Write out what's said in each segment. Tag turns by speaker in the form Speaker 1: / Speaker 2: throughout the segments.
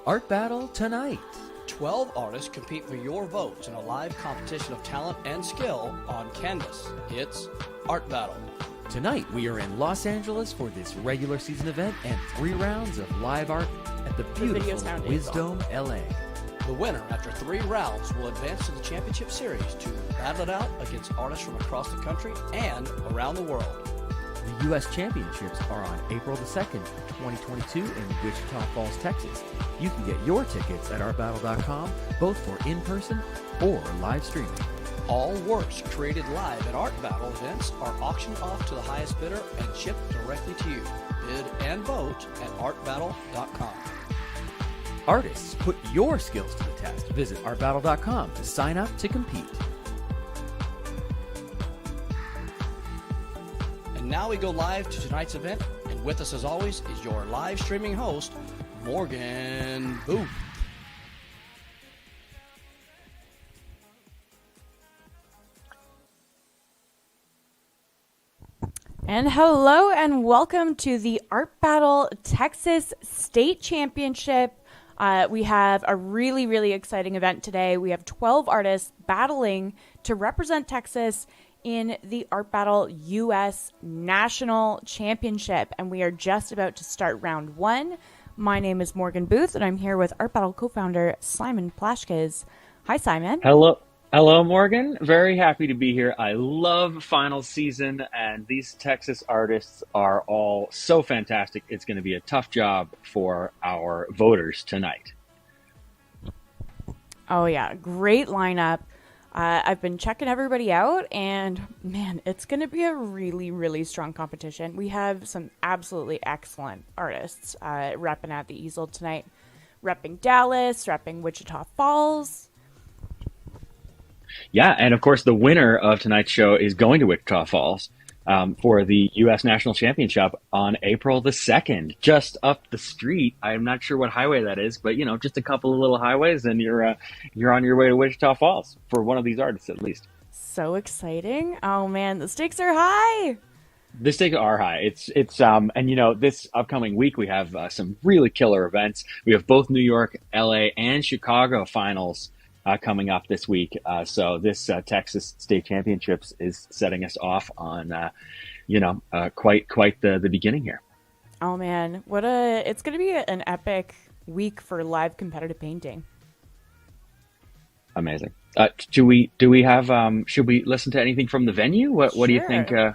Speaker 1: Art Battle tonight.
Speaker 2: 12 artists compete for your votes in a live competition of talent and skill on canvas. It's Art Battle.
Speaker 1: Tonight we are in Los Angeles for this regular season event and 3 rounds of live art at the beautiful Weadon, LA.
Speaker 2: The winner, after 3 rounds, will advance to the championship series to battle it out against artists from across the country and around the world.
Speaker 1: The U.S. Championships are on April the 2nd, 2022 in Wichita Falls, Texas. You can get your tickets at artbattle.com, both for in-person or live streaming.
Speaker 2: All works created live at Art Battle events are auctioned off to the highest bidder and shipped directly to you. Bid and vote at artbattle.com.
Speaker 1: Artists, put your skills to the test. Visit artbattle.com to sign up to compete.
Speaker 2: And now we go live to tonight's event, and with us as always is your live streaming host, Morgan Booth.
Speaker 3: And hello and welcome to the Art Battle Texas State Championship. We have a really exciting event today. We have 12 artists battling to represent Texas in the Art Battle U.S. National Championship. And we are just about to start round 1. My name is Morgan Booth, and I'm here with Art Battle co-founder Simon Plashkes. Hi, Simon.
Speaker 4: Hello, Morgan. Very happy to be here. I love final season, and these Texas artists are all so fantastic. It's going to be a tough job for our voters tonight.
Speaker 3: Oh, yeah. Great lineup. I've been checking everybody out, and man, it's going to be a really strong competition. We have some absolutely excellent artists repping at the easel tonight. Repping Dallas, repping Wichita Falls.
Speaker 4: Yeah, and of course, the winner of tonight's show is going to Wichita Falls for the U.S. National Championship on April the 2nd, just up the street. I'm not sure what highway that is, but, just a couple of little highways, and you're on your way to Wichita Falls for one of these artists, at least.
Speaker 3: So exciting. Oh, man, the stakes are high.
Speaker 4: The stakes are high. And this upcoming week we have some really killer events. We have both New York, LA, and Chicago finals coming up this week. So this Texas State Championships is setting us off on, quite the beginning here.
Speaker 3: Oh man, it's going to be an epic week for live competitive painting.
Speaker 4: Amazing. Do we have, should we listen to anything from the venue? What do you think?
Speaker 3: I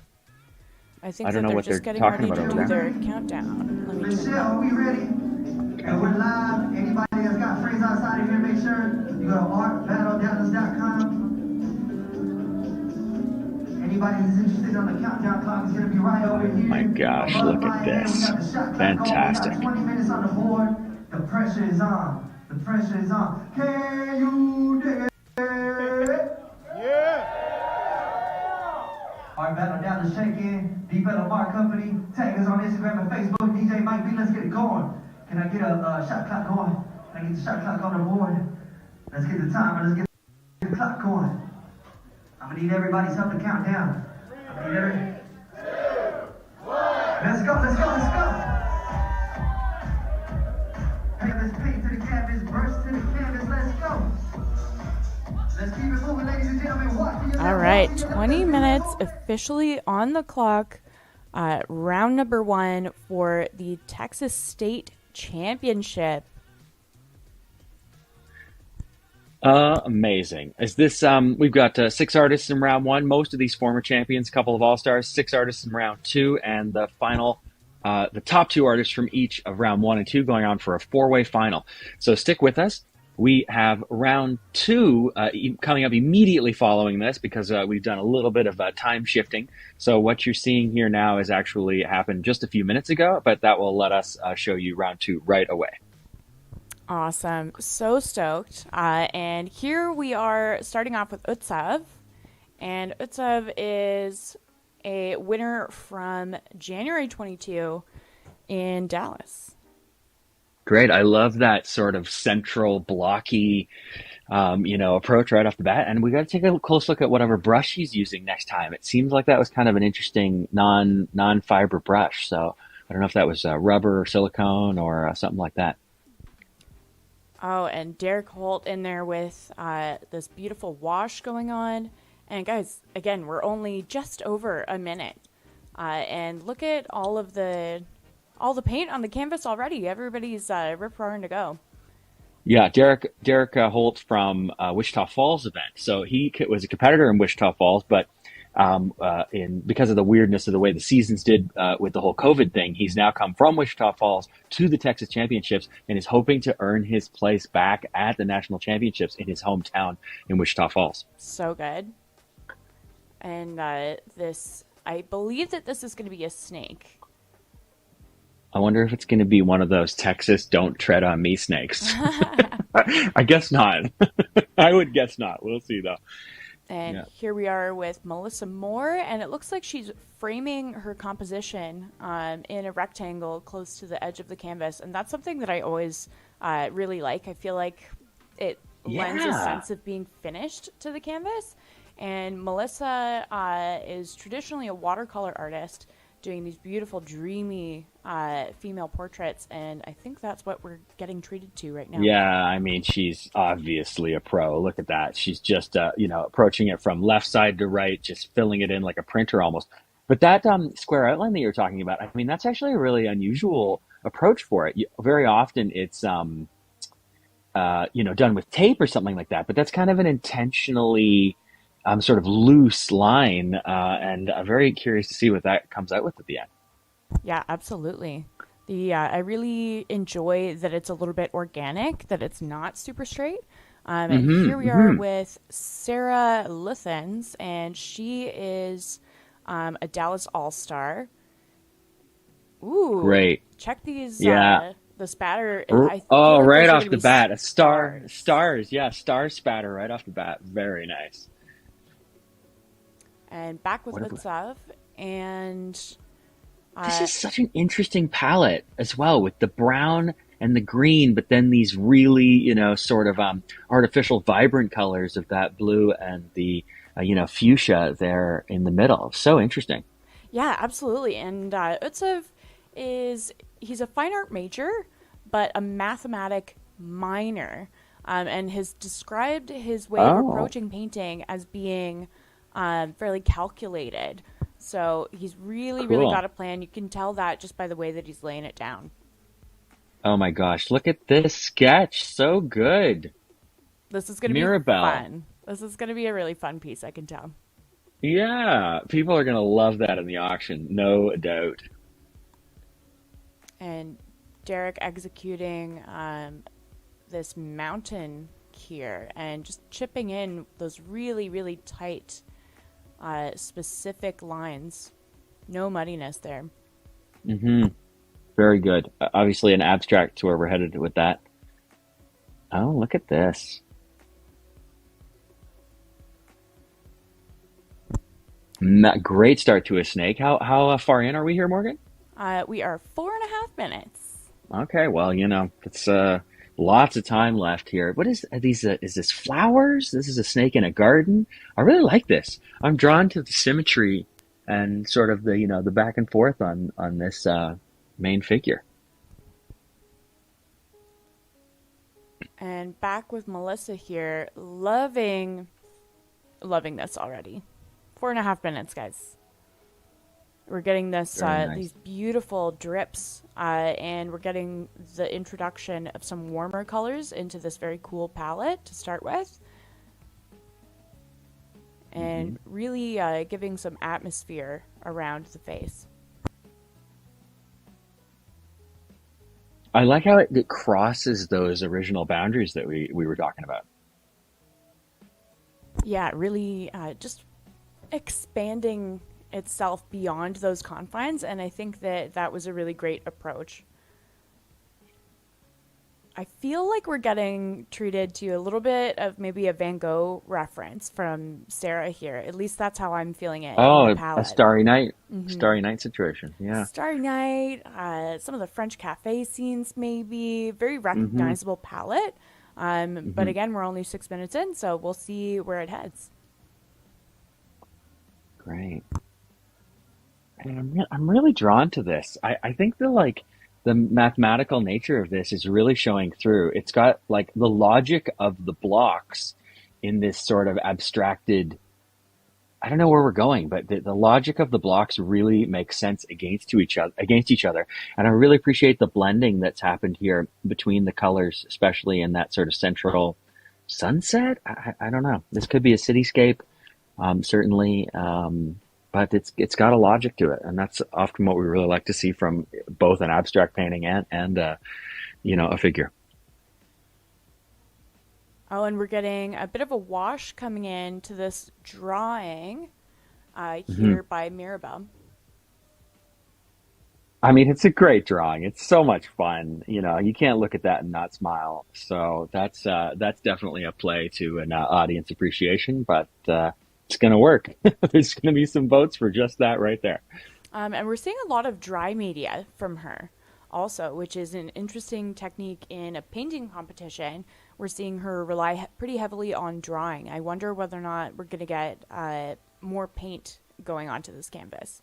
Speaker 3: think
Speaker 4: I don't know
Speaker 3: they're
Speaker 4: what
Speaker 3: just
Speaker 4: they're
Speaker 3: getting
Speaker 4: talking
Speaker 3: ready
Speaker 4: about
Speaker 3: to
Speaker 4: over
Speaker 3: do
Speaker 4: there.
Speaker 3: their countdown. Let me
Speaker 5: Michelle, are we ready? And we're live. Anybody that's got friends outside of here, make sure you go to artbattledallas.com. Anybody who's interested on the countdown clock is going to be right over here.
Speaker 4: My gosh, look at this. Fantastic.
Speaker 5: 20 minutes on the board. The pressure is on. The pressure is on. Can you dig it? Yeah. Art Battle Dallas check-in. Deep Metal Bar Company. Tag us on Instagram and Facebook. DJ Mike B, let's get it going. Can I get a shot clock going? Can I get the shot clock on the board? Let's get the timer. Let's get the clock going. I'm going to need everybody's help to count down. I'm going to need 2, 1. Let's go. Canvas, paint to the canvas, burst to the canvas. Let's go. Let's keep it moving, ladies and gentlemen.
Speaker 3: All right, 20 minutes officially on the clock. Round number 1 for the Texas State Championship.
Speaker 4: Amazing. Is this, we've got 6 artists in round 1, most of these former champions, couple of all-stars, 6 artists in round 2, and the final, the top 2 artists from each of round 1 and 2 going on for a 4-way final. So stick with us. We have round 2 coming up immediately following this because we've done a little bit of time shifting. So what you're seeing here now is actually happened just a few minutes ago, but that will let us show you round 2 right away.
Speaker 3: Awesome. So stoked. And here we are starting off with Utsav. And Utsav is a winner from January 22 in Dallas.
Speaker 4: Great. I love that sort of central blocky, approach right off the bat. And we got to take a close look at whatever brush she's using next time. It seems like that was kind of an interesting non-fiber brush. So I don't know if that was rubber or silicone or something like that.
Speaker 3: Oh, and Derrick Holt in there with this beautiful wash going on. And guys, again, we're only just over a minute. And look at all the paint on the canvas already. Everybody's rip-roaring to go.
Speaker 4: Yeah, Derrick Holt from Wichita Falls event. So was a competitor in Wichita Falls, but because of the weirdness of the way the seasons did with the whole COVID thing, he's now come from Wichita Falls to the Texas Championships and is hoping to earn his place back at the national championships in his hometown in Wichita Falls.
Speaker 3: So good. And I believe that this is going to be a snake.
Speaker 4: I wonder if it's going to be one of those Texas "Don't Tread on Me" snakes. I guess not. I would guess not. We'll see, though.
Speaker 3: And here we are with Melissa Moore, and it looks like she's framing her composition in a rectangle close to the edge of the canvas. And that's something that I always really like. I feel like it lends a sense of being finished to the canvas. And Melissa is traditionally a watercolor artist, doing these beautiful, dreamy female portraits, and I think that's what we're getting treated to right now.
Speaker 4: Yeah, I mean, she's obviously a pro. Look at that. She's just, approaching it from left side to right, just filling it in like a printer almost. But that square outline that you're talking about, I mean, that's actually a really unusual approach for it. Very often it's, done with tape or something like that, but that's kind of an intentionally sort of loose line, and I'm very curious to see what that comes out with at the end.
Speaker 3: Yeah, absolutely. I really enjoy that it's a little bit organic, that it's not super straight. And here we are with Sarah Luthans, and she is a Dallas All-Star. Ooh,
Speaker 4: great!
Speaker 3: Check these.
Speaker 4: Yeah.
Speaker 3: The spatter.
Speaker 4: Right off the bat, a stars. Yeah, star spatter right off the bat. Very nice.
Speaker 3: And back with Utsav, and
Speaker 4: this is such an interesting palette as well, with the brown and the green, but then these really, sort of artificial, vibrant colors of that blue and the, fuchsia there in the middle. So interesting.
Speaker 3: Yeah, absolutely. And Utsav he's a fine art major, but a mathematic minor, and has described his way of approaching painting as being fairly calculated. So he's really got a plan. You can tell that just by the way that he's laying it down.
Speaker 4: Oh my gosh, look at this sketch. So good.
Speaker 3: This is going to be fun. This is going to be a really fun piece, I can tell.
Speaker 4: Yeah, people are going to love that in the auction, no doubt.
Speaker 3: And Derrick executing this mountain here and just chipping in those really, really tight specific lines. No muddiness there.
Speaker 4: Very good. Obviously an abstract to where we're headed with that. Oh, look at this. Great start to a snake. How far in are we here, Morgan?
Speaker 3: We are 4.5 minutes.
Speaker 4: Okay, well, it's lots of time left here. What are these? Is this flowers? This is a snake in a garden. I really like this. I'm drawn to the symmetry and sort of the back and forth on this main figure.
Speaker 3: And back with Melissa here, loving this already. 4.5 minutes, guys. We're getting this
Speaker 4: nice.
Speaker 3: These beautiful drips, and we're getting the introduction of some warmer colors into this very cool palette to start with. And really giving some atmosphere around the face.
Speaker 4: I like how it crosses those original boundaries that we were talking about.
Speaker 3: Yeah, really just expanding itself beyond those confines, and I think that was a really great approach. I feel like we're getting treated to a little bit of maybe a Van Gogh reference from Sarah here. At least that's how I'm feeling it.
Speaker 4: Oh,
Speaker 3: in the palette.
Speaker 4: a Starry Night, Starry Night situation. Yeah,
Speaker 3: Starry Night. Some of the French cafe scenes, maybe very recognizable palette. But again, we're only 6 minutes in, so we'll see where it heads.
Speaker 4: Great. And I'm really drawn to this. I think the mathematical nature of this is really showing through. It's got like the logic of the blocks in this sort of abstracted, I don't know where we're going, but the logic of the blocks really makes sense against each other. And I really appreciate the blending that's happened here between the colors, especially in that sort of central sunset. I don't know. This could be a cityscape, certainly, but it's got a logic to it, and that's often what we really like to see from both an abstract painting and a figure.
Speaker 3: Oh, and we're getting a bit of a wash coming in to this drawing here by Maribel.
Speaker 4: I mean, it's a great drawing. It's so much fun. You can't look at that and not smile. So that's definitely a play to an audience appreciation, but it's going to work. There's going to be some votes for just that right there.
Speaker 3: And we're seeing a lot of dry media from her also, which is an interesting technique in a painting competition. We're seeing her rely pretty heavily on drawing. I wonder whether or not we're going to get more paint going onto this canvas.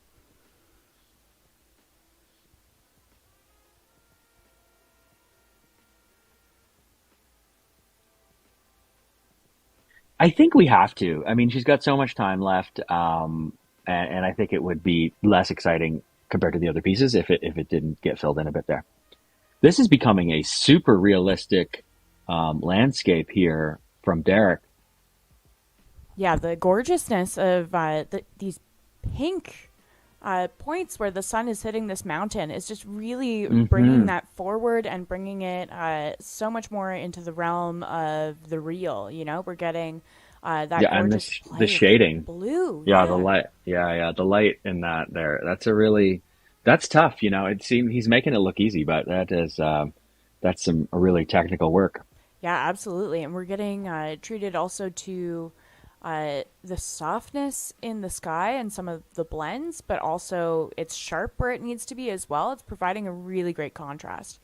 Speaker 4: I think we have to. I mean, she's got so much time left, and I think it would be less exciting compared to the other pieces if it didn't get filled in a bit there. This is becoming a super realistic landscape here from Derrick.
Speaker 3: Yeah, the gorgeousness of these pink points where the sun is hitting this mountain is just really bringing that forward and bringing it so much more into the realm of the real. We're getting that gorgeous
Speaker 4: and the shading,
Speaker 3: blue.
Speaker 4: The light. The light in that there. That's tough. It seems he's making it look easy, but that's some really technical work.
Speaker 3: Yeah, absolutely. And we're getting treated also to the softness in the sky and some of the blends, but also it's sharp where it needs to be as well. It's providing a really great contrast.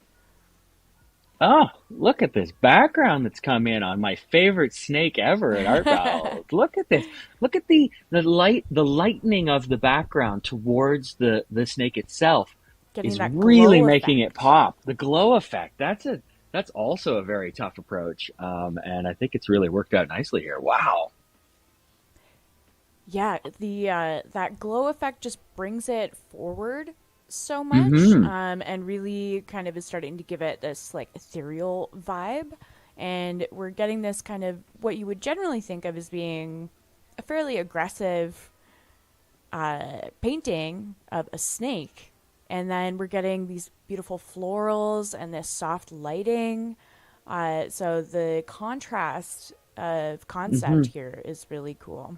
Speaker 4: Oh, look at this background that's come in on my favorite snake ever at Art Battle. Look at this. Look at the lightening of the background towards the snake itself is really making it pop. The glow effect. That's also a very tough approach. And I think it's really worked out nicely here. Wow.
Speaker 3: Yeah, that glow effect just brings it forward so much, and really kind of is starting to give it this like ethereal vibe. And we're getting this kind of what you would generally think of as being a fairly aggressive painting of a snake. And then we're getting these beautiful florals and this soft lighting. So the contrast of concept here is really cool.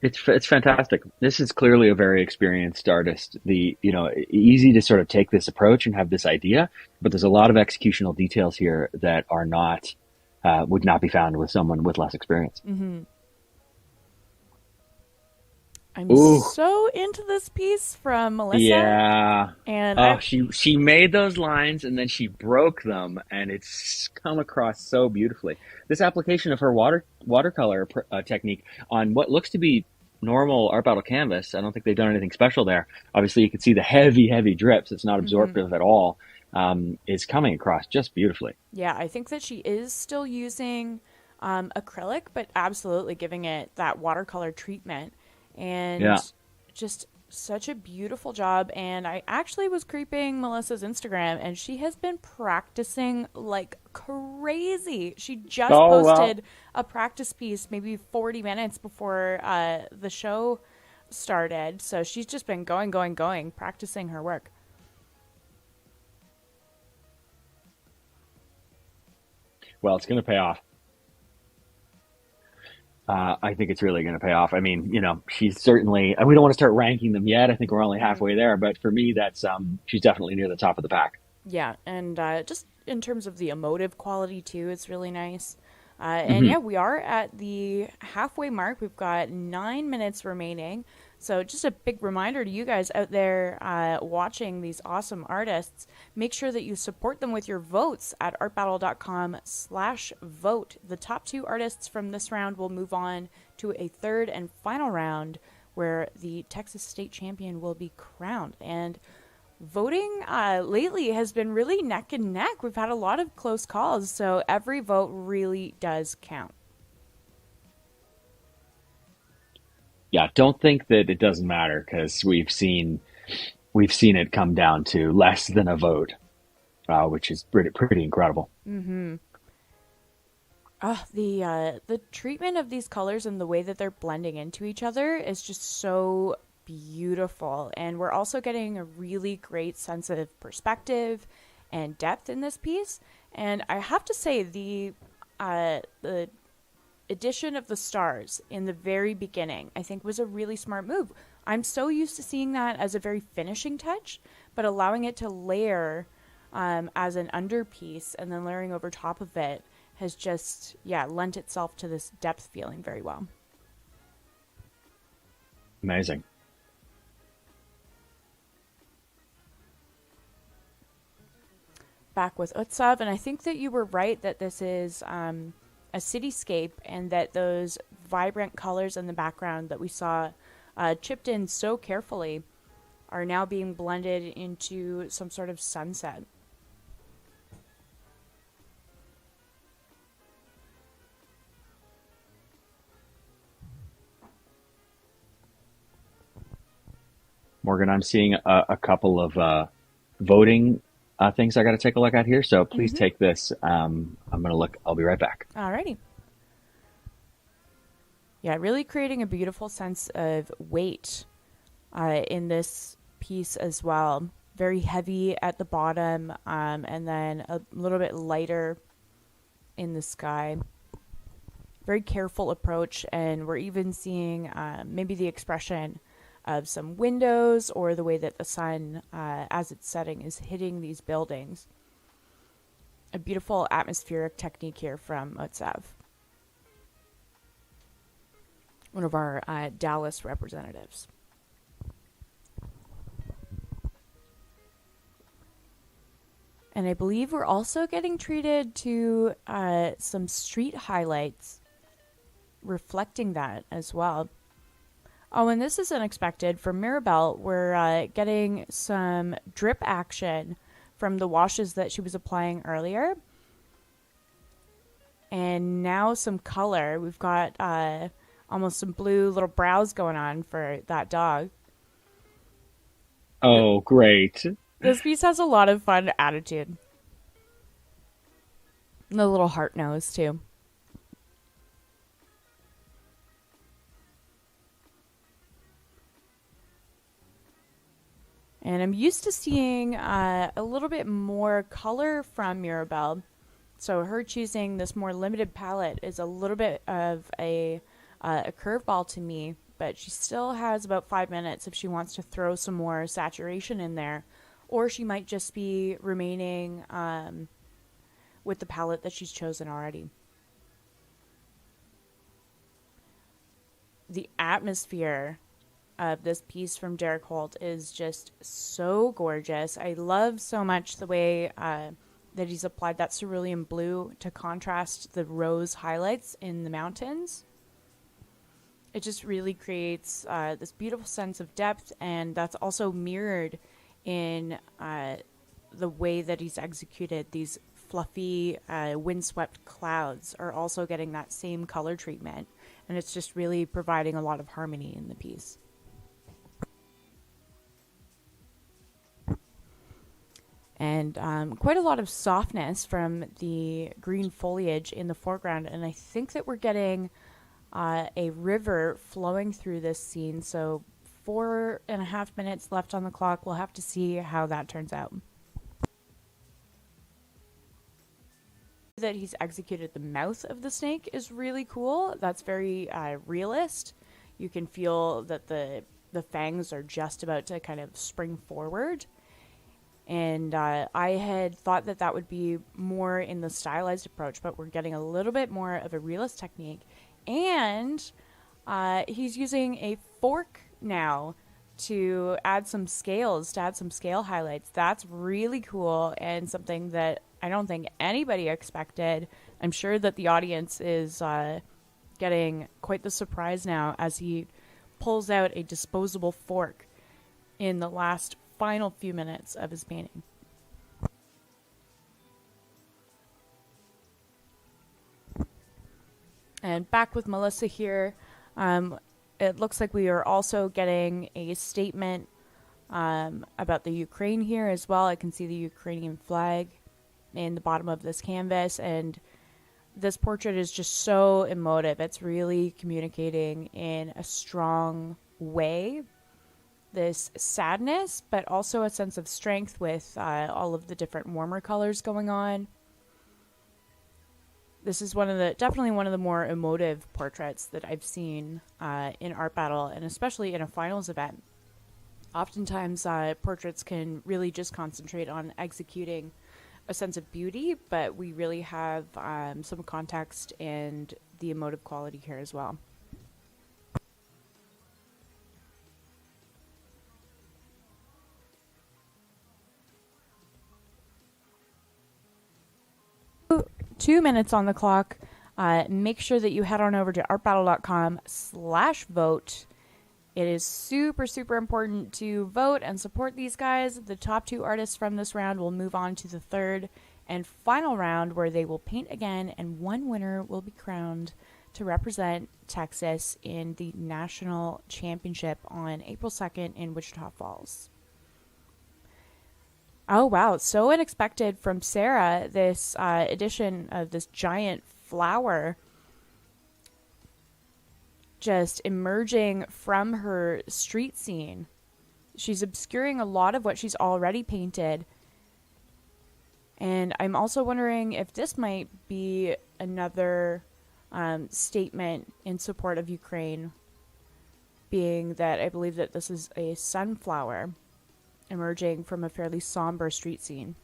Speaker 4: It's fantastic. This is clearly a very experienced artist. Easy to sort of take this approach and have this idea, but there's a lot of executional details here that are not would not be found with someone with less experience.
Speaker 3: I'm so into this piece from Melissa.
Speaker 4: Yeah.
Speaker 3: And
Speaker 4: she made those lines and then she broke them, and it's come across so beautifully. This application of her watercolor technique on what looks to be normal Art Battle canvas, I don't think they've done anything special there. Obviously, you can see the heavy drips. It's not absorptive at all. Is coming across just beautifully.
Speaker 3: Yeah, I think that she is still using acrylic, but absolutely giving it that watercolor treatment. And just such a beautiful job. And I actually was creeping Melissa's Instagram, and she has been practicing like crazy. She just posted a practice piece maybe 40 minutes before the show started. So she's just been going, practicing her work.
Speaker 4: Well, it's going to pay off. I think it's really going to pay off. I mean, she's certainly, we don't want to start ranking them yet. I think we're only halfway there, but for me, that's, she's definitely near the top of the pack.
Speaker 3: Yeah. And, just in terms of the emotive quality too, it's really nice. And we are at the halfway mark. We've got 9 minutes remaining. So just a big reminder to you guys out there watching these awesome artists, make sure that you support them with your votes at artbattle.com/vote. The top 2 artists from this round will move on to a third and final round where the Texas State Champion will be crowned. And Voting lately has been really neck and neck. We've had a lot of close calls, so every vote really does count.
Speaker 4: Yeah, don't think that it doesn't matter because we've seen it come down to less than a vote, which is pretty incredible.
Speaker 3: Mm-hmm. The treatment of these colors and the way that they're blending into each other is just so beautiful. And we're also getting a really great sense of perspective and depth in this piece. And I have to say, the addition of the stars in the very beginning, I think, was a really smart move. I'm so used to seeing that as a very finishing touch, but allowing it to layer as an underpiece and then layering over top of it has just, lent itself to this depth feeling very well.
Speaker 4: Amazing.
Speaker 3: Back with Utsav, and I think that you were right that this is a cityscape and that those vibrant colors in the background that we saw chipped in so carefully are now being blended into some sort of sunset.
Speaker 4: Morgan, I'm seeing a couple of voting things I got to take a look at here. So please take this. I'm going to look. I'll be right back.
Speaker 3: Alrighty. Yeah, really creating a beautiful sense of weight in this piece as well. Very heavy at the bottom, and then a little bit lighter in the sky. Very careful approach, and we're even seeing maybe the expression of some windows or the way that the sun, as it's setting, is hitting these buildings. A beautiful atmospheric technique here from Utsav, one of our Dallas representatives. And I believe we're also getting treated to some street highlights reflecting that as well. Oh, and this is unexpected. For Maribel, we're getting some drip action from the washes that she was applying earlier. And now some color. We've got almost some blue little brows going on for that dog.
Speaker 4: Oh, great.
Speaker 3: This piece has a lot of fun attitude. And the little heart nose, too. And I'm used to seeing a little bit more color from Maribel. So her choosing this more limited palette is a little bit of a curveball to me. But she still has about 5 minutes if she wants to throw some more saturation in there. Or she might just be remaining with the palette that she's chosen already. The atmosphere of this piece from Derrick Holt is just so gorgeous. I love so much the way that he's applied that cerulean blue to contrast the rose highlights in the mountains. It just really creates this beautiful sense of depth, and that's also mirrored in the way that he's executed. These fluffy, windswept clouds are also getting that same color treatment, and it's just really providing a lot of harmony in the piece. And quite a lot of softness from the green foliage in the foreground, and I think that we're getting a river flowing through this scene, so 4.5 minutes left on the clock. We'll have to see how that turns out. That he's executed the mouth of the snake is really cool. That's very realist. You can feel that the fangs are just about to kind of spring forward. And I had thought that that would be more in the stylized approach, but we're getting a little bit more of a realist technique. And he's using a fork now to add some scales, to add some scale highlights. That's really cool and something that I don't think anybody expected. I'm sure that the audience is getting quite the surprise now as he pulls out a disposable fork in the last final few minutes of his painting. And back with Melissa here. It looks like we are also getting a statement about the Ukraine here as well. I can see the Ukrainian flag in the bottom of this canvas, and this portrait is just so emotive. It's really communicating in a strong way this sadness, but also a sense of strength with all of the different warmer colors going on. This is definitely one of the more emotive portraits that I've seen in Art Battle, and especially in a finals event. Oftentimes, portraits can really just concentrate on executing a sense of beauty, but we really have some context and the emotive quality here as well. Two minutes on the clock. Make sure that you head on over to artbattle.com/vote. It is super, super important to vote and support these guys. The top 2 artists from this round will move on to the third and final round, where they will paint again, and one winner will be crowned to represent Texas in the national championship on April 2nd in Wichita Falls. Oh, wow. So unexpected from Sarah, this edition of this giant flower just emerging from her street scene. She's obscuring a lot of what she's already painted. And I'm also wondering if this might be another statement in support of Ukraine, being that I believe that this is a sunflower emerging from a fairly somber street scene.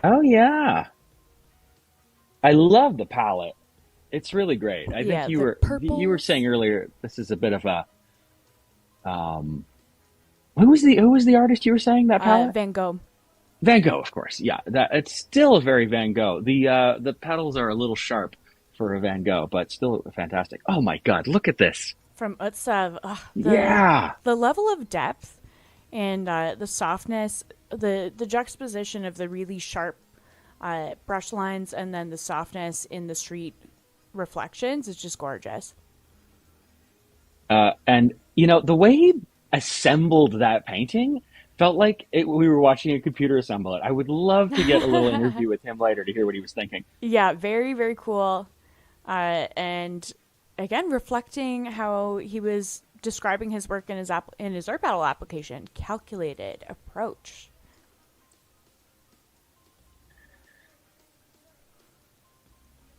Speaker 4: Oh, yeah. I love the palette. It's really great. I think you were saying earlier this is a bit of a who was the artist you were saying that palette?
Speaker 3: Van Gogh.
Speaker 4: Van Gogh, of course. Yeah, that it's still a very Van Gogh. The petals are a little sharp for a Van Gogh, but still fantastic. Oh my God, look at this.
Speaker 3: From Utsav. The level of depth and the softness, the juxtaposition of the really sharp brush lines and then the softness in the street reflections is just gorgeous.
Speaker 4: And, the way he assembled that painting felt like we were watching a computer assemble it. I would love to get a little interview with him later to hear what he was thinking.
Speaker 3: Yeah, very, very cool. And again, reflecting how he was describing his work in his Art Battle application. Calculated approach.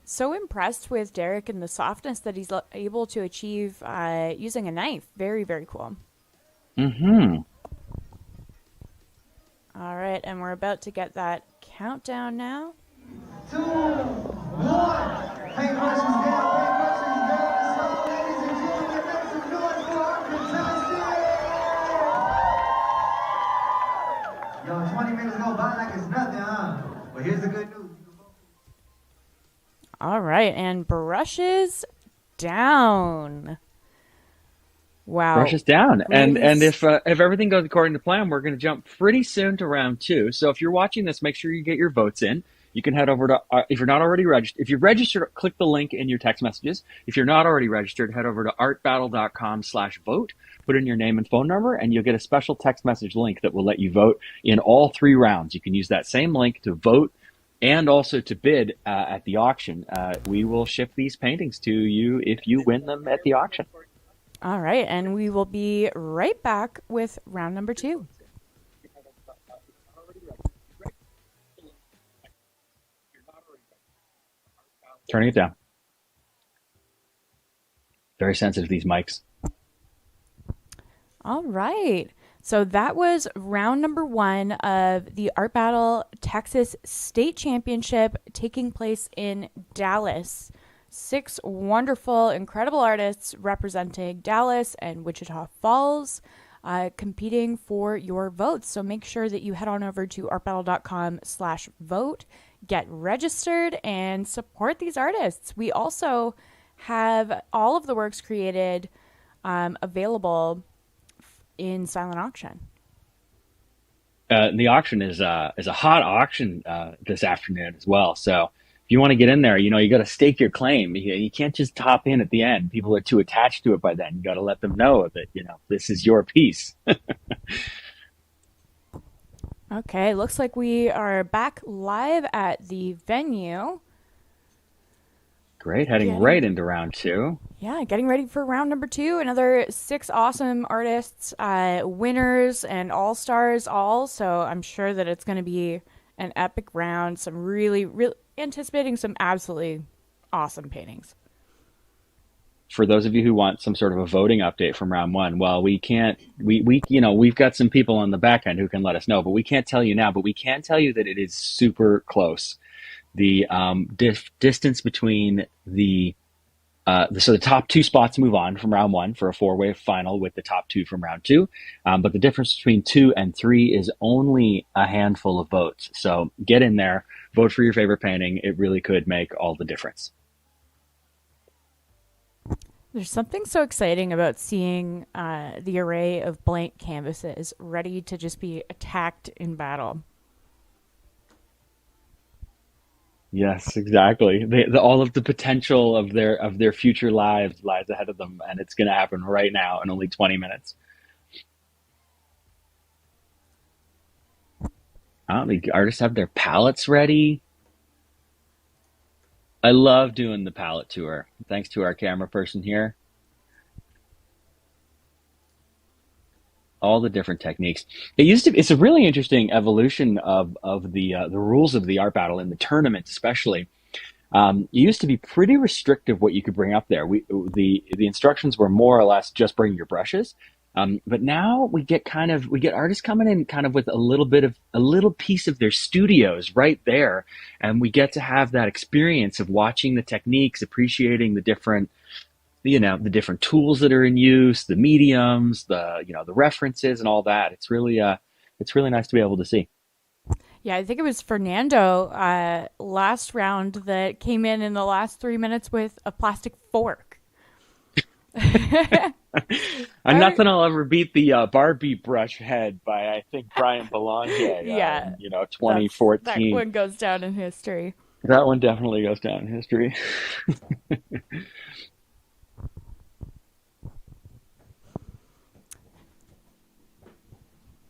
Speaker 3: So impressed with Derrick and the softness that he's able to achieve using a knife. Very, very cool.
Speaker 4: Mm-hmm.
Speaker 3: All right, and we're about to get that countdown now.
Speaker 5: 2, 1. Paintbrush is down, paintbrush is down. So, ladies and gentlemen, make some noise for our contestants. Yo, 20 minutes go by like it's nothing, huh? But here's the good news.
Speaker 3: All right, and brushes down. Wow.
Speaker 4: Brushes down. And if everything goes according to plan, we're going to jump pretty soon to round 2. So if you're watching this, make sure you get your votes in. You can head over to, if you're not already registered, if you're registered, click the link in your text messages. If you're not already registered, head over to artbattle.com/vote, put in your name and phone number, and you'll get a special text message link that will let you vote in all 3 rounds. You can use that same link to vote and also to bid at the auction. We will ship these paintings to you if you win them at the auction.
Speaker 3: All right, and we will be right back with round number 2.
Speaker 4: Turning it down. Very sensitive, these mics.
Speaker 3: All right. So that was round number 1 of the Art Battle Texas State Championship taking place in Dallas. 6 wonderful, incredible artists representing Dallas and Wichita Falls competing for your votes. So make sure that you head on over to artbattle.com/vote, get registered, and support these artists. We also have all of the works created available in silent auction.
Speaker 4: The auction is a hot auction this afternoon as well. So if you want to get in there, you got to stake your claim. You can't just hop in at the end. People are too attached to it by then. You got to let them know that this is your piece.
Speaker 3: Okay, looks like we are back live at the venue.
Speaker 4: Great, heading right into round 2.
Speaker 3: Yeah, getting ready for round number 2. Another 6 awesome artists, winners and all-stars all. So I'm sure that it's going to be an epic round. Some really anticipating some absolutely awesome paintings.
Speaker 4: For those of you who want some sort of a voting update from round 1, well, we can't, we've got some people on the back end who can let us know, but we can't tell you now, but we can tell you that it is super close. The distance between so the top 2 spots move on from round 1 for a 4-way final with the top 2 from round 2. But the difference between 2 and 3 is only a handful of votes. So get in there, vote for your favorite painting. It really could make all the difference.
Speaker 3: There's something so exciting about seeing the array of blank canvases ready to just be attacked in battle.
Speaker 4: Yes, exactly. All of the potential of their future lives lies ahead of them, and it's going to happen right now in only 20 minutes. The artists have their palettes ready. I love doing the palette tour. Thanks to our camera person here. All the different techniques. It's a really interesting evolution of the rules of the art battle in the tournament, especially. It used to be pretty restrictive what you could bring up there. The instructions were more or less just bring your brushes. But now we get artists coming in kind of with a little piece of their studios right there, and we get to have that experience of watching the techniques, appreciating the different tools that are in use, the mediums, the references and all that. It's really nice to be able to see.
Speaker 3: Yeah, I think it was Fernando last round that came in the last 3 minutes with a plastic fork.
Speaker 4: Nothing will ever beat the Barbie brush head by, I think, Brian Belanger.
Speaker 3: Yeah,
Speaker 4: 2014.
Speaker 3: That one goes down in history.
Speaker 4: That one definitely goes down in history.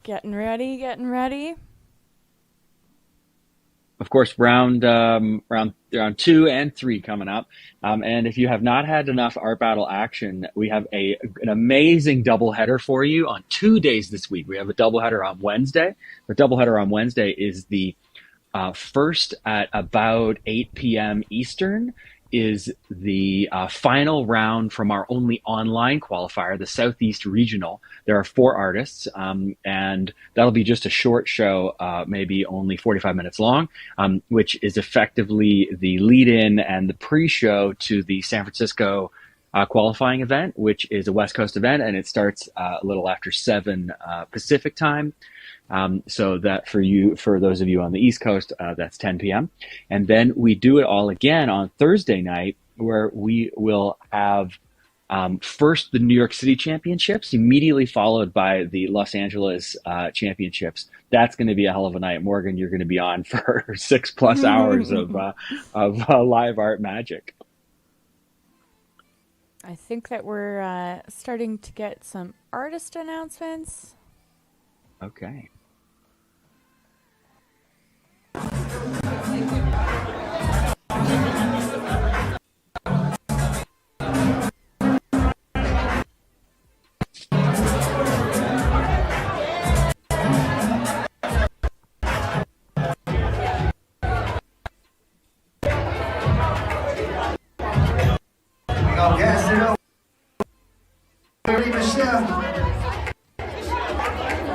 Speaker 3: Getting ready.
Speaker 4: Of course, round 2 and 3 coming up. And if you have not had enough art battle action, we have an amazing doubleheader for you on 2 days this week. We have a doubleheader on Wednesday. The doubleheader on Wednesday is the first at about 8 p.m. Eastern. Is the final round from our only online qualifier, the Southeast Regional. There are 4 artists, and that'll be just a short show, maybe only 45 minutes long, which is effectively the lead-in and the pre-show to the San Francisco qualifying event, which is a West Coast event, and it starts a little after 7 Pacific time. So that for those of you on the East Coast, that's 10 p.m. And then we do it all again on Thursday night, where we will have first the New York City Championships, immediately followed by the Los Angeles Championships. That's going to be a hell of a night. Morgan, you're going to be on for 6+ hours of live art magic.
Speaker 3: I think that we're starting to get some artist announcements.
Speaker 4: Okay.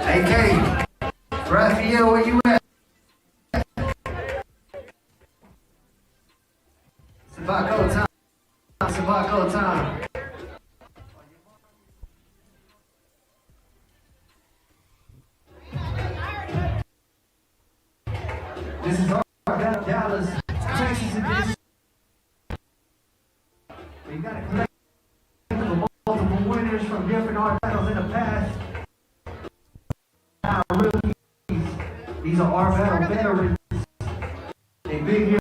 Speaker 5: Hey, Katie. Raphael, where you at? Sabaco time. Sabaco time. This is our Dallas, Texas edition. We got a collection of multiple winners from These are our battle veterans. They big here.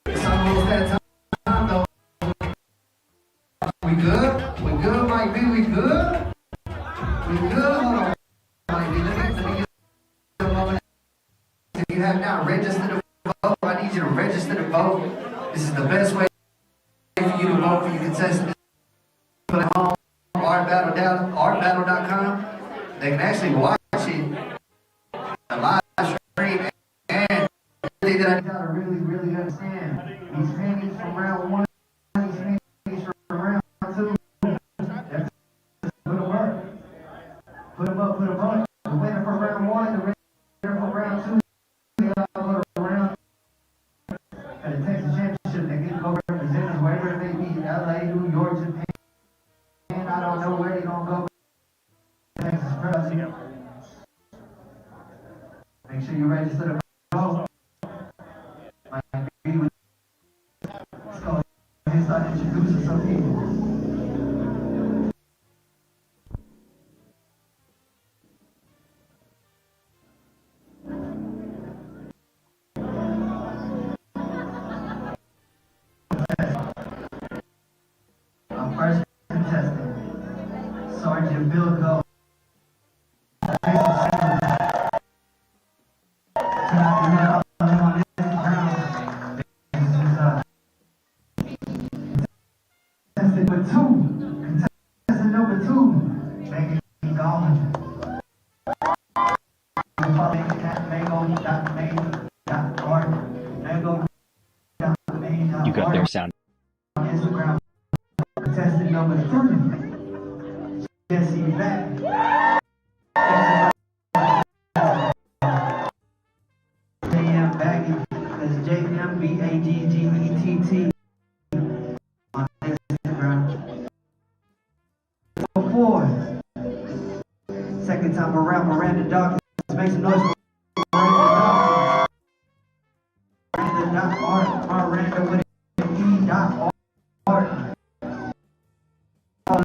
Speaker 5: It's almost that time though. We good? We good, Mike B? We good? We good? Hold on. Mike B, let me get a moment. If you have not registered to vote, I need you to register to vote. This is the best way for you to vote for your contestant. Put it on artbattle.com. They can actually watch it a live stream, and they gotta really understand these paintings from round one, these paintings from round two. Put them up. Put them up. The winner from round one, the winner from round two, they all go around at the Texas Championship. They get to go represent us wherever they be, LA, New York, Japan. I don't know where they're gonna go. Texas President. Make sure you register to vote. Let's go ahead and start introducing some people. Our first contestant, Sergeant Bill Gowan. Contestant number two, Megan Gowan.
Speaker 4: You got their sound.
Speaker 5: On Instagram. Contestant number three, Jesse Baggett. JM Baggett. That's JMBAGGETT on Instagram. Number four, second time around, Meranda Dawkins. Make some noise for Meranda Dawkins. Miranda with E.art.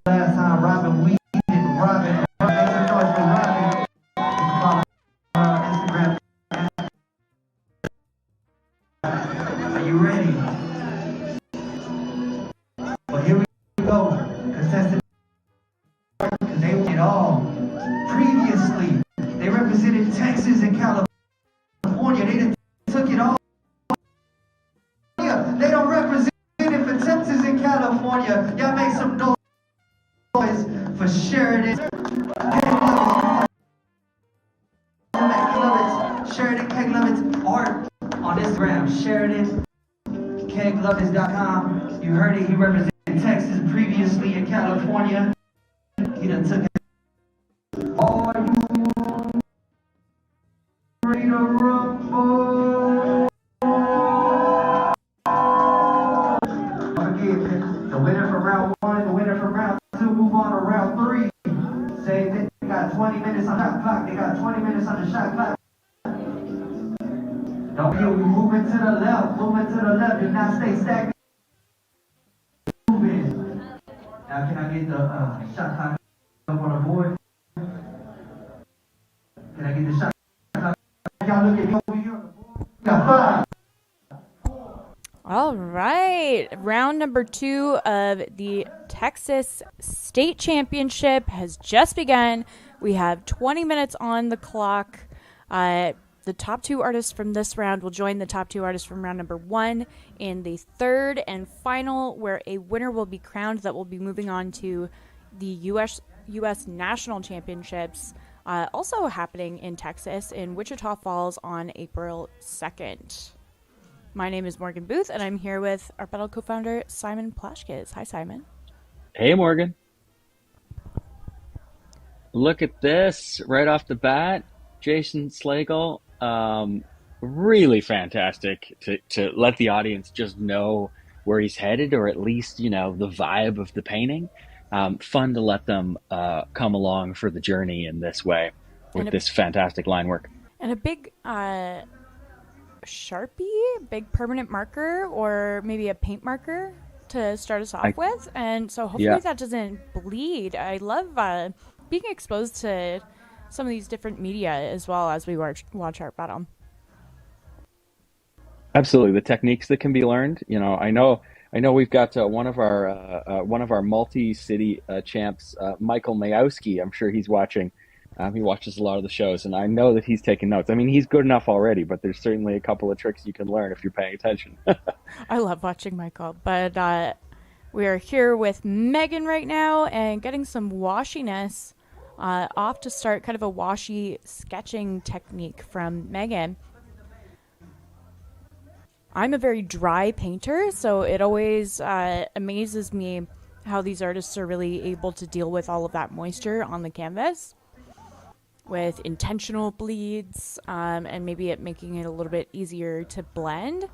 Speaker 5: Last time, Robin Weadon. Robin. Make some noise for Robin. Instagram. Are you ready? Well, here we go. Contestant. They won it all. Previously, they represented Texas and California. They done took it all. They don't represent it for Texas and California. Y'all make some noise for Sheridan Keglovits. Sheridan Keglovits art on Instagram. Sheridan Keglovits.com. You heard it. He represented Texas previously in California. He done took it. Are you ready to rumble? The winner from round one, the winner from round two, move on to round three. Say they got 20 minutes on that clock. They got 20 minutes on the shot clock. Don't be moving to the left. Do not stay stagnant. Moving. Now can I get the shot clock up on the board? Can I get the shot clock? Y'all look at me over here on the board. Got 5.
Speaker 3: All right. Round number 2 of the Texas State Championship has just begun. We have 20 minutes on the clock. The top 2 artists from this round will join the top 2 artists from round number 1 in the third and final, where a winner will be crowned that will be moving on to the U.S. National Championships, also happening in Texas in Wichita Falls on April 2nd. My name is Morgan Booth, and I'm here with Art Battle co-founder Simon Plashkes. Hi, Simon.
Speaker 4: Hey, Morgan. Look at this right off the bat. Jason Slagle, really fantastic to let the audience just know where he's headed, or at least, you know, the vibe of the painting. Fun to let them come along for the journey in this way with this fantastic line work.
Speaker 3: And a big Sharpie, big permanent marker, or maybe a paint marker to start us off with, and so hopefully that doesn't bleed. I love being exposed to some of these different media as well as we watch Art Battle.
Speaker 4: Absolutely, the techniques that can be learned. I know we've got one of our multi-city champs, Michael Mayowski. I'm sure he's watching. He watches a lot of the shows, and I know that he's taking notes. I mean, he's good enough already, but there's certainly a couple of tricks you can learn if you're paying attention.
Speaker 3: I love watching Michael, but we are here with Megan right now and getting some washiness off to start, kind of a washi sketching technique from Megan. I'm a very dry painter, so it always amazes me how these artists are really able to deal with all of that moisture on the canvas with intentional bleeds, and maybe it making it a little bit easier to blend.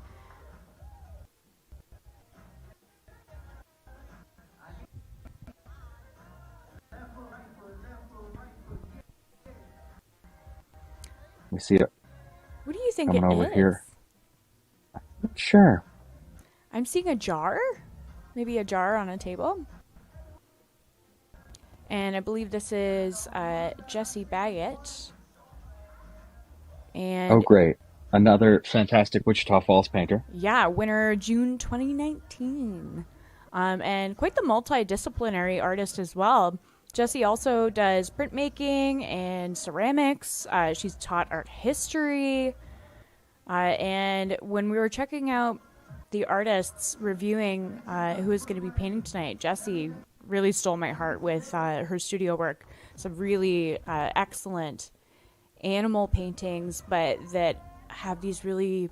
Speaker 4: We see it.
Speaker 3: What do you think
Speaker 4: Coming
Speaker 3: it
Speaker 4: over
Speaker 3: is?
Speaker 4: here. Sure.
Speaker 3: I'm seeing a jar, maybe a jar on a table. And I believe this is Jesse Baggett. And
Speaker 4: Oh, great. Another fantastic Wichita Falls painter.
Speaker 3: yeah, winner June 2019. And quite the multidisciplinary artist as well. Jessie also does printmaking and ceramics. She's taught art history. And when we were checking out the artists reviewing who is going to be painting tonight, Jessie really stole my heart with her studio work. Some really excellent animal paintings, but that have these really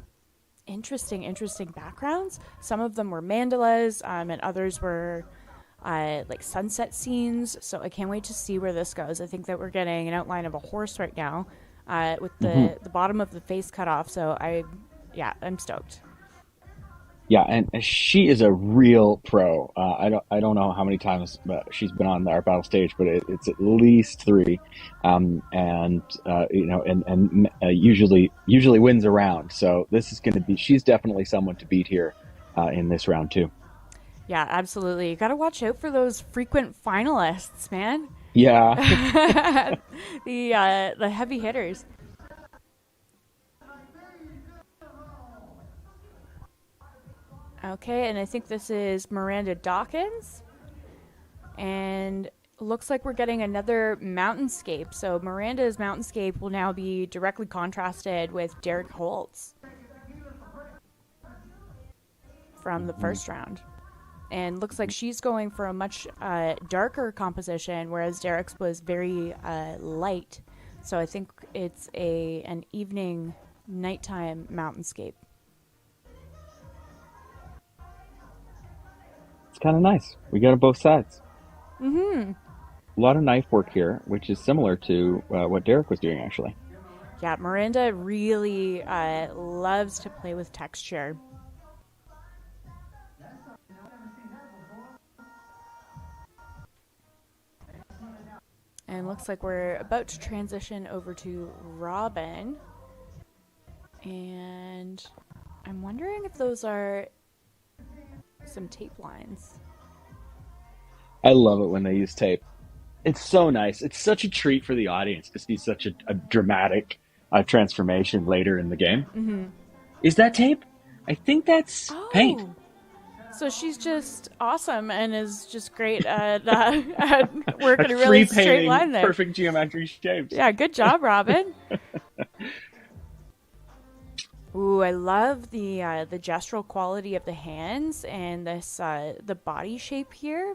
Speaker 3: interesting backgrounds. Some of them were mandalas, and others were like sunset scenes. So I can't wait to see where this goes. I think that we're getting an outline of a horse right now, with the bottom of the face cut off. So I'm stoked.
Speaker 4: Yeah, and she is a real pro. I don't know how many times she's been on the Art Battle stage, but it's at least 3, usually wins a round. So this is going to be. She's definitely someone to beat here in this round too.
Speaker 3: Yeah, absolutely. You got to watch out for those frequent finalists, man.
Speaker 4: Yeah.
Speaker 3: The heavy hitters. Okay, and I think this is Meranda Dawkins. And looks like we're getting another mountainscape. So Miranda's mountainscape will now be directly contrasted with Derrick Holt's from the first round. And looks like she's going for a much darker composition, whereas Derrick's was very light. So I think it's an evening, nighttime mountainscape.
Speaker 4: It's kind of nice. We got it both sides.
Speaker 3: Mm-hmm.
Speaker 4: A lot of knife work here, which is similar to what Derrick was doing, actually.
Speaker 3: Yeah, Miranda really loves to play with texture. And looks like we're about to transition over to Robin. And I'm wondering if those are some tape lines.
Speaker 4: I love it when they use tape. It's so nice. It's such a treat for the audience to see such a dramatic transformation later in the game.
Speaker 3: Mm-hmm.
Speaker 4: Is that tape? I think that's paint.
Speaker 3: So she's just awesome and is just great at working a really straight line there.
Speaker 4: Perfect geometry shapes.
Speaker 3: Yeah, good job, Robin. Ooh, I love the gestural quality of the hands and this the body shape here.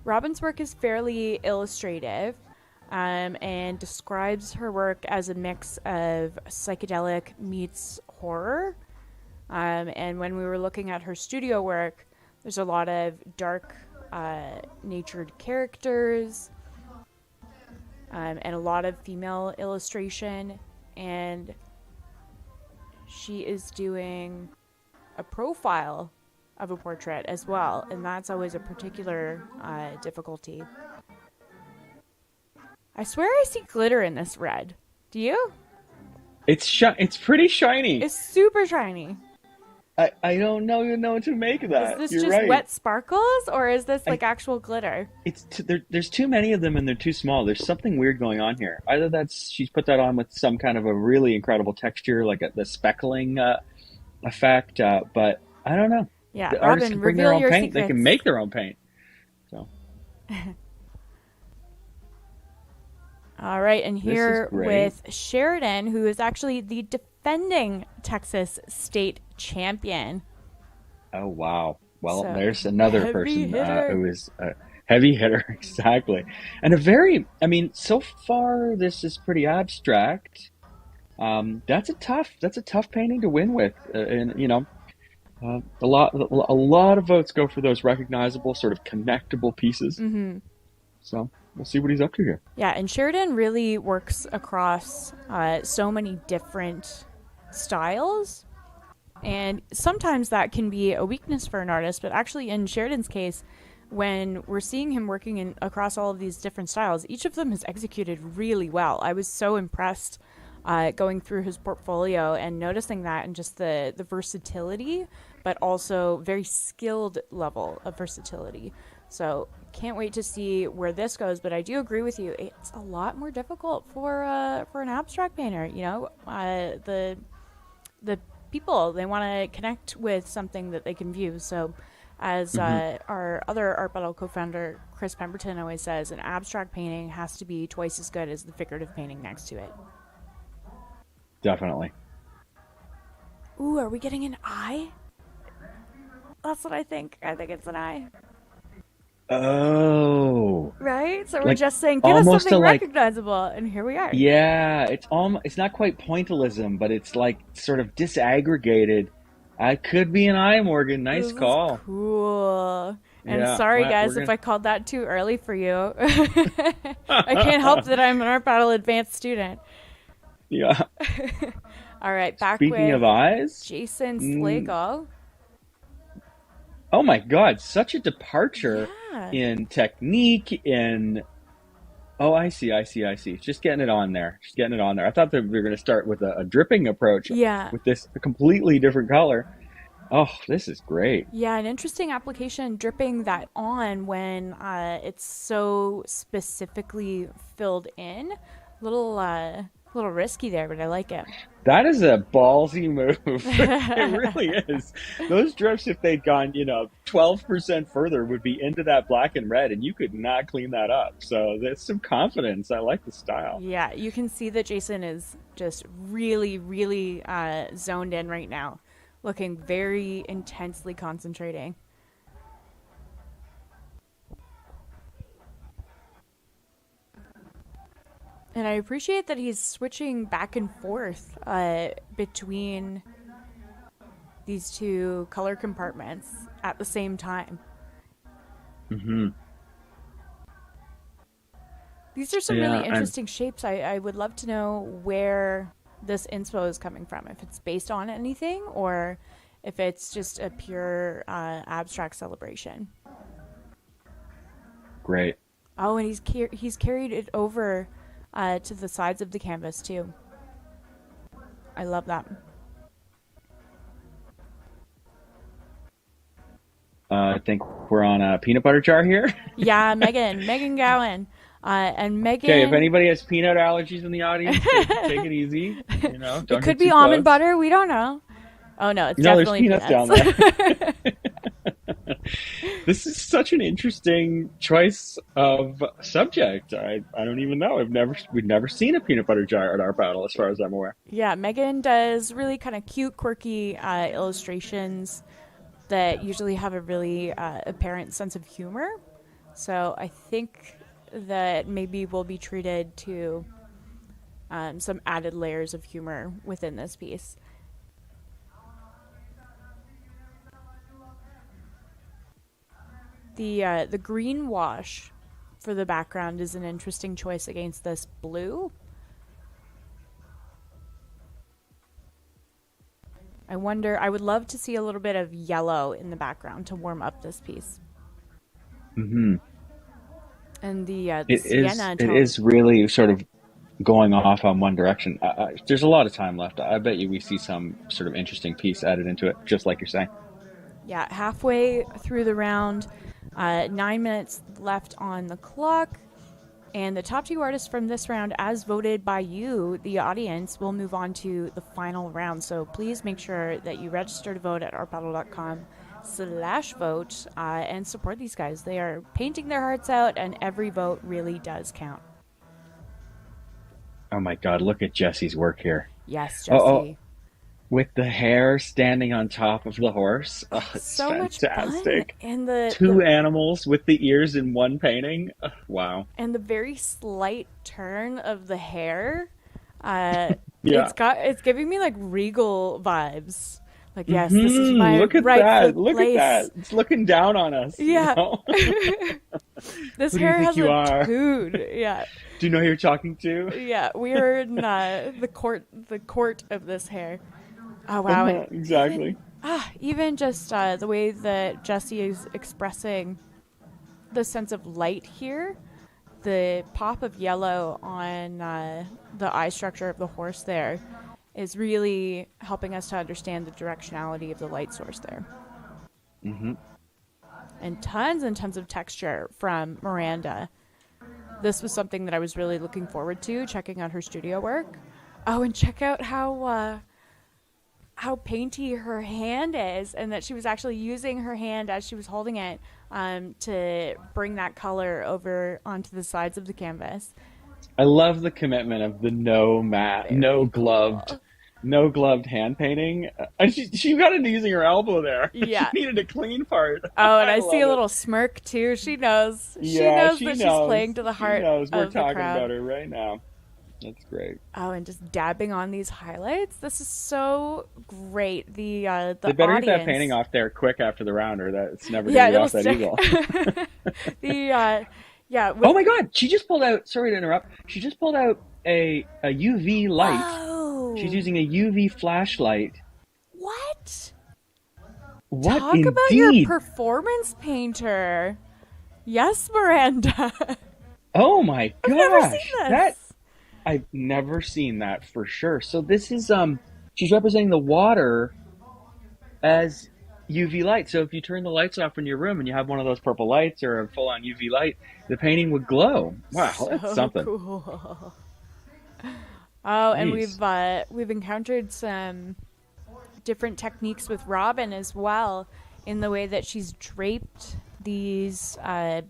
Speaker 3: Robin's work is fairly illustrative, and describes her work as a mix of psychedelic meets horror. And when we were looking at her studio work, there's a lot of dark, natured characters, and a lot of female illustration. And she is doing a profile of a portrait as well, and that's always a particular difficulty. I swear I see glitter in this red. Do you?
Speaker 4: It's pretty shiny.
Speaker 3: It's super shiny.
Speaker 4: I don't even know what to make of that.
Speaker 3: Is this
Speaker 4: You're
Speaker 3: just
Speaker 4: right.
Speaker 3: wet sparkles, or is this like actual glitter?
Speaker 4: There's too many of them and they're too small. There's something weird going on here. Either that's she's put that on with some kind of a really incredible texture, like the speckling effect, but I don't know.
Speaker 3: Yeah,
Speaker 4: The artists
Speaker 3: Robin,
Speaker 4: can bring their
Speaker 3: reveal
Speaker 4: own
Speaker 3: your
Speaker 4: paint. They can
Speaker 3: secrets.
Speaker 4: make their own paint. So
Speaker 3: All right, and
Speaker 4: this is
Speaker 3: here
Speaker 4: great.
Speaker 3: with Sheridan, who is actually the defending Texas state champion.
Speaker 4: Oh wow. Well,
Speaker 3: So,
Speaker 4: there's another
Speaker 3: heavy
Speaker 4: person
Speaker 3: hitter.
Speaker 4: who is a heavy hitter, exactly, and a very. I mean, so far this is pretty abstract. That's a tough painting to win with, and a lot of votes go for those recognizable, sort of connectable pieces.
Speaker 3: Mm-hmm.
Speaker 4: So we'll see what he's up to here.
Speaker 3: Yeah, and Sheridan really works across so many different styles. And sometimes that can be a weakness for an artist, but actually in Sheridan's case, when we're seeing him working across all of these different styles, each of them is executed really well. I was so impressed going through his portfolio and noticing that, and just the versatility, but also very skilled level of versatility. So can't wait to see where this goes, but I do agree with you. It's a lot more difficult for an abstract painter. The people, they want to connect with something that they can view. So as our other Art Battle co-founder Chris Pemberton always says, an abstract painting has to be twice as good as the figurative painting next to it.
Speaker 4: Definitely.
Speaker 3: Ooh, are we getting an eye? That's what I think. I think it's an eye.
Speaker 4: Oh,
Speaker 3: Right? So we're
Speaker 4: like
Speaker 3: just saying, give us
Speaker 4: almost
Speaker 3: something
Speaker 4: a like.
Speaker 3: recognizable, and here we are.
Speaker 4: Yeah, it's not quite pointillism, but it's like sort of disaggregated. It could be an eye, Morgan. Nice
Speaker 3: This is
Speaker 4: call.
Speaker 3: cool. And
Speaker 4: Yeah,
Speaker 3: sorry,
Speaker 4: well,
Speaker 3: guys,
Speaker 4: we're
Speaker 3: if I called that too early for you. I can't help that I'm an Art Battle Advanced student.
Speaker 4: Yeah.
Speaker 3: All right, back
Speaker 4: Speaking
Speaker 3: with
Speaker 4: of eyes,
Speaker 3: Jason Slagle.
Speaker 4: oh my God, such a departure
Speaker 3: Yeah.
Speaker 4: in technique, oh, I see. Just getting it on there. I thought that we were going to start with a dripping approach
Speaker 3: Yeah.
Speaker 4: with this completely different color. Oh, this is great.
Speaker 3: Yeah, an interesting application, dripping that on when it's so specifically filled in. Little risky there, but I like it.
Speaker 4: That is a ballsy move. It really is. Those drips, if they'd gone, 12% further, would be into that black and red, and you could not clean that up. So there's some confidence. I like the style.
Speaker 3: Yeah, you can see that Jason is just really, really zoned in right now, looking very intensely concentrating. And I appreciate that he's switching back and forth between these two color compartments at the same time.
Speaker 4: Mm-hmm.
Speaker 3: These are some
Speaker 4: Yeah,
Speaker 3: really interesting shapes. I would love to know where this inspo is coming from, if it's based on anything or if it's just a pure abstract celebration.
Speaker 4: Great.
Speaker 3: Oh, and he's carried it over to the sides of the canvas too. I love that.
Speaker 4: I think we're on a peanut butter jar here.
Speaker 3: Yeah, Megan Gowan. And Megan...
Speaker 4: Okay, if anybody has peanut allergies in the audience, take it easy. Don't
Speaker 3: it could
Speaker 4: get
Speaker 3: be
Speaker 4: too
Speaker 3: almond
Speaker 4: close.
Speaker 3: butter. We don't know. Oh, no, it's
Speaker 4: There's
Speaker 3: definitely
Speaker 4: peanuts down
Speaker 3: peanuts.
Speaker 4: there. This is such an interesting choice of subject. I don't even know. We've never seen a peanut butter jar at Art Battle, as far as I'm aware.
Speaker 3: Yeah, Megan does really kind of cute, quirky illustrations that usually have a really apparent sense of humor. So I think that maybe we'll be treated to some added layers of humor within this piece. The green wash for the background is an interesting choice against this blue. I would love to see a little bit of yellow in the background to warm up this piece.
Speaker 4: Mm-hmm.
Speaker 3: And the
Speaker 4: It
Speaker 3: sienna
Speaker 4: is.
Speaker 3: tone.
Speaker 4: It is really sort of going off on one direction. There's a lot of time left. I bet you we see some sort of interesting piece added into it, just like you're saying.
Speaker 3: Yeah, halfway through the round, 9 minutes left on the clock. And the top 2 artists from this round, as voted by you, the audience, will move on to the final round. So please make sure that you register to vote at artbattle.com/vote and support these guys. They are painting their hearts out, and every vote really does count.
Speaker 4: Oh my God, look at Jesse's work here.
Speaker 3: Yes, Jesse.
Speaker 4: Oh, with the hair standing on top of the horse. Oh, it's
Speaker 3: so
Speaker 4: fantastic.
Speaker 3: Much fun. And
Speaker 4: Two animals with the ears in one painting. Oh, wow.
Speaker 3: And the very slight turn of the hair.
Speaker 4: Yeah.
Speaker 3: It's giving me like regal vibes. Like, yes, this is my
Speaker 4: Look at
Speaker 3: rightful
Speaker 4: that. Look
Speaker 3: place.
Speaker 4: at that. It's looking down on us.
Speaker 3: Yeah.
Speaker 4: You know?
Speaker 3: This
Speaker 4: Who do you
Speaker 3: hair
Speaker 4: think
Speaker 3: has
Speaker 4: you
Speaker 3: a
Speaker 4: are?
Speaker 3: tude. Yeah.
Speaker 4: Do you know who you're talking to?
Speaker 3: Yeah. We are in the court of this hair. Oh, wow.
Speaker 4: Exactly.
Speaker 3: Even just the way that Jesse is expressing the sense of light here, the pop of yellow on the eye structure of the horse there is really helping us to understand the directionality of the light source there.
Speaker 4: Mm-hmm.
Speaker 3: And tons of texture from Meranda. This was something that I was really looking forward to, checking out her studio work. Oh, and check out how painty her hand is, and that she was actually using her hand as she was holding it to bring that color over onto the sides of the canvas.
Speaker 4: I love the commitment of the no gloved hand painting. And she got into using her elbow there.
Speaker 3: Yeah.
Speaker 4: She needed a clean part.
Speaker 3: Oh, and I
Speaker 4: love
Speaker 3: see a
Speaker 4: it.
Speaker 3: little smirk too. She knows.
Speaker 4: Yeah,
Speaker 3: she knows
Speaker 4: she
Speaker 3: that
Speaker 4: knows.
Speaker 3: she's playing to the heart
Speaker 4: She knows. We're
Speaker 3: of the
Speaker 4: talking
Speaker 3: crowd.
Speaker 4: about her right now. That's great.
Speaker 3: Oh, and just dabbing on these highlights. This is so great. The
Speaker 4: They better
Speaker 3: audience.
Speaker 4: get that painting off there quick after the round, or that's never going to be off that eagle. Oh my God! She just pulled out. Sorry to interrupt. She just pulled out a UV light.
Speaker 3: Oh.
Speaker 4: She's using a UV flashlight.
Speaker 3: What?
Speaker 4: What
Speaker 3: Talk
Speaker 4: indeed?
Speaker 3: about your performance painter. Yes, Miranda.
Speaker 4: Oh my gosh!
Speaker 3: I've never seen this.
Speaker 4: I've never seen that for sure. So this is she's representing the water as UV light. So if you turn the lights off in your room and you have one of those purple lights or a full-on UV light, the painting would glow. Wow, that's something.
Speaker 3: Cool. Oh, and
Speaker 4: Jeez.
Speaker 3: we've encountered some different techniques with Robin as well, in the way that she's draped these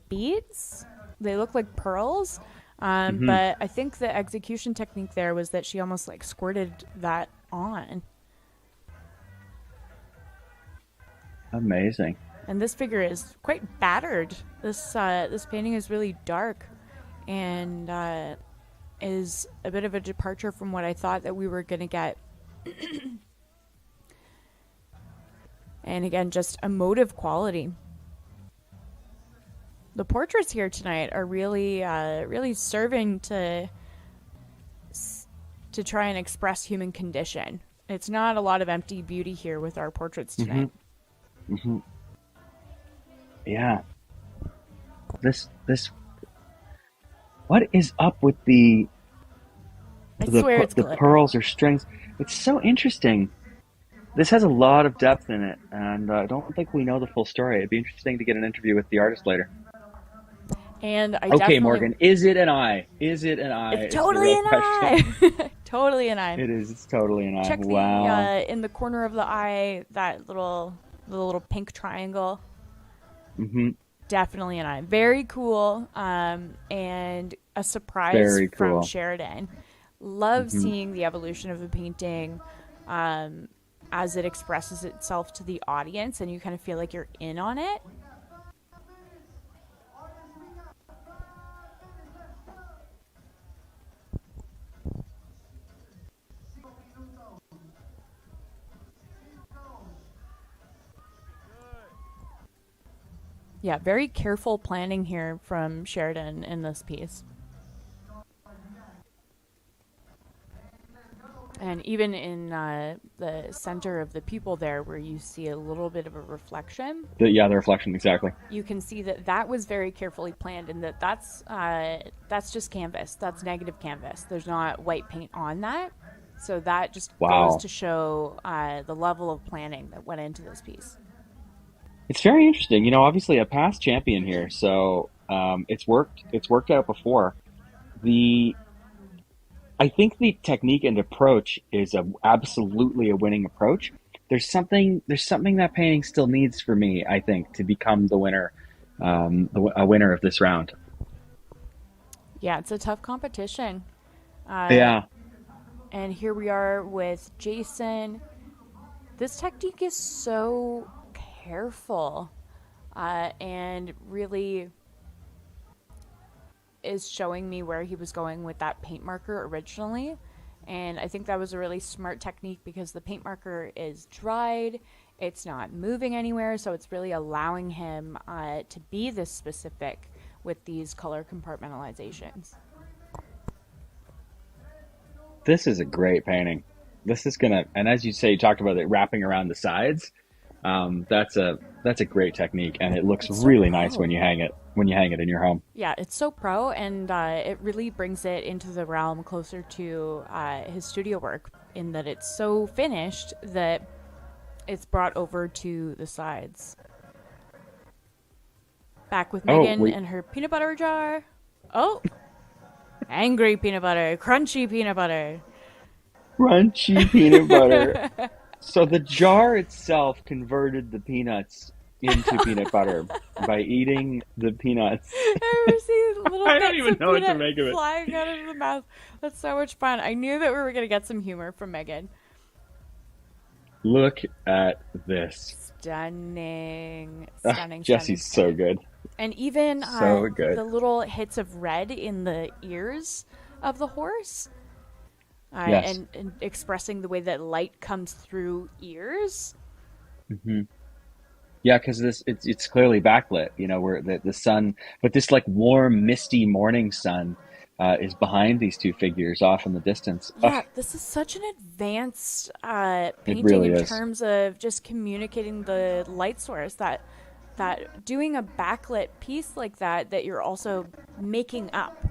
Speaker 3: beads. They look like pearls. But I think the execution technique there was that she almost like squirted that on.
Speaker 4: Amazing.
Speaker 3: And this figure is quite battered. This painting is really dark, and is a bit of a departure from what I thought that we were going to get. And again, just emotive quality. The portraits here tonight are really, really serving to try and express human condition. It's not a lot of empty beauty here with our portraits tonight.
Speaker 4: Mm-hmm. Yeah. This. What is up with the pearls or strings? It's so interesting. This has a lot of depth in it, and I don't think we know the full story. It'd be interesting to get an interview with the artist later.
Speaker 3: And
Speaker 4: okay, Morgan, is it an eye? Is it an eye?
Speaker 3: It's totally an eye. Totally an eye.
Speaker 4: It is. It's totally an eye.
Speaker 3: Check
Speaker 4: wow.
Speaker 3: In the corner of the eye, that the little pink triangle.
Speaker 4: Mm-hmm.
Speaker 3: Definitely an eye. Very cool. And a surprise from Sheridan. Love seeing the evolution of the painting as it expresses itself to the audience, and you kind of feel like you're in on it. Yeah, very careful planning here from Sheridan in this piece. And even in the center of the pupil there, where you see a little bit of a reflection.
Speaker 4: The reflection, exactly.
Speaker 3: You can see that was very carefully planned, and that's just canvas. That's negative canvas. There's not white paint on that. So that just goes to show the level of planning that went into this piece.
Speaker 4: It's very interesting. Obviously a past champion here, so it's worked out before. I think the technique and approach is absolutely a winning approach. There's something that painting still needs for me, I think, to become the winner, a winner of this round.
Speaker 3: Yeah, it's a tough competition.
Speaker 4: Yeah.
Speaker 3: And here we are with Jason. This technique is so careful and really is showing me where he was going with that paint marker originally. And I think that was a really smart technique because the paint marker is dried. It's not moving anywhere, so it's really allowing him to be this specific with these color compartmentalizations.
Speaker 4: This is a great painting. This is and as you say, you talked about it wrapping around the sides. That's a great technique, and it looks really nice when you hang it in your home.
Speaker 3: Yeah, it's so pro, and it really brings it into the realm closer to his studio work in that it's so finished that it's brought over to the sides. Back with Megan and her peanut butter jar. Oh, angry peanut butter, crunchy peanut butter.
Speaker 4: Crunchy peanut butter. So the jar itself converted the peanuts into peanut butter by eating the peanuts.
Speaker 3: I see little
Speaker 4: I don't even know what to make of it.
Speaker 3: Flying out of the mouth. That's so much fun. I knew that we were going to get some humor from Megan.
Speaker 4: Look at this.
Speaker 3: Stunning.
Speaker 4: Jesse's so good.
Speaker 3: And even
Speaker 4: so good.
Speaker 3: The little hits of red in the ears of the horse.
Speaker 4: Yes.
Speaker 3: And expressing the way that light comes through ears.
Speaker 4: Mm-hmm. Yeah, because it's clearly backlit, where the sun, but this like warm, misty morning sun is behind these two figures off in the distance.
Speaker 3: Yeah, this is such an advanced painting
Speaker 4: really
Speaker 3: in
Speaker 4: is.
Speaker 3: terms of just communicating the light source, that doing a backlit piece like that you're also making up,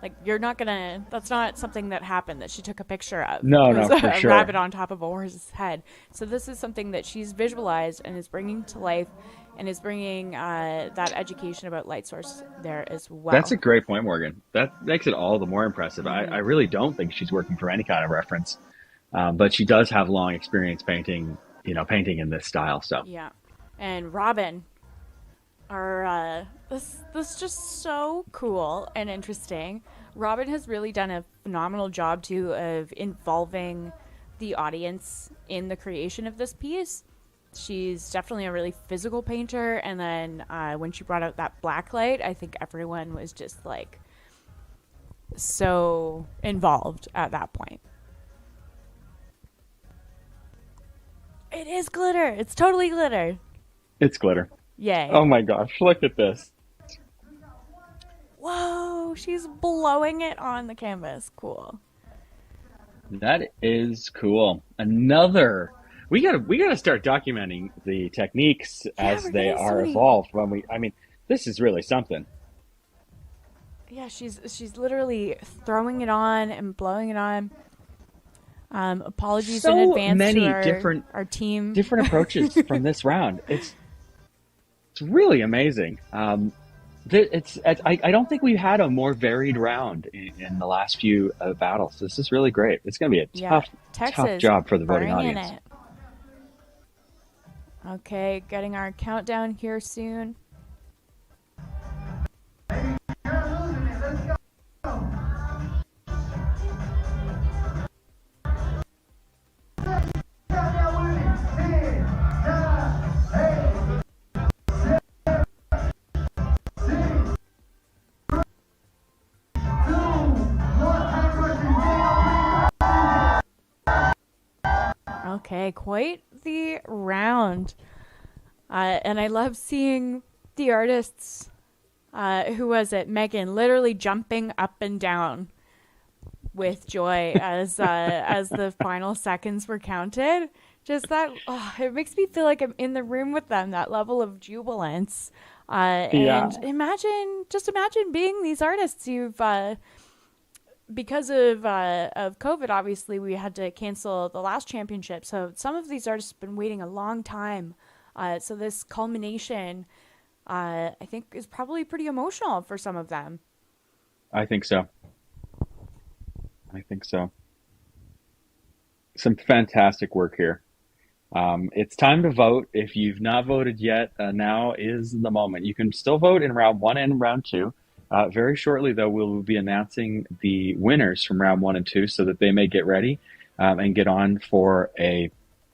Speaker 3: Like, you're not gonna, that's not something that happened that she took a picture of.
Speaker 4: No,
Speaker 3: it was
Speaker 4: for
Speaker 3: a
Speaker 4: sure.
Speaker 3: rabbit on top of a horse's head. So this is something that she's visualized and is bringing to life and is bringing that education about light source there as well.
Speaker 4: That's a great point, Morgan. That makes it all the more impressive. I really don't think she's working from any kind of reference, but she does have long experience painting in this style. So
Speaker 3: yeah, and Robin, this is just so cool and interesting. Robin has really done a phenomenal job too of involving the audience in the creation of this piece. She's definitely a really physical painter, and then when she brought out that black light, I think everyone was just like so involved at that point. It is glitter. It's totally glitter.
Speaker 4: it's glitter.
Speaker 3: Yay.
Speaker 4: Oh my gosh, look at this.
Speaker 3: Whoa, she's blowing it on the canvas. Cool.
Speaker 4: That is cool. We gotta start documenting the techniques as they are evolved. This is really something.
Speaker 3: Yeah, she's literally throwing it on and blowing it on. Apologies in advance
Speaker 4: many
Speaker 3: to our team.
Speaker 4: different approaches from this round. It's really amazing. I don't think we've had a more varied round in the last few battles. This is really great. It's going to be a tough job for the voting audience.
Speaker 3: It. Okay, getting our countdown here soon. Okay, quite the round. And I love seeing the artists, who was it? Megan, literally jumping up and down with joy as the final seconds were counted. Just that, it makes me feel like I'm in the room with them. That level of jubilance, and imagine being these artists. You've because of COVID, obviously, we had to cancel the last championship. So some of these artists have been waiting a long time. So this culmination, I think, is probably pretty emotional for some of them.
Speaker 4: I think so. Some fantastic work here. It's time to vote. If you've not voted yet, now is the moment. You can still vote in round 1 and round 2. Very shortly, though, we'll be announcing the winners from round 1 and 2 so that they may get ready and get on for a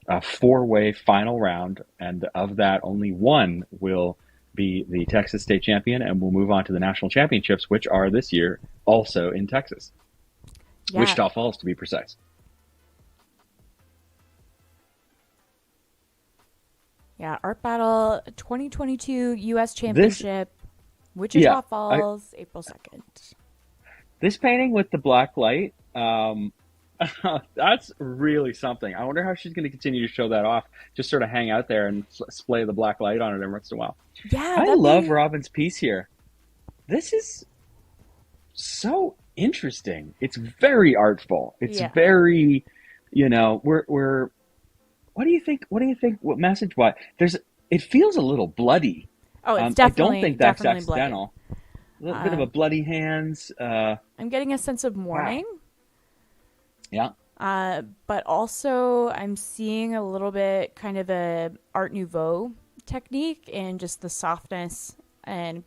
Speaker 4: 4-way final round. And of that, only one will be the Texas State Champion, and we'll move on to the National Championships, which are this year also in Texas. Yeah. Wichita Falls, to be precise.
Speaker 3: Yeah, Art Battle 2022 U.S. Championship, Wichita Falls, April 2nd.
Speaker 4: This painting with the black light, that's really something. I wonder how she's going to continue to show that off. Just sort of hang out there and splay the black light on it every once in a while.
Speaker 3: Yeah,
Speaker 4: I love Robin's piece here. This is so interesting. It's very artful. It's very, we're what do you think? What message? What? It feels a little bloody.
Speaker 3: Oh, it's definitely.
Speaker 4: I don't think that's
Speaker 3: Bloody.
Speaker 4: accidental. A little bit of a bloody hands.
Speaker 3: I'm getting a sense of mourning.
Speaker 4: Wow. Yeah.
Speaker 3: But also I'm seeing a little bit kind of a Art Nouveau technique in just the softness and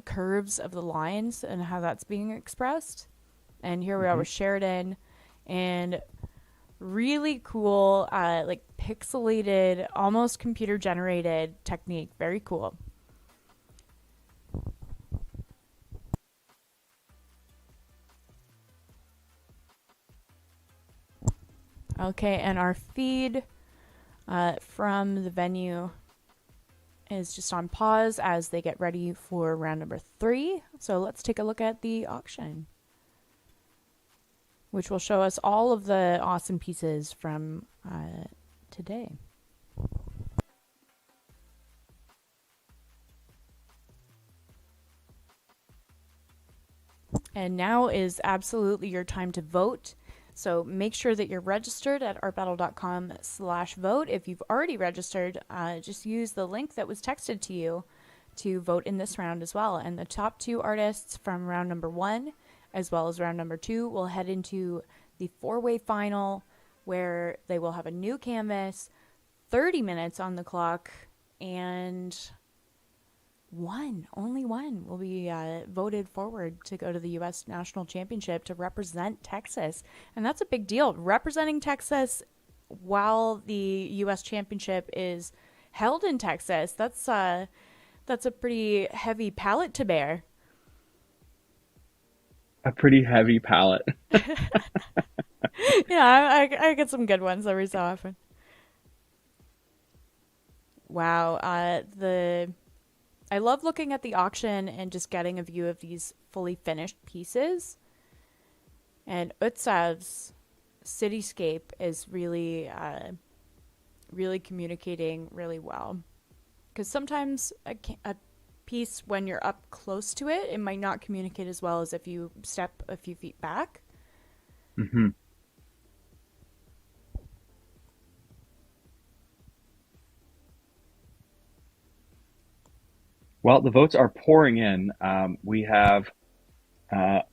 Speaker 3: curves of the lines and how that's being expressed. And here we are with Sheridan, and really cool, like pixelated, almost computer generated technique. Very cool. Okay, and our feed from the venue is just on pause as they get ready for round number 3. So let's take a look at the auction, which will show us all of the awesome pieces from today. And now is absolutely your time to vote. So make sure that you're registered at artbattle.com/vote. If you've already registered, just use the link that was texted to you to vote in this round as well. And the top 2 artists from round number 1 as well as round number 2 will head into the 4-way final, where they will have a new canvas, 30 minutes on the clock, and only one will be voted forward to go to the U.S. National Championship to represent Texas. And that's a big deal. Representing Texas while the U.S. Championship is held in Texas, that's a pretty heavy pallet to bear.
Speaker 4: A pretty heavy pallet.
Speaker 3: Yeah, I get some good ones every so often. Wow, I love looking at the auction and just getting a view of these fully finished pieces. And Utsav's cityscape is really, really communicating really well. Because sometimes a piece, when you're up close to it, it might not communicate as well as if you step a few feet back.
Speaker 4: Mm-hmm. Well, the votes are pouring in. We have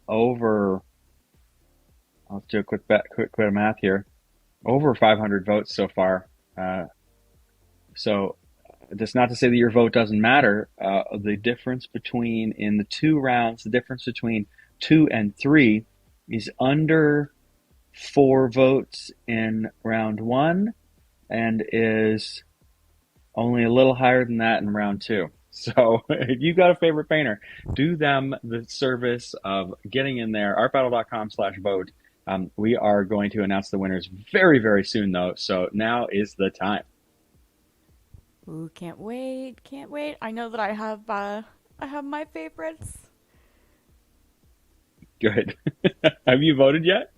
Speaker 4: over, let's do a quick bit of math here, over 500 votes so far. So that's not to say that your vote doesn't matter. The difference in the 2 rounds, the difference between 2 and 3 is under 4 votes in round 1 and is only a little higher than that in round 2. So if you got a favorite painter, do them the service of getting in there, artbattle.com/vote. We are going to announce the winners very, very soon, though. So now is the time.
Speaker 3: Ooh, can't wait. I know that I have my favorites.
Speaker 4: Good. Have you voted yet?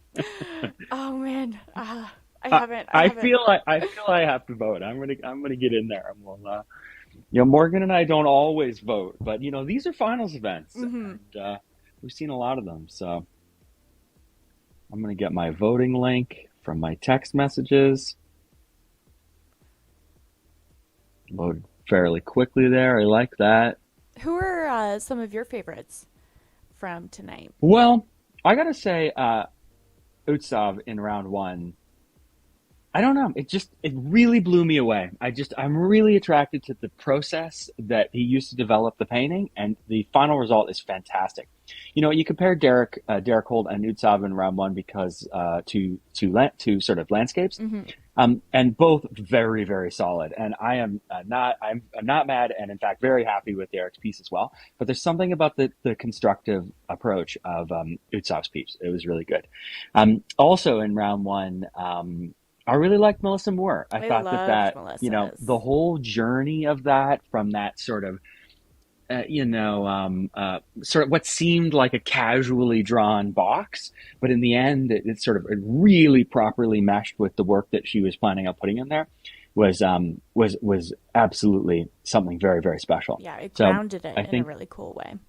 Speaker 3: Oh man, I haven't.
Speaker 4: I feel I have to vote. I'm gonna get in there. Morgan and I don't always vote, but these are finals events, and we've seen a lot of them. So I'm gonna get my voting link from my text messages. Load fairly quickly there. I like that.
Speaker 3: Who are some of your favorites from tonight?
Speaker 4: Well, I gotta say, Utsav in round one. I don't know. It really blew me away. I'm really attracted to the process that he used to develop the painting, and the final result is fantastic. You compare Derrick Holt and Utsav in round one because to sort of landscapes, and both very, very solid. And I'm not mad, and in fact very happy with Derrick's piece as well. But there's something about the constructive approach of Utsav's piece. It was really good. Also in round one. I really liked Melissa Moore. I thought that the whole journey of that, from that sort of, sort of what seemed like a casually drawn box, but in the end, it really properly meshed with the work that she was planning on putting in there, was absolutely something very, very special.
Speaker 3: Yeah, it grounded it in a really cool way.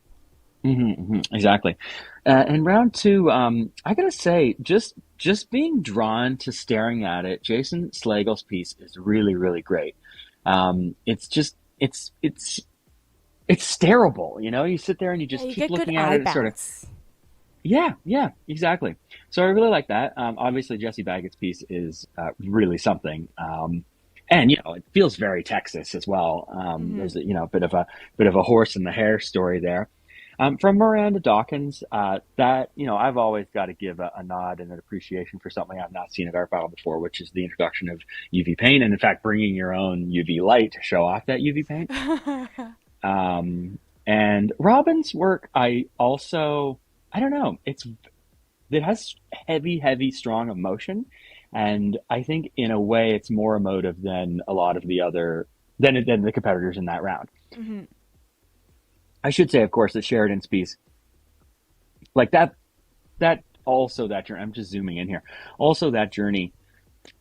Speaker 4: Exactly. In round two, I gotta say, just being drawn to staring at it, Jason Slagle's piece is really, really great. It's stareable, you sit there and you just keep looking at it. Sort of. Yeah, exactly. So I really like that. Obviously, Jesse Baggett's piece is really something. And it feels very Texas as well. There's a bit of a horse and the hare story there. From Meranda Dawkins, that, I've always got to give a nod and an appreciation for something I've not seen at Art Battle before, which is the introduction of UV paint, and in fact, bringing your own UV light to show off that UV paint. And Robin's work, I don't know, it has heavy, strong emotion. And I think in a way it's more emotive than a lot of the than the competitors in that round. Mm-hmm. I should say, of course, that Sheridan's piece, like that journey, I'm just zooming in here. Also that journey,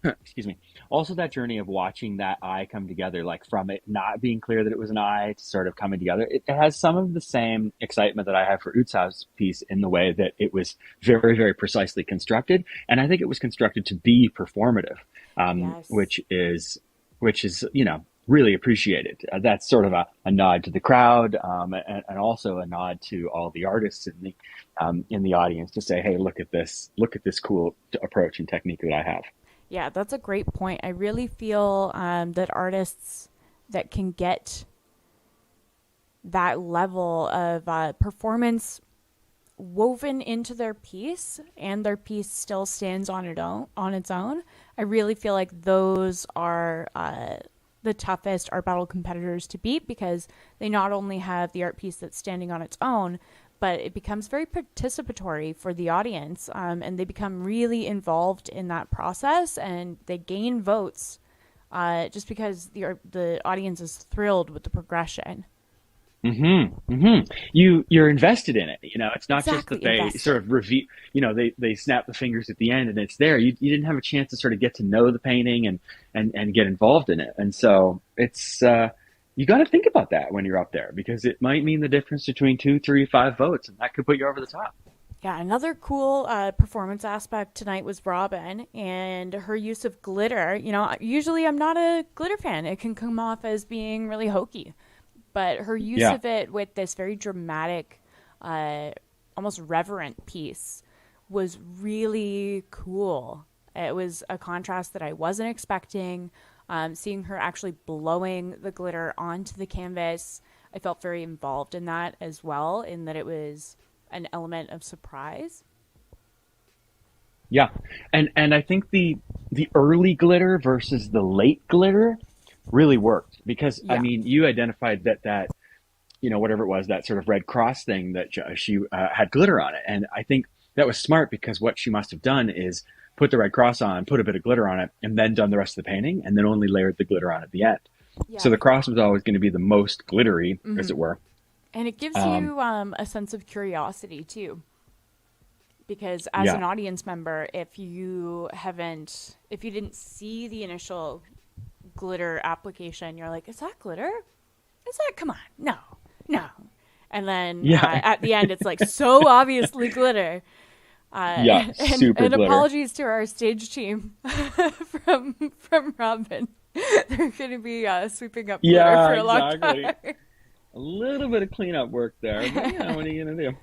Speaker 4: excuse me, also that journey of watching that eye come together, like from it not being clear that it was an eye to sort of coming together. It has some of the same excitement that I have for Utsav's piece, in the way that it was very, very precisely constructed. And I think it was constructed to be performative, yes. which is, really appreciated. That's sort of a nod to the crowd, and also a nod to all the artists in the audience, to say, hey, look at this cool approach and technique that I have.
Speaker 3: Yeah, that's a great point. I really feel that artists that can get that level of performance woven into their piece, and their piece still stands on its own, I really feel like those are the toughest art battle competitors to beat, because they not only have the art piece that's standing on its own, but it becomes very participatory for the audience, and they become really involved in that process, and they gain votes just because the audience is thrilled with the progression.
Speaker 4: You're invested in it. It's not
Speaker 3: exactly,
Speaker 4: just that they invested. Sort of review. They snap the fingers at the end and it's there. You didn't have a chance to sort of get to know the painting and get involved in it. And so it's you got to think about that when you're up there, because it might mean the difference between 2, 3, 5 votes, and that could put you over the top.
Speaker 3: Yeah, another cool performance aspect tonight was Robin and her use of glitter. Usually I'm not a glitter fan. It can come off as being really hokey. But her use of it with this very dramatic, almost reverent piece was really cool. It was a contrast that I wasn't expecting. Seeing her actually blowing the glitter onto the canvas, I felt very involved in that as well, in that it was an element of surprise.
Speaker 4: Yeah, and I think the early glitter versus the late glitter really worked, because you identified that whatever it was, that sort of red cross thing, that she had glitter on it, and I think that was smart, because what she must have done is put the red cross on, put a bit of glitter on it, and then done the rest of the painting, and then only layered the glitter on at the end. Yeah. So the cross was always going to be the most glittery, as it were,
Speaker 3: and it gives you a sense of curiosity too. because as
Speaker 4: Yeah.
Speaker 3: an audience member, if you didn't see the initial glitter application, you're like, is that glitter? Is that, come on, no. And then at the end, it's like so obviously glitter.
Speaker 4: Yeah, super
Speaker 3: and
Speaker 4: glitter.
Speaker 3: apologies to our stage team from Robin. They're going to be sweeping up glitter for a long time.
Speaker 4: A little bit of cleanup work there, but what are you gonna do?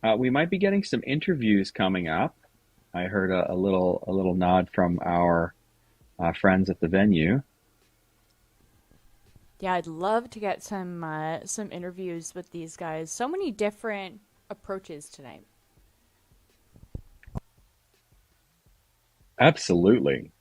Speaker 4: Yeah. We might be getting some interviews coming up. I heard a little nod from our friends at the venue.
Speaker 3: Yeah, I'd love to get some interviews with these guys. So many different approaches tonight.
Speaker 4: Absolutely.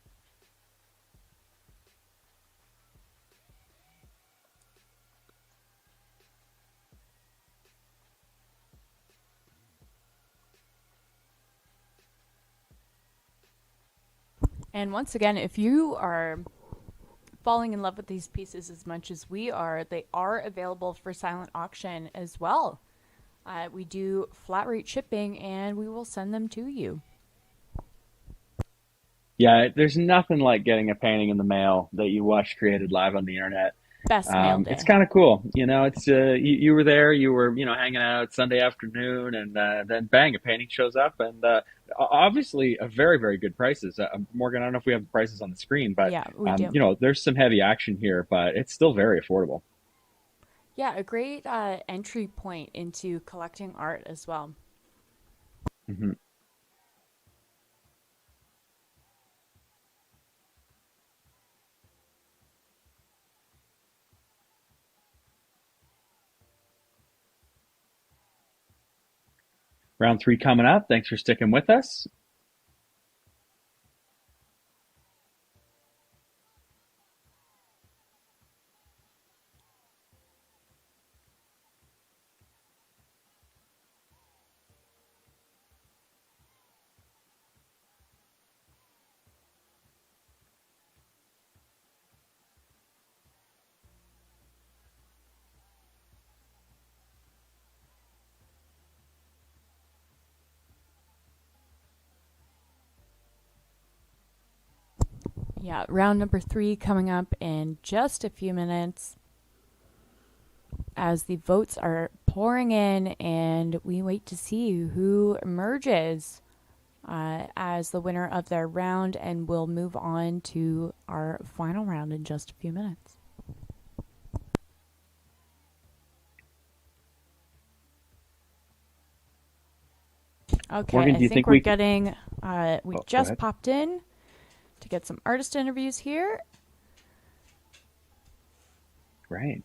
Speaker 3: And once again, if you are falling in love with these pieces as much as we are, they are available for silent auction as well. We do flat rate shipping, and we will send them to you.
Speaker 4: Yeah, there's nothing like getting a painting in the mail that you watched created live on the internet.
Speaker 3: Best mail day.
Speaker 4: It's kind of cool. It's you were there, you were hanging out Sunday afternoon, and then bang, a painting shows up, and obviously very, very good prices. Morgan, I don't know if we have the prices on the screen, but
Speaker 3: yeah, we do.
Speaker 4: There's some heavy action here, but it's still very affordable.
Speaker 3: Yeah, a great entry point into collecting art as well.
Speaker 4: Mm-hmm. Round 3 coming up. Thanks for sticking with us.
Speaker 3: Yeah, round number 3 coming up in just a few minutes as the votes are pouring in, and we wait to see who emerges as the winner of their round, and we'll move on to our final round in just a few minutes. Okay,
Speaker 4: Morgan, do you
Speaker 3: I think
Speaker 4: think
Speaker 3: we're getting, we
Speaker 4: go
Speaker 3: just
Speaker 4: ahead.
Speaker 3: popped in to get some artist interviews here.
Speaker 4: Right.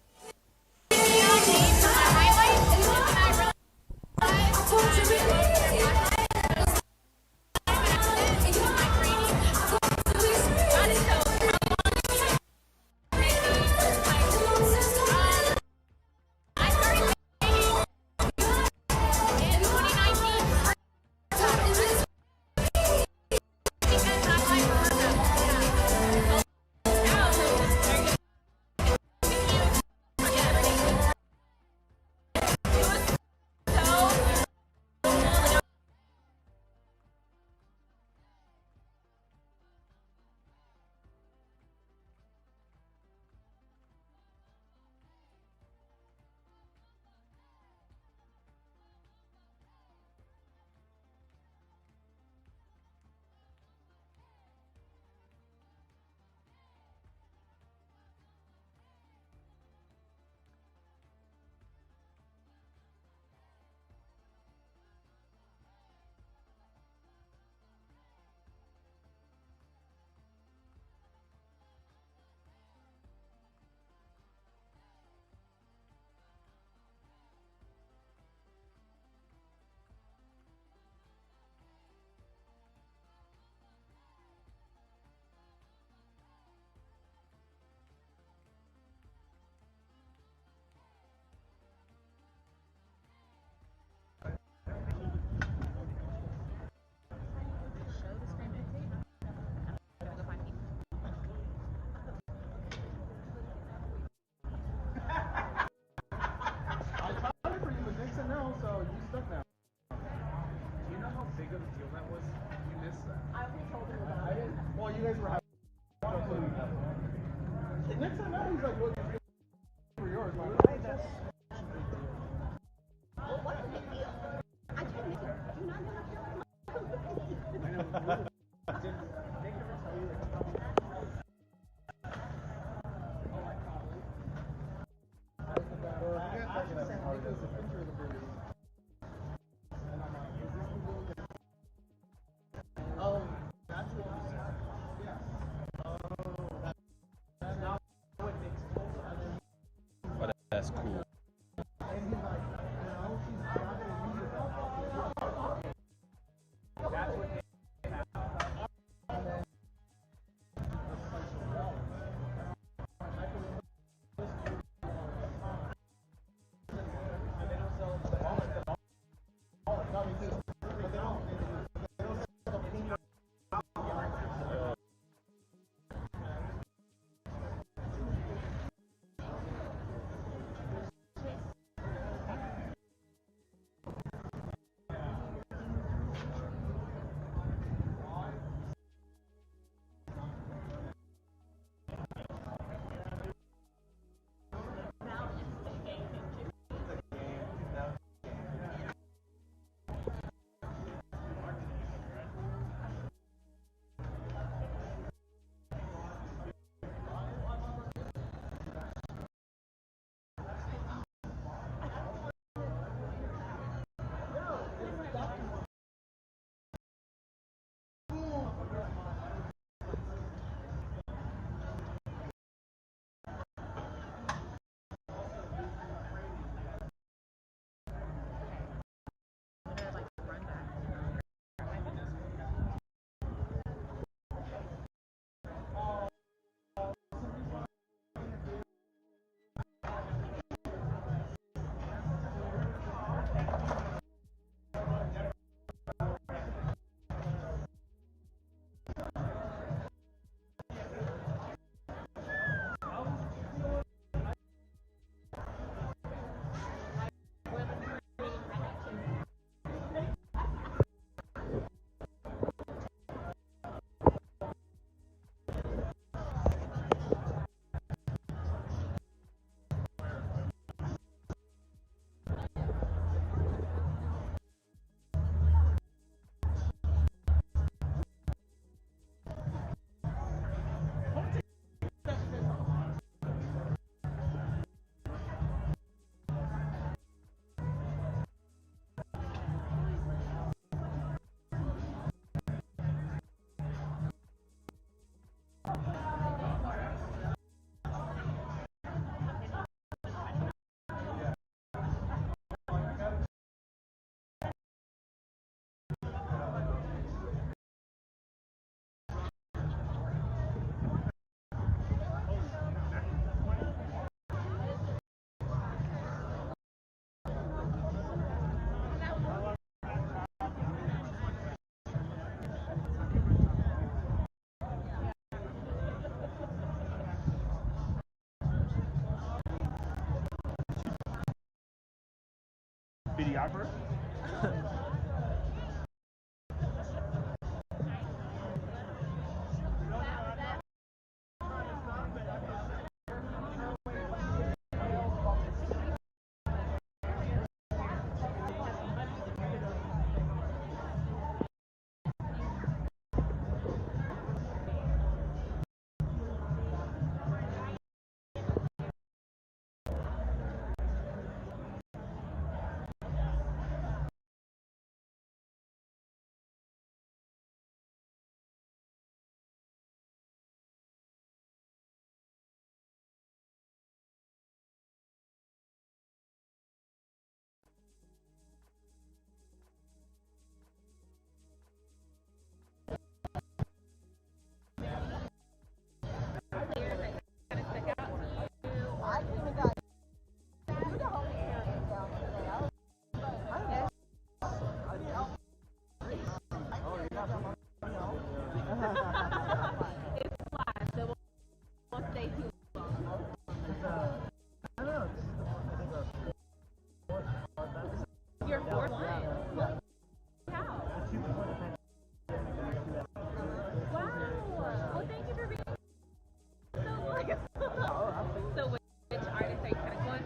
Speaker 6: That's cool.
Speaker 7: Videographer?
Speaker 8: So which artists are you kind of going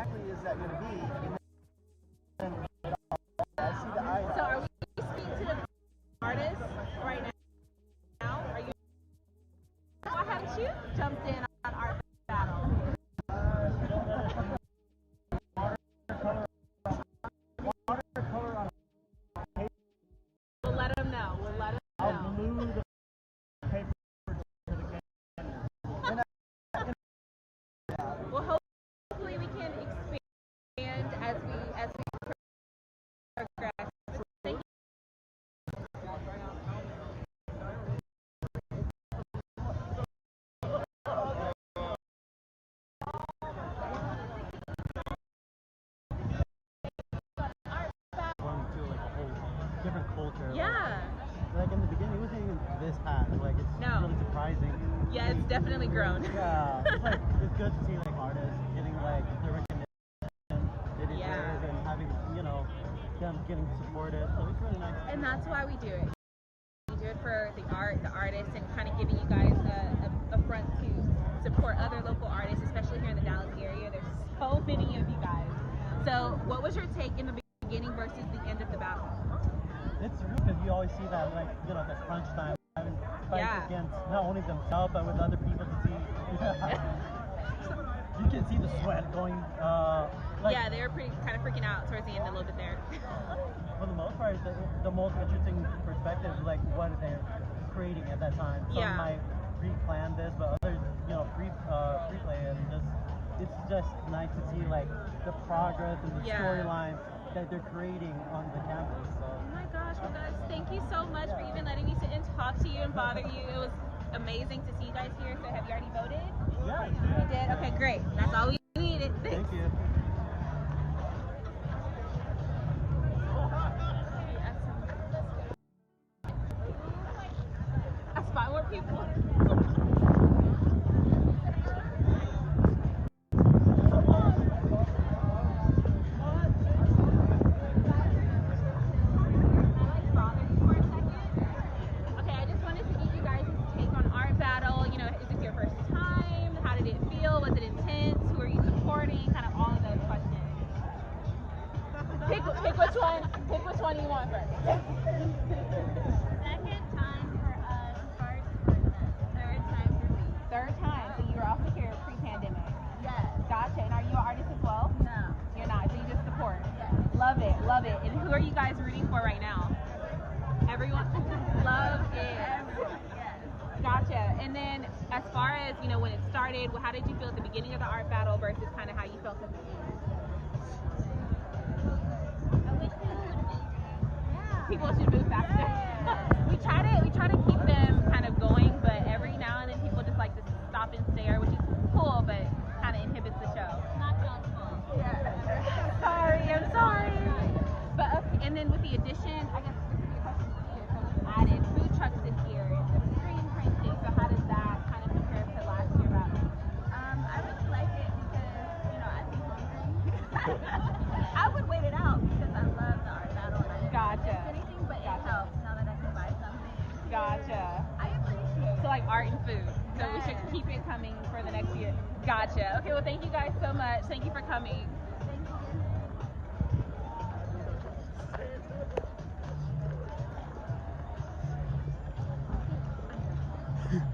Speaker 7: exactly is that going to be? And then I see the item.
Speaker 8: So are we speaking to the artist right now? Are you? Why haven't you jumped in on Art Battle?
Speaker 7: Watercolor on paper.
Speaker 8: We'll let them know. We'll let them
Speaker 7: I'll
Speaker 8: know.
Speaker 7: glue the paper to the canvas.
Speaker 8: Well, hopefully we can expand as we progress. Thank you.
Speaker 7: Going to like a whole different culture.
Speaker 8: Yeah.
Speaker 7: Like in the beginning, it wasn't even this path. Like it's
Speaker 8: No.
Speaker 7: really surprising.
Speaker 8: Yeah, it's definitely grown.
Speaker 7: Yeah, it's like it's good to see like artists getting like the recognition they deserve and having them getting supported. So it's really nice.
Speaker 8: And that's why we do it. We do it for the art, the artists, and kind of giving you guys a front to support other local artists, especially here in the Dallas area. There's so many of you guys. So what was your take in the beginning versus the end of the battle?
Speaker 7: It's rude because you always see that like the crunch time having to fight against not only themselves but with other people to see. You can see the sweat going.
Speaker 8: Yeah, they were kind of freaking out towards the end a little bit there.
Speaker 7: For the most part, the most interesting perspective is like what they're creating at that time. Some might pre-plan this, but others, pre-play it. And it's just nice to see like the progress and the storyline that they're creating on the campus. So.
Speaker 8: Oh my gosh, well guys, thank you so much for even letting me sit and talk to you and bother you. It was amazing to see you guys here. So have you already voted?
Speaker 7: Yeah.
Speaker 8: You did? Okay, great. That's all we needed. Thanks.
Speaker 7: Thank you.
Speaker 8: I spot more people. Pick which one you want first.
Speaker 9: Second time for us, third time for me.
Speaker 8: Third time, so you were also here pre-pandemic.
Speaker 9: Yes.
Speaker 8: Gotcha. And are you an artist as well?
Speaker 9: No.
Speaker 8: You're not, so you just support.
Speaker 9: Yes.
Speaker 8: Love it, love it. And who are you guys rooting for right now? Everyone? Love it.
Speaker 9: Everyone, yes.
Speaker 8: Gotcha. And then as far as, when it started, how did you feel at the beginning of the art battle versus kind of how you felt at the end? People should move faster. we try to keep them kind of going, but every now and then people just like to stop and stare, which is cool, but kind of inhibits the show.
Speaker 9: Not John's fault.
Speaker 8: I'm sorry. But and then with the addition, I guess this is your question for you. So we've added food trucks this year and the screen printing. So how does that kind of compare to last year battle?
Speaker 9: I really like it because I'd be hungry. I would wait it out because I love the art battle and I
Speaker 8: Gotcha.
Speaker 9: anything, but it helps now that I can buy something.
Speaker 8: Gotcha.
Speaker 9: I appreciate it.
Speaker 8: So like art and food. So we should keep it coming for the next year. Gotcha. Okay, well thank you guys so much. Thank you for coming.
Speaker 9: Thank you.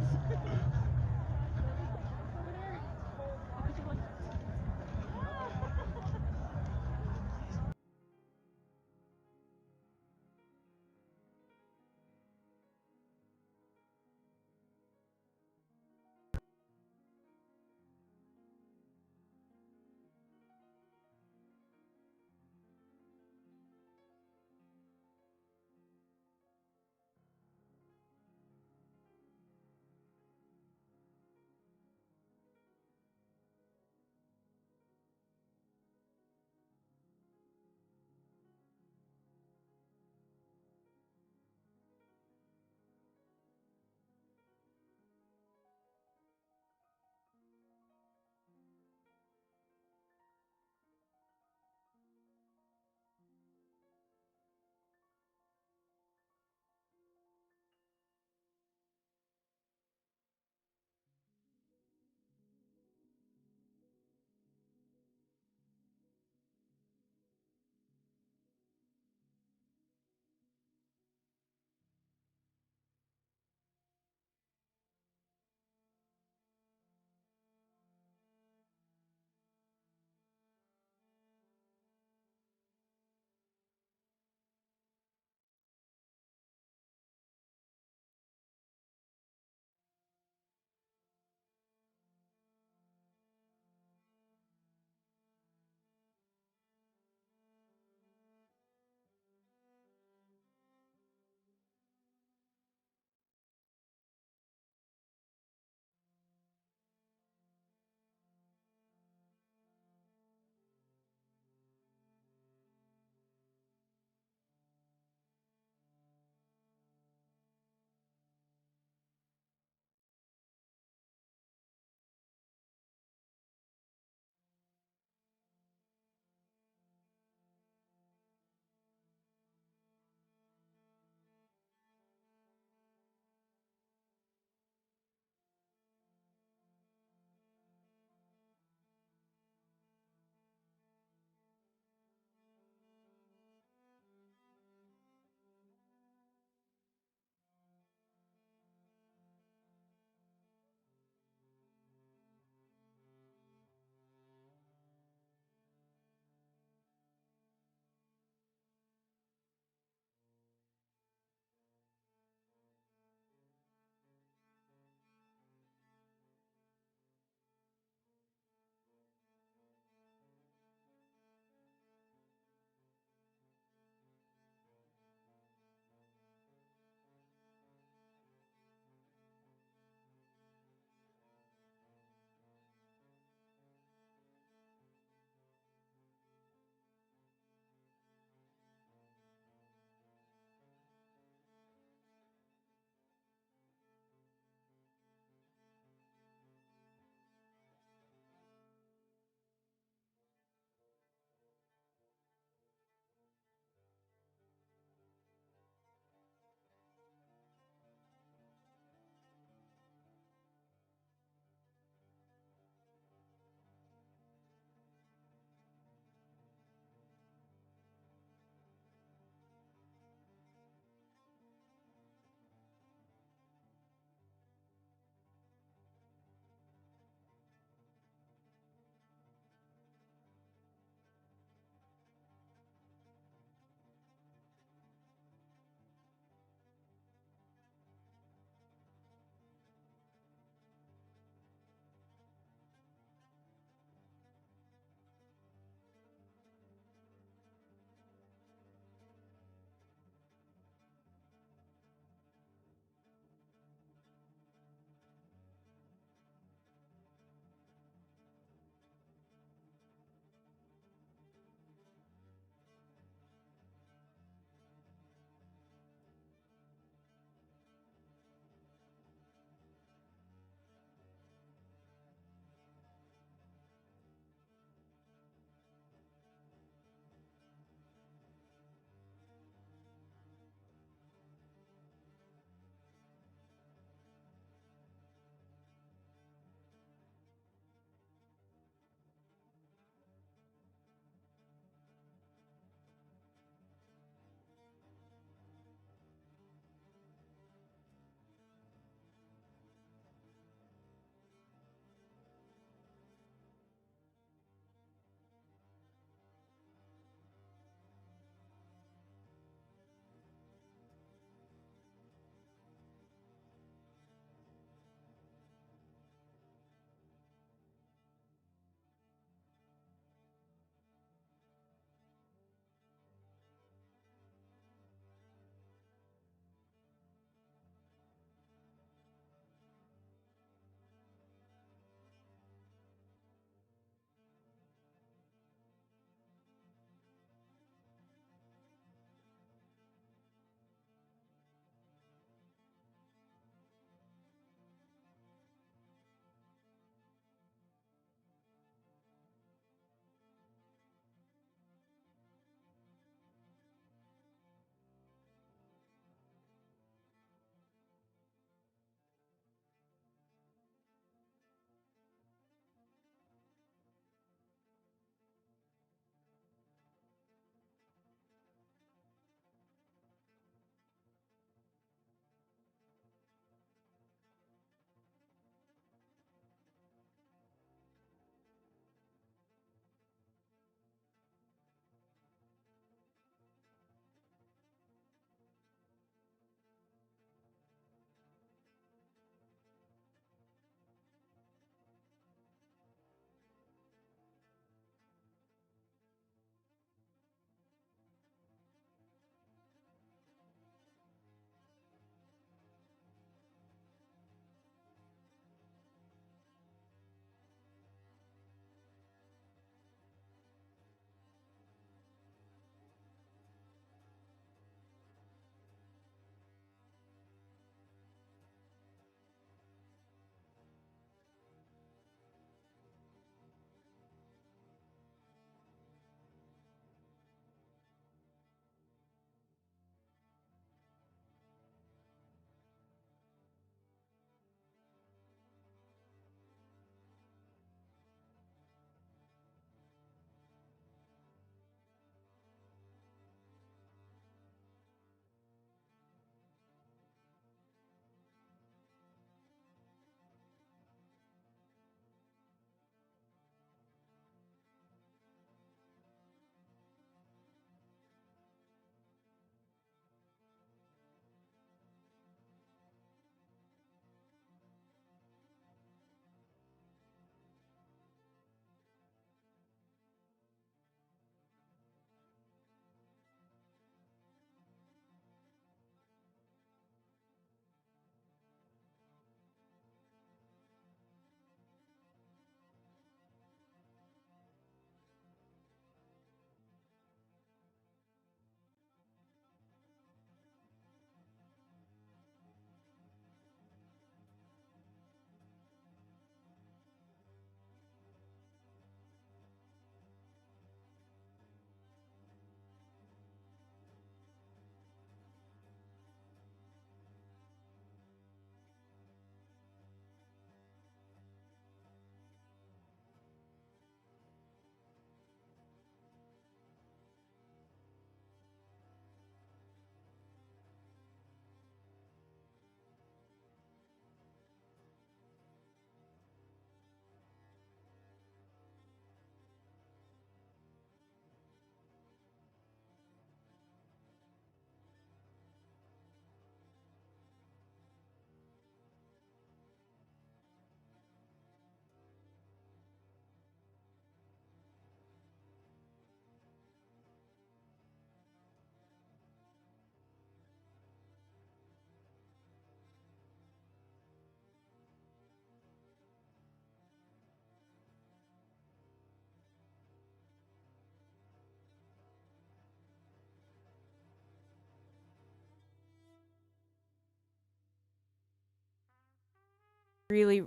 Speaker 3: really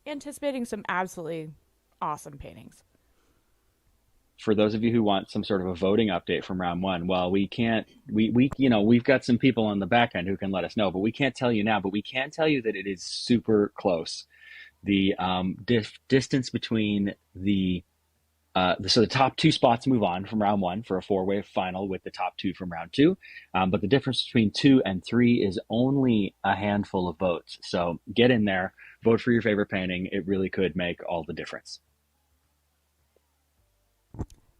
Speaker 3: anticipating some absolutely awesome paintings.
Speaker 4: For those of you who want some sort of a voting update from round one, well, we can't, we've got some people on the back end who can let us know, but we can't tell you now, but we can tell you that it is super close. The distance between so the top two spots move on from round one for a four-way final with the top two from round two. But the difference between 2 and 3 is only a handful of votes. So get in there, vote for your favorite painting. It really could make all the difference.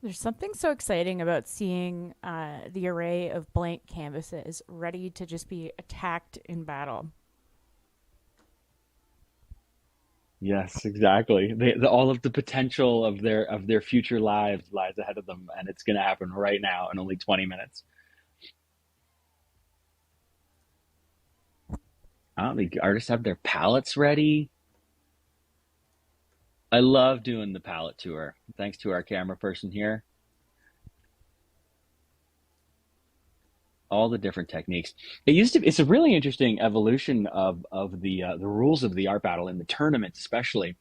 Speaker 3: There's something so exciting about seeing the array of blank canvases ready to just be attacked in battle.
Speaker 4: Yes, exactly. All of the potential of their future lives lies ahead of them, and it's going to happen right now in only 20 minutes. The artists have their palettes ready. I love doing the palette tour. Thanks to our camera person here. All the different techniques. It's a really interesting evolution of the rules of the art battle in the tournament, especially.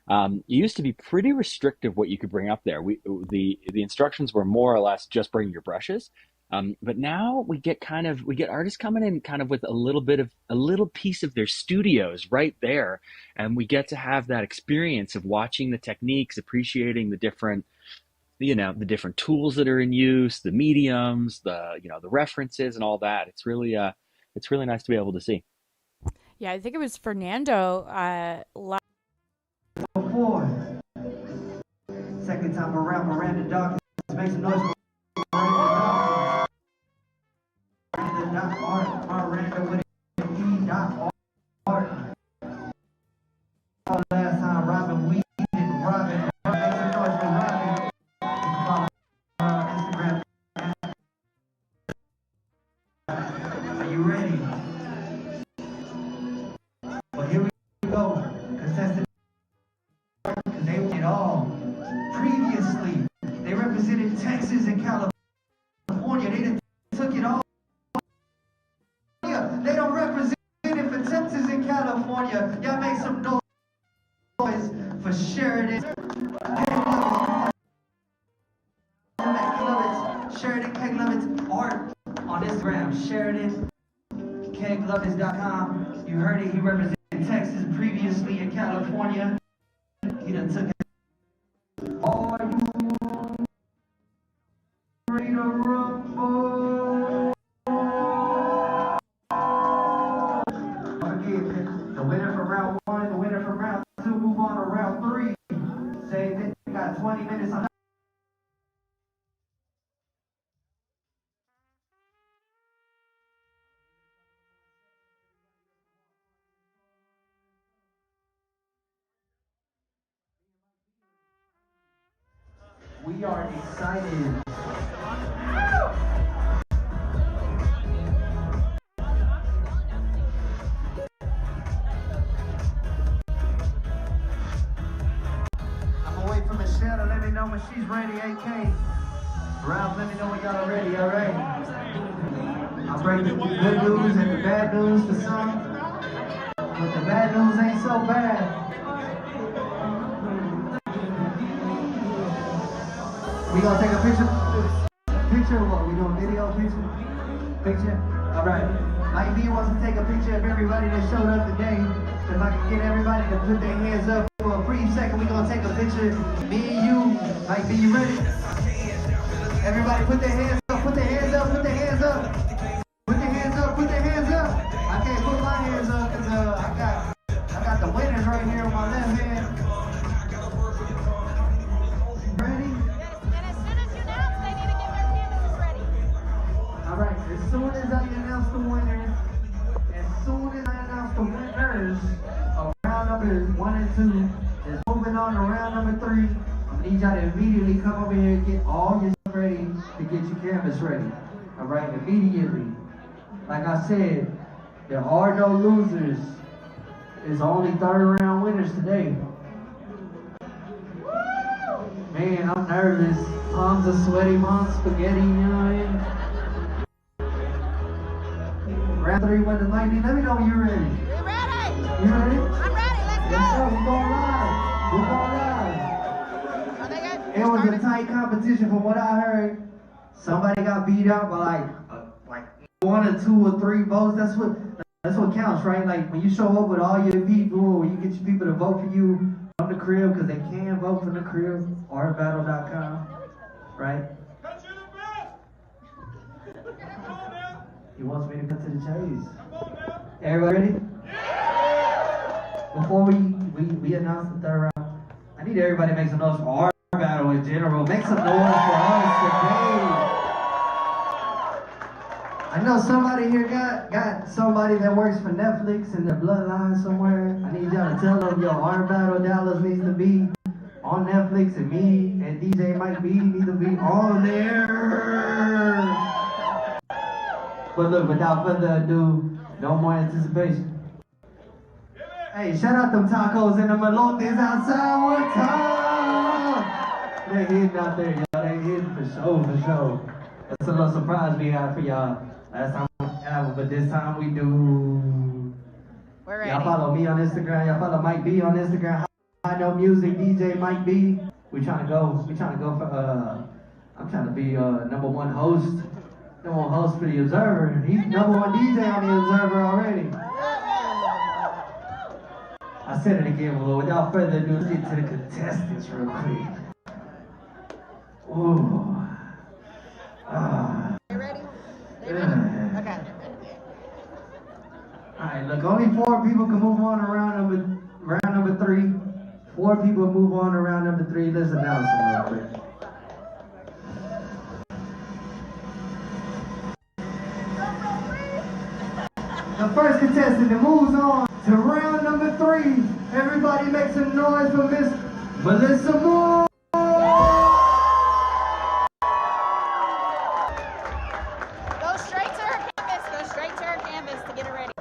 Speaker 4: It used to be pretty restrictive what you could bring up there. The instructions were more or less just bring your brushes. But now we get artists coming in kind of with a little piece of their studios right there, and we get to have that experience of watching the techniques, appreciating the different tools that are in use, the mediums, the references and all that. It's really nice to be able to see.
Speaker 3: Yeah, I think it was Fernando.
Speaker 5: Four. Second time around, Meranda Dawkins. Make some noise. Miranda with E.art. Last time, Robin Weadon. Robin. Make some noise for Robin. Instagram. Are you ready? Well, here we go. Contestant. Because they won it all. Previously, they represented Texas and California. They took it all. They don't represent it for Texas and California. Y'all make some noise for Sheridan Keglovits. Sheridan Keglovits art on Instagram. Sheridan Keglovits.com. You heard it. He represented Texas previously in California. He done took it. Are you ready to rumble? The winner from round 1, the winner from round 2, move on to round 3. Say that you got 20 minutes on. We are excited. Let me know when she's ready, AK. Ralph, let me know when y'all are ready, alright? I'll bring the good news and the bad news to some. But the bad news ain't so bad. We gonna take a picture? Picture what? We doing video picture? Picture? Alright. Mike B wants to take a picture of everybody that showed up today. If I can get everybody to put their hands up for a brief second, we're gonna take a picture. Me and you. Mike B, you ready? Everybody put their hands up, put their hands up, put their hands up. Put their hands up, put their hands up. I can't put my hands up because I got the winners right here on my left hand. Ready?
Speaker 8: And as soon as you announce, they need to get their canvases ready.
Speaker 5: Alright, as soon as I announce the winners, of round number 1 and 2 is moving on to round number 3. I'm gonna need y'all to immediately come over here and get all your stuff ready to get your canvas ready. Alright, immediately. Like I said, there are no losers. It's only third round winners today. Man, I'm nervous. Palms are sweaty, mom's spaghetti, you know what I mean? Round 3 went to lightning. Let me know when you're ready.
Speaker 8: We're ready.
Speaker 5: You ready?
Speaker 8: I'm ready. Let's
Speaker 5: Let's go. We're going live. We're going live. It was a tight competition from what I heard. Somebody got beat out by like 1 or 2 or 3 votes. That's what counts, right? Like when you show up with all your people, or when you get your people to vote for you from the crib, because they can vote from the crib, artbattle.com, right? He wants me to cut to the chase. Everybody ready? Before we announce the third round, I need everybody to make some noise for our battle in general. Make some noise for us today. I know somebody here got somebody that works for Netflix in their bloodline somewhere. I need y'all to tell them, yo, our battle Dallas needs to be on Netflix, and me and DJ Mike B need to be on there. But look, without further ado, no more anticipation. Hey, shout out them tacos and the malotes outside one time. They hitting out there, y'all. They hitting for sure, for sure. That's a little surprise we had for y'all. Last time we didn't have it, but this time we do.
Speaker 3: We're ready.
Speaker 5: Y'all follow me on Instagram. Y'all follow Mike B on Instagram. I know music, DJ Mike B. We trying to go for I'm trying to be number one host for the Observer. He's number one DJ on the Observer already. I said it again, but without further ado, let's get to the contestants real quick. Ooh.
Speaker 9: You ready? Okay.
Speaker 5: Alright, look, only 4 people can move on to round number 3. 4 people move on to round number 3. Let's announce them real quick. The first contestant that moves on to round number 3. Everybody make some noise for Miss Melissa Moore.
Speaker 9: Go straight to her canvas. Go straight to her canvas to get it ready.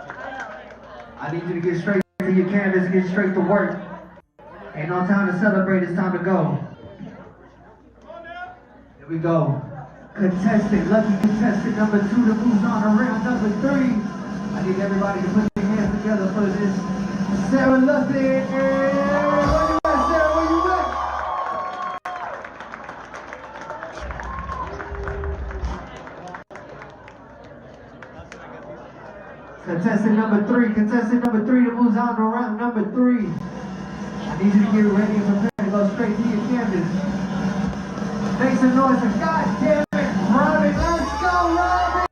Speaker 5: I need you to get straight to your canvas, get straight to work. Ain't no time to celebrate, it's time to go. Here we go. Contestant, lucky contestant number 2 that moves on to round number 3. I need everybody to put their hands together for this. Sarah Luthans. Where you at, Sarah? Where you at? Contestant number 3 that moves on to round number 3. I need you to get ready and prepare to go straight to your canvas. Make some noise for goddamn it, Robin. Let's go, Robin.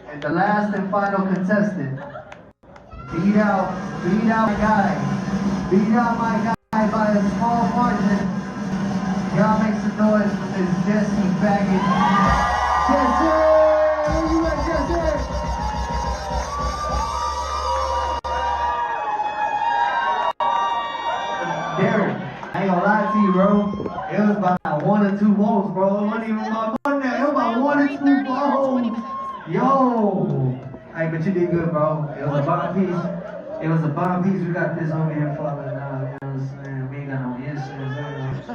Speaker 5: And the last and final contestant, beat out my guy by a small margin. Y'all make some noise for Miss Jessie Baggett. Jessie! Where you at, Jessie? Derrick, I ain't gonna lie to you, bro. It was about 1 or 2 votes, bro. It wasn't even about 1 there. It was about 1 or 2 votes. Yo! Hey, but you did good, bro. It was a bomb piece. We got this over here falling down. You know what I'm saying? We ain't got no insurance.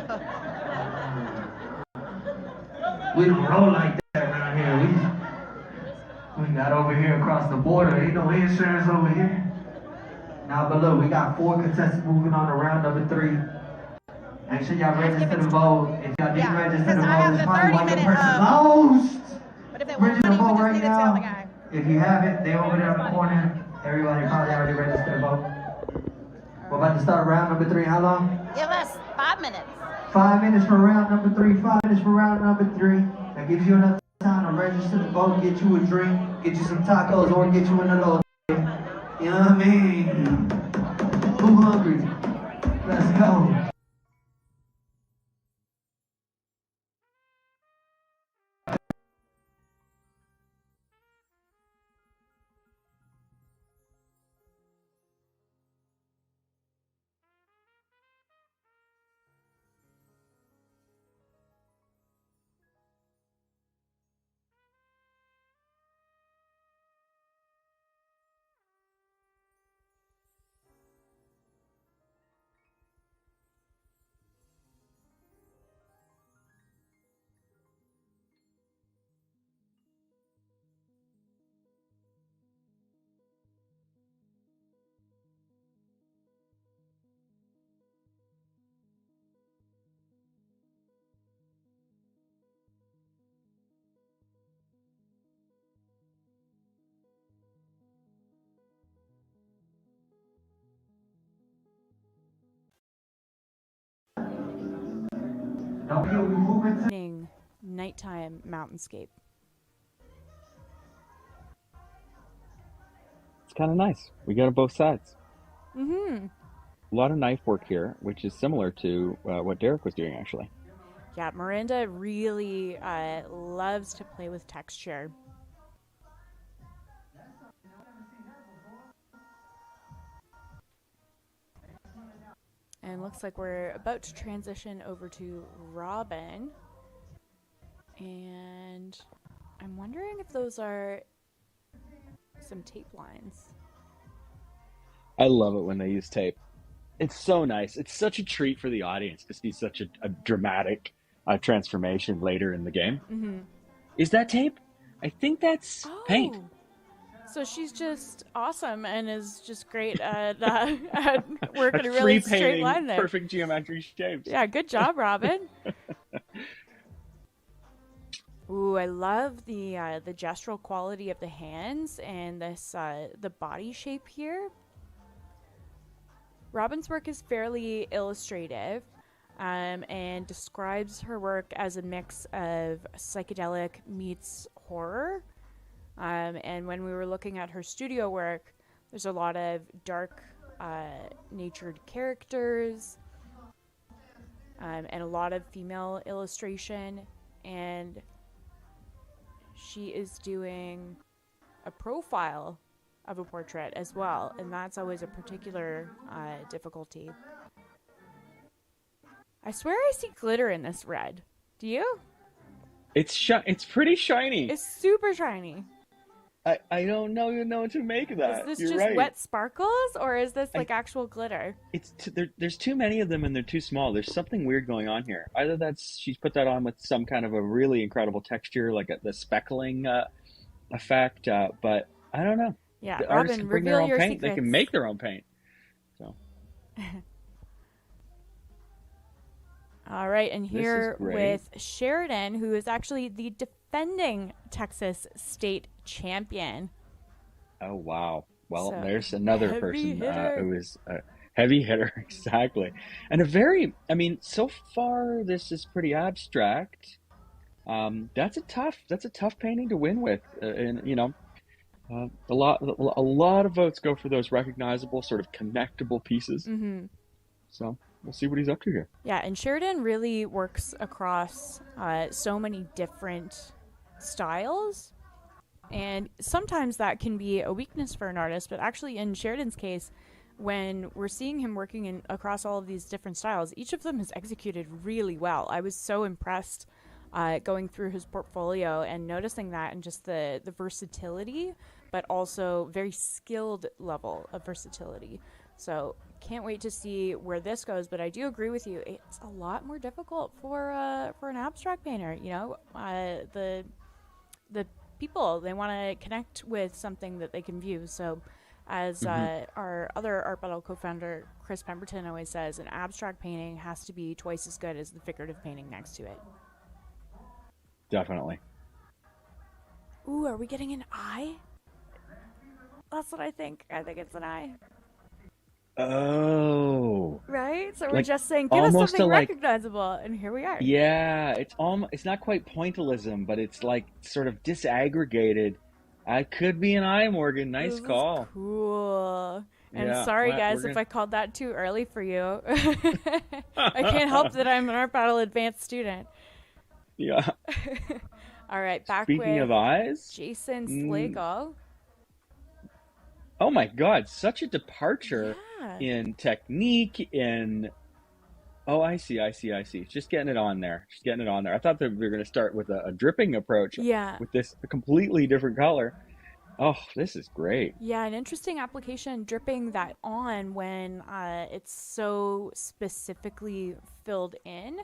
Speaker 5: We don't roll like that around here. We got over here across the border. Ain't no insurance over here. Nah, but look, we got 4 contestants moving on to round number 3. Make sure y'all register to vote. If y'all didn't register to vote, it's probably why your person lost. Register to vote right now. If you haven't, they over there in the corner. Everybody probably already registered to vote. We're about to start round number 3. How long?
Speaker 9: Give us 5 minutes.
Speaker 5: 5 minutes for round number 3. 5 minutes for round number 3. That gives you enough time to register to vote, get you a drink, get you some tacos, or get you in a little. You know what I mean? Who hungry? Let's go.
Speaker 3: Nighttime mountainscape.
Speaker 4: It's kind of nice. We got it both sides.
Speaker 3: Mm-hmm.
Speaker 4: A lot of knife work here, which is similar to what Derrick was doing, actually.
Speaker 3: Yeah, Miranda really loves to play with texture. And looks like we're about to transition over to Robin. And I'm wondering if those are some tape lines.
Speaker 4: I love it when they use tape. It's so nice. It's such a treat for the audience to see such a dramatic transformation later in the game.
Speaker 3: Mm-hmm.
Speaker 4: Is that tape? I think that's paint.
Speaker 3: So she's just awesome and is just great at working a really straight
Speaker 4: painting,
Speaker 3: line there.
Speaker 4: Perfect geometric shapes.
Speaker 3: Yeah, good job, Robin. Ooh, I love the gestural quality of the hands and this the body shape here. Robin's work is fairly illustrative and describes her work as a mix of psychedelic meets horror. And when we were looking at her studio work, there's a lot of dark natured characters and a lot of female illustration. And she is doing a profile of a portrait as well, and that's always a particular difficulty. I swear I see glitter in this red. Do you?
Speaker 4: It's pretty shiny.
Speaker 3: It's super shiny.
Speaker 4: I don't know what to make of that.
Speaker 3: Is this
Speaker 4: You're
Speaker 3: just
Speaker 4: right.
Speaker 3: wet sparkles, or is this like actual glitter?
Speaker 4: There's too many of them and they're too small. There's something weird going on here. Either she's put that on with some kind of a really incredible texture, like the speckling effect, but I don't know.
Speaker 3: Yeah,
Speaker 4: the
Speaker 3: Robin,
Speaker 4: artists can bring their
Speaker 3: reveal
Speaker 4: own
Speaker 3: your
Speaker 4: paint.
Speaker 3: secrets.
Speaker 4: They can make their own paint. So.
Speaker 3: All right, and here with Sheridan, who is actually the defending Texas state champion.
Speaker 4: Oh, wow. Well,
Speaker 3: So,
Speaker 4: there's another person
Speaker 3: hitter.
Speaker 4: who is a heavy hitter, exactly. And so far this is pretty abstract. That's a tough painting to win with, and a lot of votes go for those recognizable, sort of connectable pieces.
Speaker 3: Mm-hmm.
Speaker 4: So we'll see what he's up to here.
Speaker 3: Yeah, and Sheridan really works across so many different styles. And sometimes that can be a weakness for an artist, but actually in Sheridan's case, when we're seeing him working across all of these different styles, each of them is executed really well. I was so impressed going through his portfolio and noticing that, and just the versatility, but also very skilled level of versatility. So can't wait to see where this goes, but I do agree with you. It's a lot more difficult for an abstract painter. The people, they want to connect with something that they can view. So as our other Art Battle co-founder Chris Pemberton always says, an abstract painting has to be twice as good as the figurative painting next to it.
Speaker 4: Definitely.
Speaker 3: Ooh, are we getting an eye? That's what I think. I think it's an eye.
Speaker 4: Oh.
Speaker 3: Right? So we're
Speaker 4: Like,
Speaker 3: just saying, give us
Speaker 4: almost
Speaker 3: something
Speaker 4: a, like-
Speaker 3: recognizable, and here we are.
Speaker 4: Yeah, it's not quite pointillism, but it's like sort of disaggregated. I could be an eye, Morgan. Nice
Speaker 3: This is
Speaker 4: call.
Speaker 3: cool. And
Speaker 4: Yeah,
Speaker 3: sorry,
Speaker 4: well,
Speaker 3: guys,
Speaker 4: we're
Speaker 3: if
Speaker 4: gonna-
Speaker 3: I called that too early for you. I can't help that I'm an Art Battle advanced student.
Speaker 4: Yeah.
Speaker 3: All right, back
Speaker 4: Speaking
Speaker 3: with
Speaker 4: of eyes,
Speaker 3: Jason Slagle.
Speaker 4: oh my God, such a departure
Speaker 3: Yeah.
Speaker 4: in technique, Oh, I see. Just getting it on there. I thought that we were going to start with a dripping approach.
Speaker 3: Yeah.
Speaker 4: With this completely different color. Oh, this is great.
Speaker 3: Yeah, an interesting application, dripping that on when it's so specifically filled in.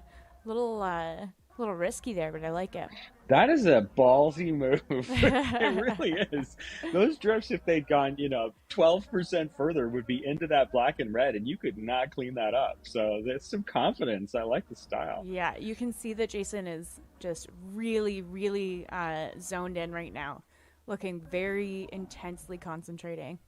Speaker 3: Little risky there, but I like it.
Speaker 4: That is a ballsy move. It really is. Those drips, if they'd gone, 12% further, would be into that black and red, and you could not clean that up. So there's some confidence. I like the style.
Speaker 3: Yeah, you can see that Jason is just really, really zoned in right now, looking very intensely concentrating.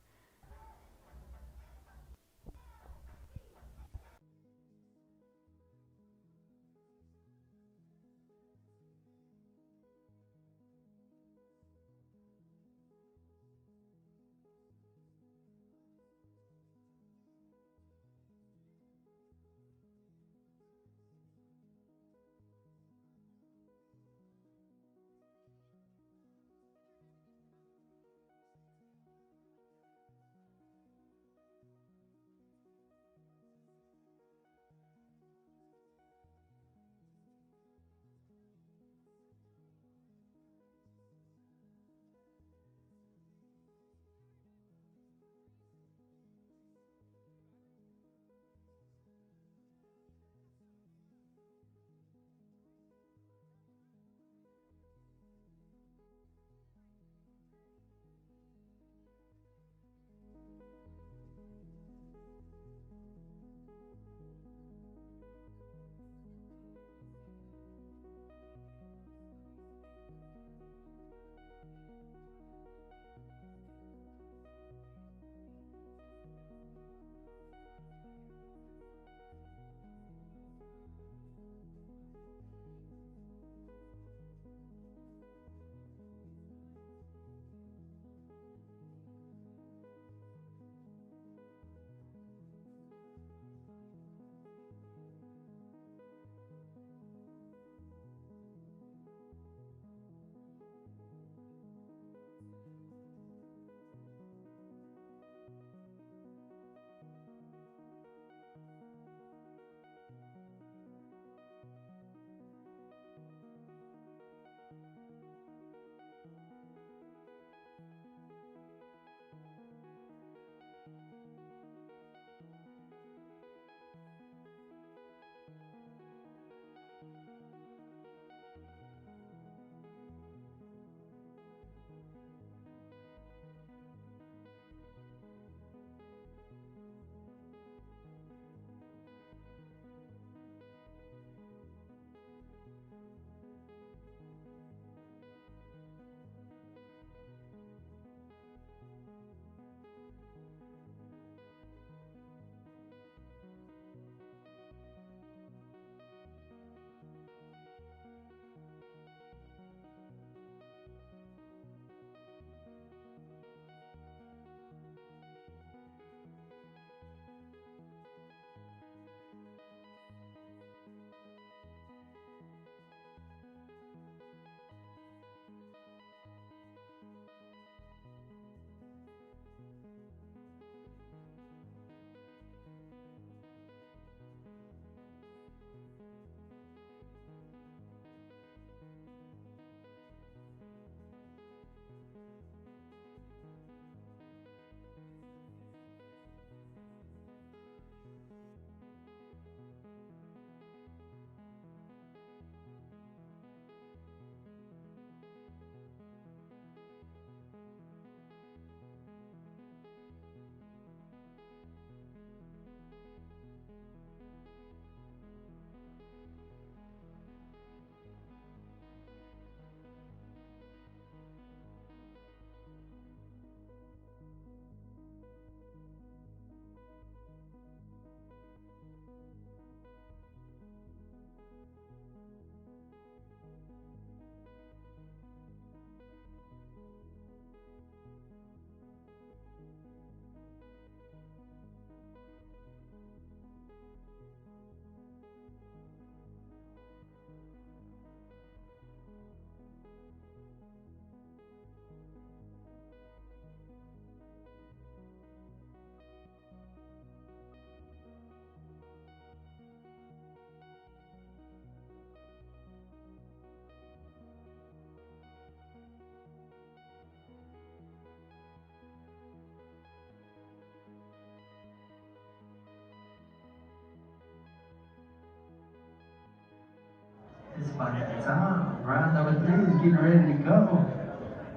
Speaker 5: about that time. Round number 3 is getting ready to go.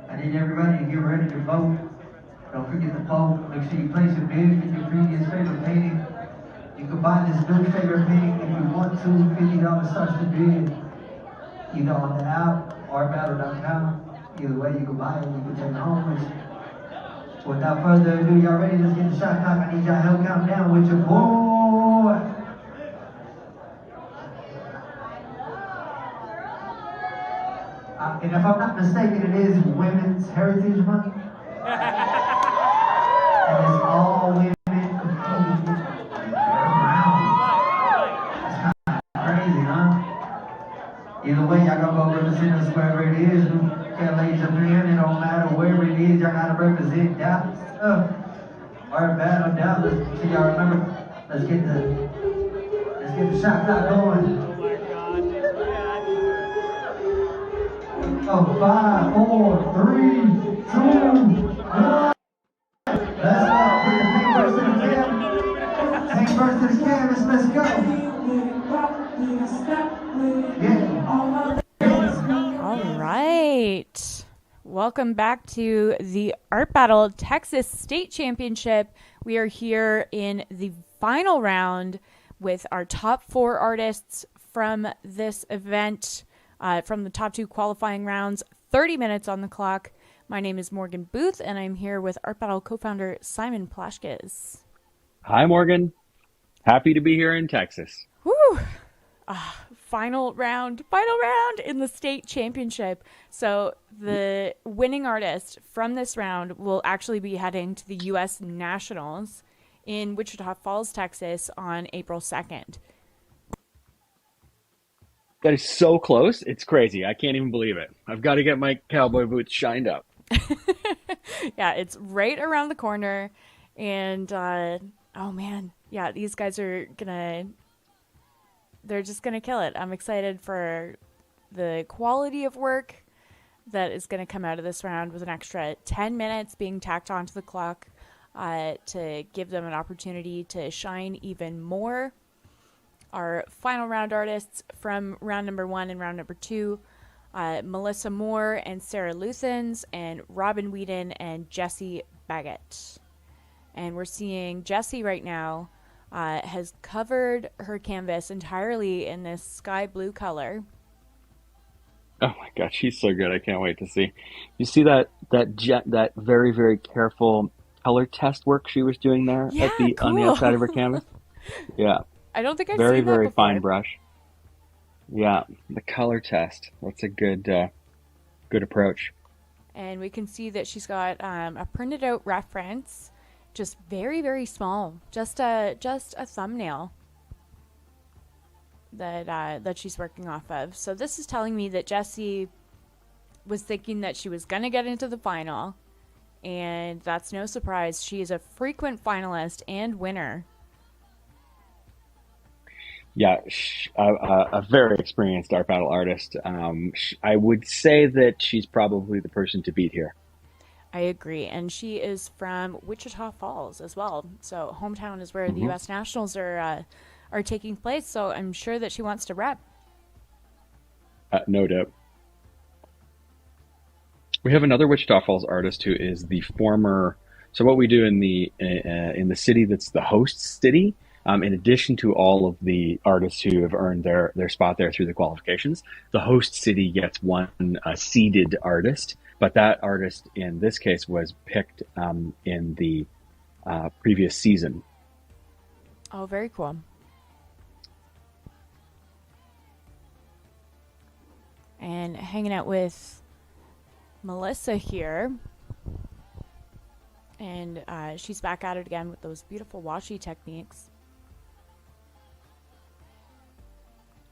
Speaker 5: I need everybody to get ready to vote. Don't forget to vote. Make sure you place your bid for your previous favorite painting. You can buy this new favorite painting if you want to. $50 starts the bid. Either on the app or artbattle.com. Either way, you can buy it. You can take it home with you. Without further ado, y'all ready? Let's get the shot clock. I need y'all help count down with your boy. And if I'm not mistaken, it is Women's Heritage Month. And it's all women competing around. That's kind of crazy, huh? Either way, y'all gonna go represent us wherever it is. LA, Japan, it don't matter wherever it is, y'all gotta represent Dallas. Our battle Dallas. So y'all remember, let's get the shot clock going. Oh, 5, 4, 3, 2, 1. Let's go. Put the paint first to the canvas. Paint first to the canvas. Let's go. Yeah.
Speaker 3: All right. Welcome back to the Art Battle Texas State Championship. We are here in the final round with our top 4 artists from this event. From the top 2 qualifying rounds, 30 minutes on the clock. My name is Morgan Booth, and I'm here with Art Battle co-founder Simon Plashkes.
Speaker 4: Hi, Morgan. Happy to be here in Texas.
Speaker 3: Woo! Final round in the state championship. So the winning artist from this round will actually be heading to the U.S. Nationals in Wichita Falls, Texas on April 2nd.
Speaker 4: That is so close. It's crazy. I can't even believe it. I've got to get my cowboy boots shined up.
Speaker 3: Yeah, it's right around the corner. And, oh man. Yeah, these guys are they're just going to kill it. I'm excited for the quality of work that is going to come out of this round with an extra 10 minutes being tacked onto the clock to give them an opportunity to shine even more. Our final round artists from round number 1 and round number 2, Melissa Moore and Sarah Luthans, and Robin Weadon and Jessie Baggett. And we're seeing Jessie right now has covered her canvas entirely in this sky blue color.
Speaker 4: Oh my God, she's so good. I can't wait to see. You see that very, very careful color test work she was doing there on the outside of her canvas? Yeah.
Speaker 3: I don't think I've
Speaker 4: very,
Speaker 3: seen that
Speaker 4: very
Speaker 3: before.
Speaker 4: fine brush. Yeah, the color test. That's a good approach.
Speaker 3: And we can see that she's got a printed out reference, just very, very small, just a thumbnail that she's working off of. So this is telling me that Jessie was thinking that she was going to get into the final, and that's no surprise. She is a frequent finalist and winner.
Speaker 4: Yeah, a very experienced art battle artist. I would say that she's probably the person to beat here.
Speaker 3: I agree. And she is from Wichita Falls as well. So hometown is where the U.S. Nationals are taking place. So I'm sure that she wants to rep.
Speaker 4: No doubt. We have another Wichita Falls artist who is the former. So what we do in the city that's the host city. In addition to all of the artists who have earned their spot there through the qualifications, the host city gets one seeded artist, but that artist in this case was picked in the previous season.
Speaker 3: Oh, very cool. And hanging out with Melissa here. And she's back at it again with those beautiful washi techniques.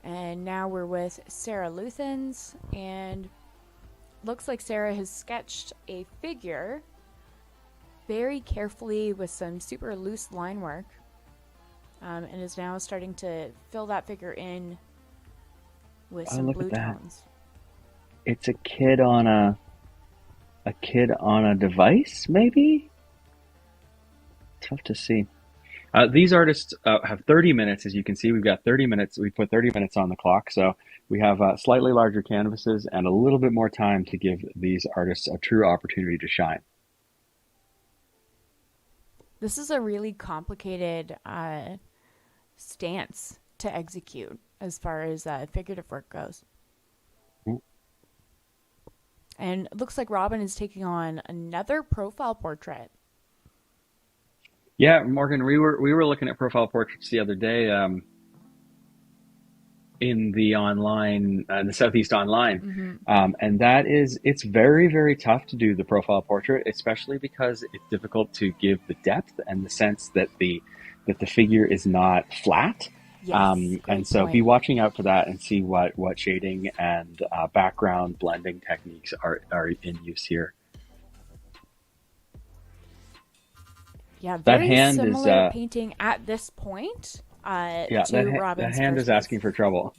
Speaker 3: And now we're with Sarah Luthans, and looks like Sarah has sketched a figure very carefully with some super loose line work, and is now starting to fill that figure in with some blue tones.
Speaker 4: It's a kid on a device, maybe? Tough to see. These artists have 30 minutes, as you can see. We've got 30 minutes. We put 30 minutes on the clock, so we have slightly larger canvases and a little bit more time to give these artists a true opportunity to shine.
Speaker 3: This is a really complicated stance to execute as far as figurative work goes. And it looks like Robin is taking on another profile portrait.
Speaker 4: Yeah, Morgan, we were looking at profile portraits the other day in the online, the Southeast Online, and it's very, very tough to do the profile portrait, especially because it's difficult to give the depth and the sense that the figure is not flat.
Speaker 3: Yes,
Speaker 4: and so be watching out for that and see what shading and background blending techniques are in use here.
Speaker 3: Yeah,
Speaker 4: that
Speaker 3: very
Speaker 4: hand
Speaker 3: similar
Speaker 4: is
Speaker 3: painting at this point to Robin's
Speaker 4: that hand is
Speaker 3: first
Speaker 4: asking for trouble.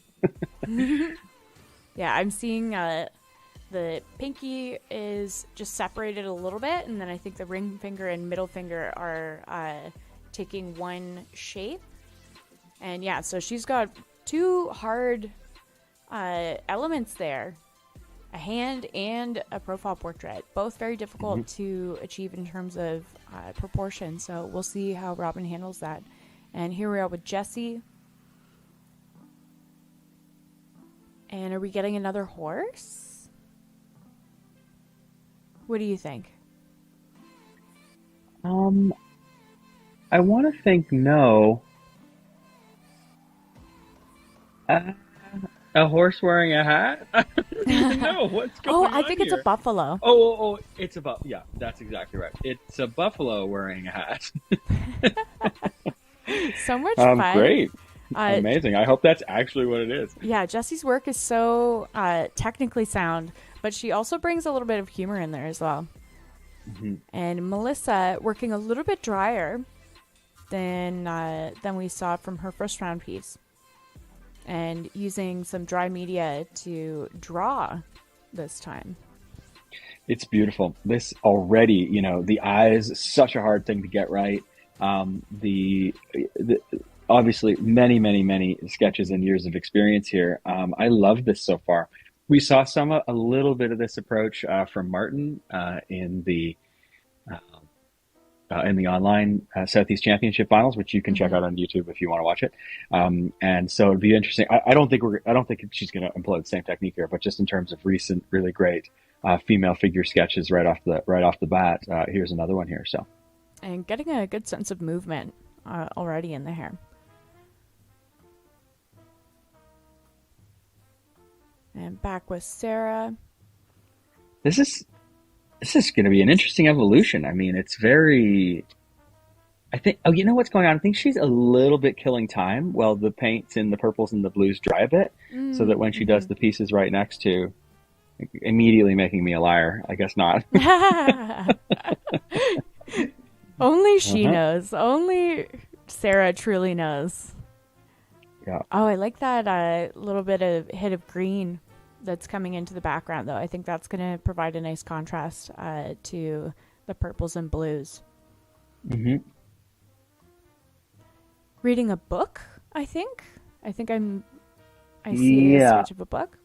Speaker 3: Yeah, I'm seeing the pinky is just separated a little bit, and then I think the ring finger and middle finger are taking one shape. And yeah, so she's got two hard elements there, a hand and a profile portrait, both very difficult to achieve in terms of proportion. So we'll see how Robin handles that. And here we are with Jessie. And are we getting another horse? What do you think?
Speaker 4: I want to think no. A horse wearing a hat? I don't even know what's going on.
Speaker 3: I think it's a buffalo.
Speaker 4: Oh, it's a buffalo. Yeah, that's exactly right. It's a buffalo wearing a hat.
Speaker 3: So much fun.
Speaker 4: Great. Amazing. I hope that's actually what it is.
Speaker 3: Yeah, Jessie's work is so technically sound, but she also brings a little bit of humor in there as well. And Melissa working a little bit drier than we saw from her first round piece, and using some dry media to draw this time.
Speaker 4: It's beautiful. This already, the eyes, such a hard thing to get right. The obviously many sketches and years of experience here. I love this so far. We saw a little bit of this approach from Martin in the online Southeast Championship finals, which you can check out on YouTube if you want to watch it. And so it'd be interesting. I don't think she's going to employ the same technique here, but just in terms of recent, really great female figure sketches right off the bat. Here's another one here. So,
Speaker 3: and getting a good sense of movement already in the hair. And back with Sarah.
Speaker 4: This is going to be an interesting evolution. I mean, it's very... I think... Oh, you know what's going on? I think she's a little bit killing time while the paints and the purples and the blues dry a bit, so that when she does the pieces right next to... Immediately making me a liar. I guess not.
Speaker 3: Only she knows. Only Sarah truly knows.
Speaker 4: Yeah.
Speaker 3: Oh, I like that little bit of hit of green that's coming into the background, though. I think that's going to provide a nice contrast to the purples and blues. Reading a book, I think. I see a sketch of a book.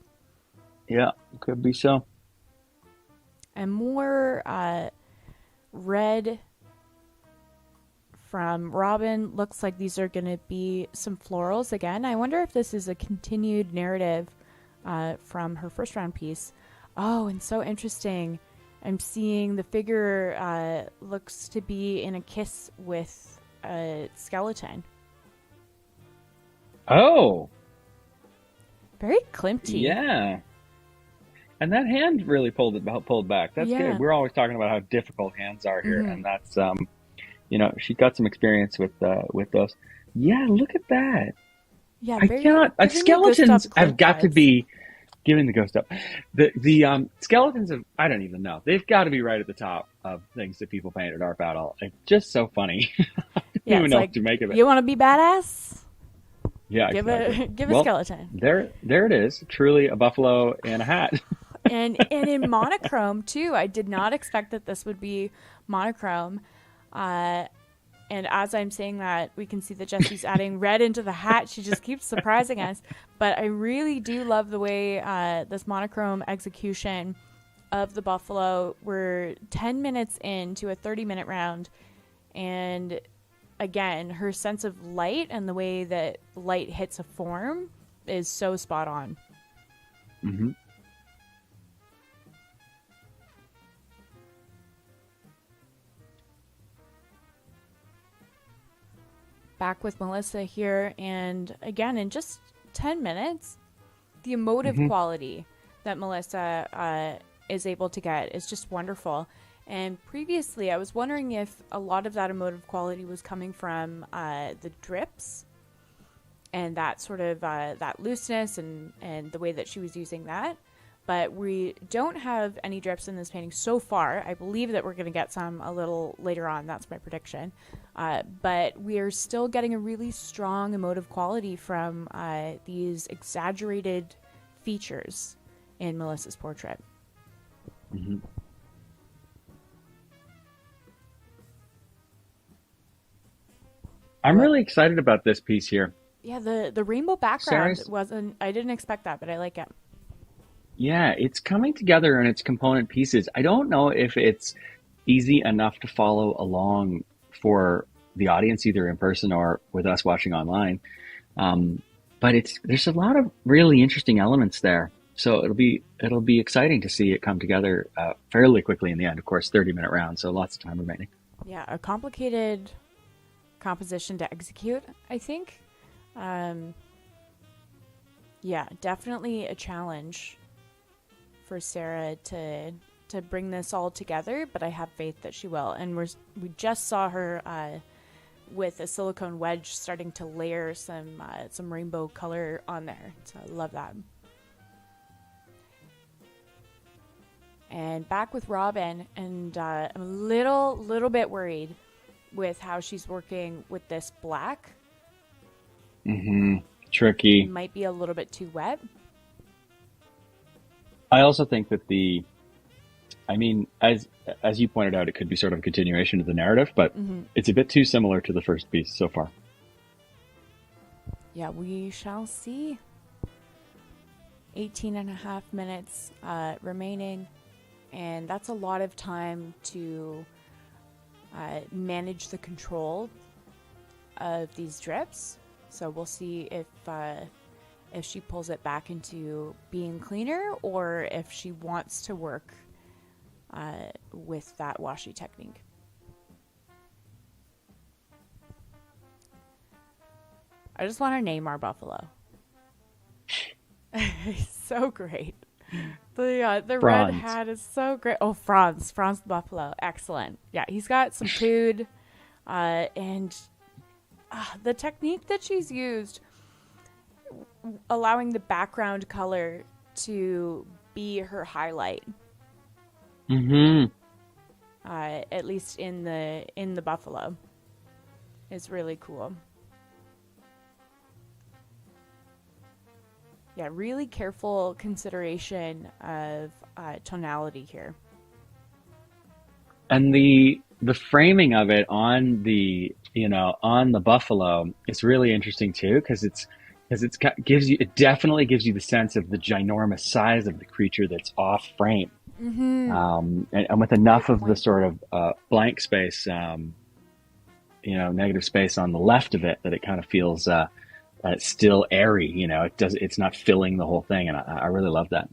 Speaker 4: Yeah, could be so.
Speaker 3: And more red from Robin. Looks like these are going to be some florals again. I wonder if this is a continued narrative from her first round piece. Oh, and so interesting. I'm seeing the figure looks to be in a kiss with a skeleton.
Speaker 4: Oh.
Speaker 3: Very Klimty.
Speaker 4: Yeah. And that hand really pulled back. That's good. We're always talking about how difficult hands are here, and that's she got some experience with those. Yeah, look at that.
Speaker 3: Yeah,
Speaker 4: I cannot. Skeletons have got to be giving the ghost up. The skeletons of, I don't even know. They've got to be right at the top of things that people paint at Art Battle. It's just so funny. I don't even know what to make of it.
Speaker 3: You want to be badass?
Speaker 4: Yeah,
Speaker 3: give
Speaker 4: exactly.
Speaker 3: a skeleton.
Speaker 4: There it is. Truly a buffalo in a hat.
Speaker 3: and in monochrome too. I did not expect that this would be monochrome. And as I'm saying that, we can see that Jessie's adding red into the hat. She just keeps surprising us. But I really do love the way this monochrome execution of the buffalo. We're 10 minutes into a 30-minute round. And again, her sense of light and the way that light hits a form is so spot on.
Speaker 4: Mm-hmm.
Speaker 3: Back with Melissa here, and again, in just 10 minutes, the emotive quality that Melissa is able to get is just wonderful. And previously, I was wondering if a lot of that emotive quality was coming from the drips and that sort of that looseness and the way that she was using that. But we don't have any drips in this painting so far. I believe that we're going to get some a little later on. That's my prediction. But we are still getting a really strong emotive quality from these exaggerated features in Melissa's portrait.
Speaker 4: Mm-hmm. I'm really excited about this piece here.
Speaker 3: Yeah, the rainbow background I didn't expect that, but I like it.
Speaker 4: Yeah, it's coming together in its component pieces. I don't know if it's easy enough to follow along for the audience, either in person or with us watching online. But there's a lot of really interesting elements there. So it'll be exciting to see it come together fairly quickly in the end. Of course, 30-minute round, so lots of time remaining.
Speaker 3: Yeah, a complicated composition to execute, I think. Yeah, definitely a challenge for Sarah to bring this all together, but I have faith that she will. And we just saw her with a silicone wedge starting to layer some rainbow color on there. So I love that. And back with Robin, and I'm a little bit worried with how she's working with this black.
Speaker 4: Mm-hmm. Tricky.
Speaker 3: It might be a little bit too wet.
Speaker 4: I also think that as you pointed out, it could be sort of a continuation of the narrative, but it's a bit too similar to the first piece so far.
Speaker 3: Yeah, we shall see. 18 and a half minutes remaining, and that's a lot of time to manage the control of these drips. So we'll see if she pulls it back into being cleaner, or if she wants to work with that washi technique. I just want to name our buffalo. He's so great. The red hat is so great. Oh, Franz the buffalo. Excellent. Yeah, he's got some food, and the technique that she's used, allowing the background color to be her highlight.
Speaker 4: Mm-hmm.
Speaker 3: At least in the buffalo, is really cool. Yeah, really careful consideration of tonality here.
Speaker 4: And the framing of it on the buffalo is really interesting too, because it definitely gives you the sense of the ginormous size of the creature that's off frame.
Speaker 3: Mm-hmm.
Speaker 4: And with enough of the sort of blank space, negative space on the left of it, that it kind of feels still airy. It's not filling the whole thing, and I really love that.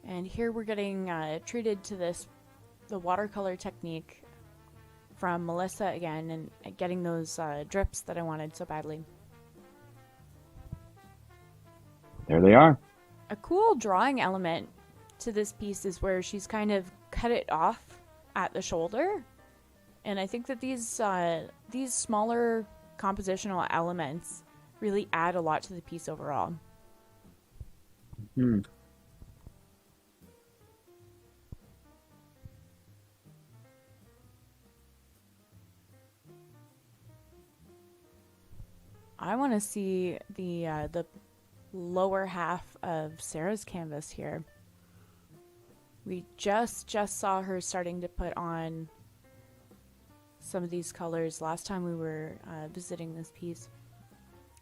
Speaker 3: And here we're getting treated to the watercolor technique from Melissa again, and getting those drips that I wanted so badly.
Speaker 4: There they are.
Speaker 3: A cool drawing element to this piece is where she's kind of cut it off at the shoulder, and I think that these smaller compositional elements really add a lot to the piece overall.
Speaker 4: Mm-hmm.
Speaker 3: I want to see the lower half of Sarah's canvas here. We just saw her starting to put on some of these colors last time we were visiting this piece.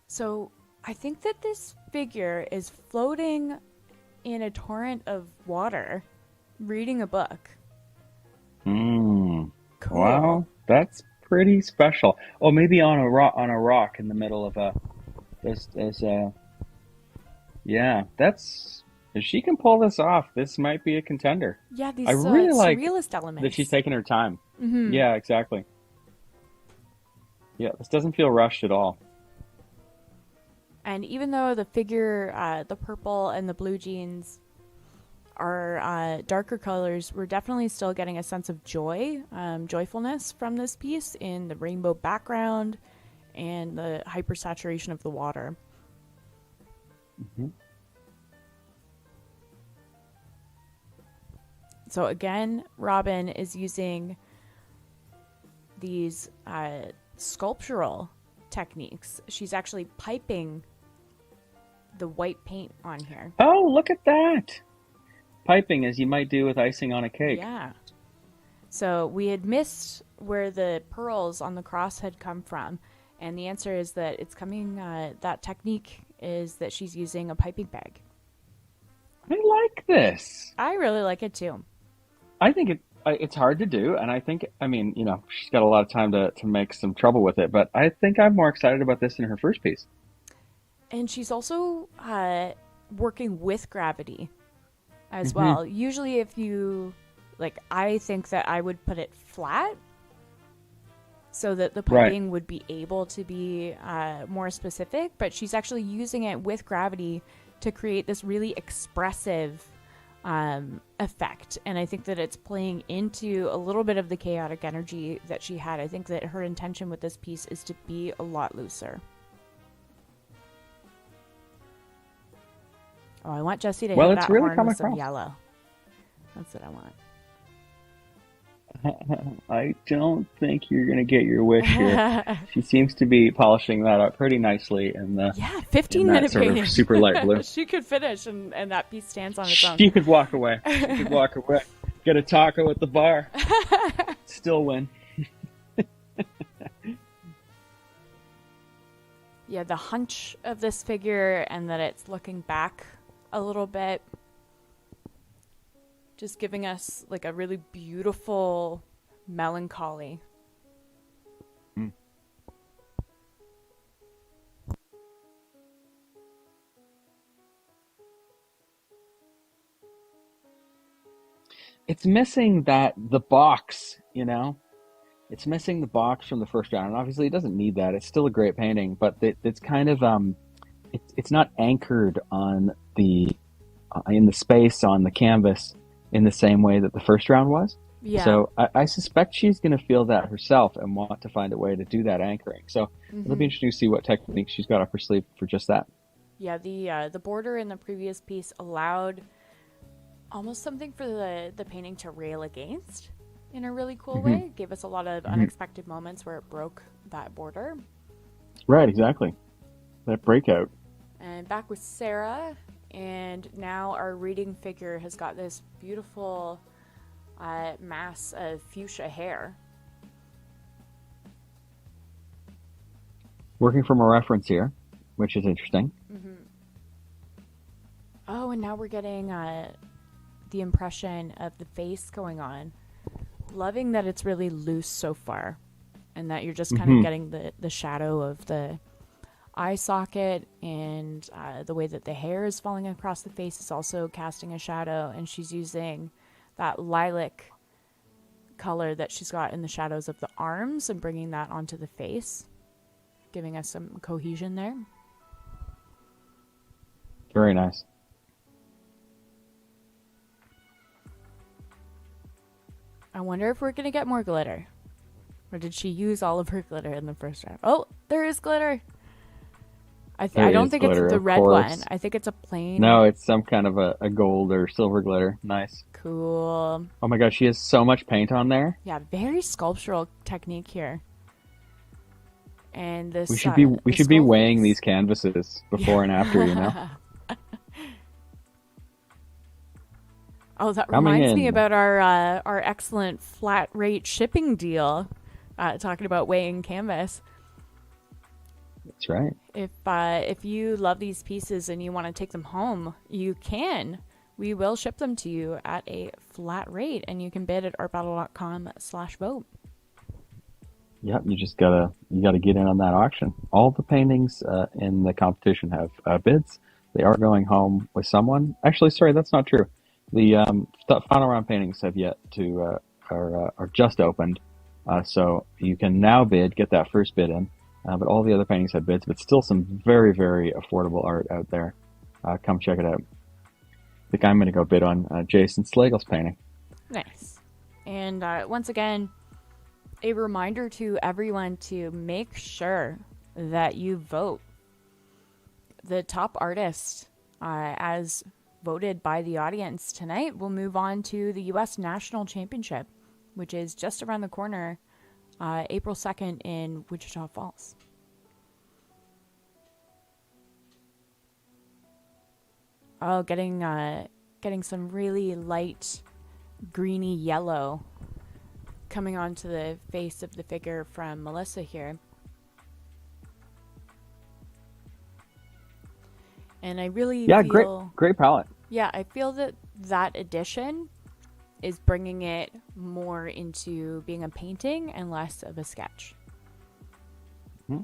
Speaker 3: So I think that this figure is floating in a torrent of water, reading a book.
Speaker 4: Cool.
Speaker 3: Cool.
Speaker 4: Wow, that's pretty special. Oh, maybe on a rock in the middle of a. Yeah, that's. If she can pull this off, this might be a contender.
Speaker 3: Yeah, these
Speaker 4: I really like
Speaker 3: surrealist elements.
Speaker 4: that she's taking her time.
Speaker 3: Mm-hmm.
Speaker 4: Yeah, exactly. Yeah, this doesn't feel rushed at all.
Speaker 3: And even though the figure, the purple and the blue jeans are darker colors, we're definitely still getting a sense of joy, joyfulness from this piece in the rainbow background and the hypersaturation of the water.
Speaker 4: Mm-hmm.
Speaker 3: So again, Robin is using these sculptural techniques. She's actually piping the white paint on here.
Speaker 4: Oh, look at that! Piping, as you might do with icing on a cake.
Speaker 3: Yeah. So we had missed where the pearls on the cross had come from. And the answer is that it's coming, that technique is that she's using a piping bag.
Speaker 4: I like this.
Speaker 3: I really like it too.
Speaker 4: I think it's hard to do, and I think, I mean, you know, she's got a lot of time to make some trouble with it, but I think I'm more excited about this than her first piece.
Speaker 3: And she's also working with gravity as well. Usually if you, like, I think that I would put it flat so that the piping would be able to be more specific, but she's actually using it with gravity to create this really expressive effect. And I think that it's playing into a little bit of the chaotic energy that she had. I think that her intention with this piece is to be a lot looser. Oh, I want Jesse to hit
Speaker 4: it's
Speaker 3: that
Speaker 4: really
Speaker 3: horn
Speaker 4: come
Speaker 3: with some
Speaker 4: across.
Speaker 3: yellow. That's what I want.
Speaker 4: I don't think you're going to get your wish here. She seems to be polishing that up pretty nicely in the
Speaker 3: 15-minute
Speaker 4: sort
Speaker 3: painting.
Speaker 4: of super light blue.
Speaker 3: She could finish and that piece stands on its own.
Speaker 4: She could walk away. Get a taco at the bar. Still win.
Speaker 3: Yeah, the hunch of this figure and that it's looking back a little bit, just giving us like a really beautiful melancholy.
Speaker 4: It's missing the box, you know? It's missing the box from the first round. And obviously it doesn't need that. It's still a great painting, but it's kind of it's not anchored on in the space on the canvas in the same way that the first round was.
Speaker 3: Yeah.
Speaker 4: So I suspect she's going to feel that herself and want to find a way to do that anchoring. So it'll be interesting to see what technique she's got up her sleeve for just that.
Speaker 3: Yeah, the border in the previous piece allowed almost something for the painting to rail against in a really cool way. It gave us a lot of unexpected moments where it broke that border.
Speaker 4: Right, exactly. That breakout.
Speaker 3: And back with Sarah, and now our reading figure has got this beautiful mass of fuchsia hair.
Speaker 4: Working from a reference here, which is interesting.
Speaker 3: Oh, and now we're getting the impression of the face going on. Loving that it's really loose so far, and that you're just kind of getting the shadow of the eye socket, and the way that the hair is falling across the face is also casting a shadow, and she's using that lilac color that she's got in the shadows of the arms and bringing that onto the face, giving us some cohesion there.
Speaker 4: Very nice.
Speaker 3: I wonder if we're going to get more glitter. Or did she use all of her glitter in the first round? Oh, there is glitter. I don't think
Speaker 4: glitter,
Speaker 3: it's the red
Speaker 4: course.
Speaker 3: one. I think it's a plain.
Speaker 4: No, it's some kind of a gold or silver glitter. Nice.
Speaker 3: Cool.
Speaker 4: Oh my gosh, she has so much paint on there.
Speaker 3: Yeah, very sculptural technique here. And this
Speaker 4: We should be weighing these canvases before and after, you know.
Speaker 3: Oh, that
Speaker 4: Coming
Speaker 3: reminds
Speaker 4: in.
Speaker 3: me about our excellent flat rate shipping deal talking about weighing canvas.
Speaker 4: That's right.
Speaker 3: If you love these pieces and you want to take them home, you can. We will ship them to you at a flat rate, and you can bid at artbattle.com/vote.
Speaker 4: Yep, you gotta get in on that auction. All the paintings in the competition have bids. They are going home with someone. Actually, sorry, that's not true. The final round paintings have yet to are just opened, so you can now bid, get that first bid in. But all the other paintings have bids, but still some very, very affordable art out there. Come check it out. I think I'm going to go bid on Jason Slagle's painting.
Speaker 3: Nice. And once again, a reminder to everyone to make sure that you vote. The top artist, as voted by the audience tonight, will move on to the U.S. National Championship, which is just around the corner, April 2nd in Wichita Falls. Oh, getting some really light greeny yellow coming onto the face of the figure from Melissa here. And I really feel...
Speaker 4: great palette.
Speaker 3: Yeah, I feel that addition is bringing it more into being a painting and less of a sketch.
Speaker 4: Mm-hmm.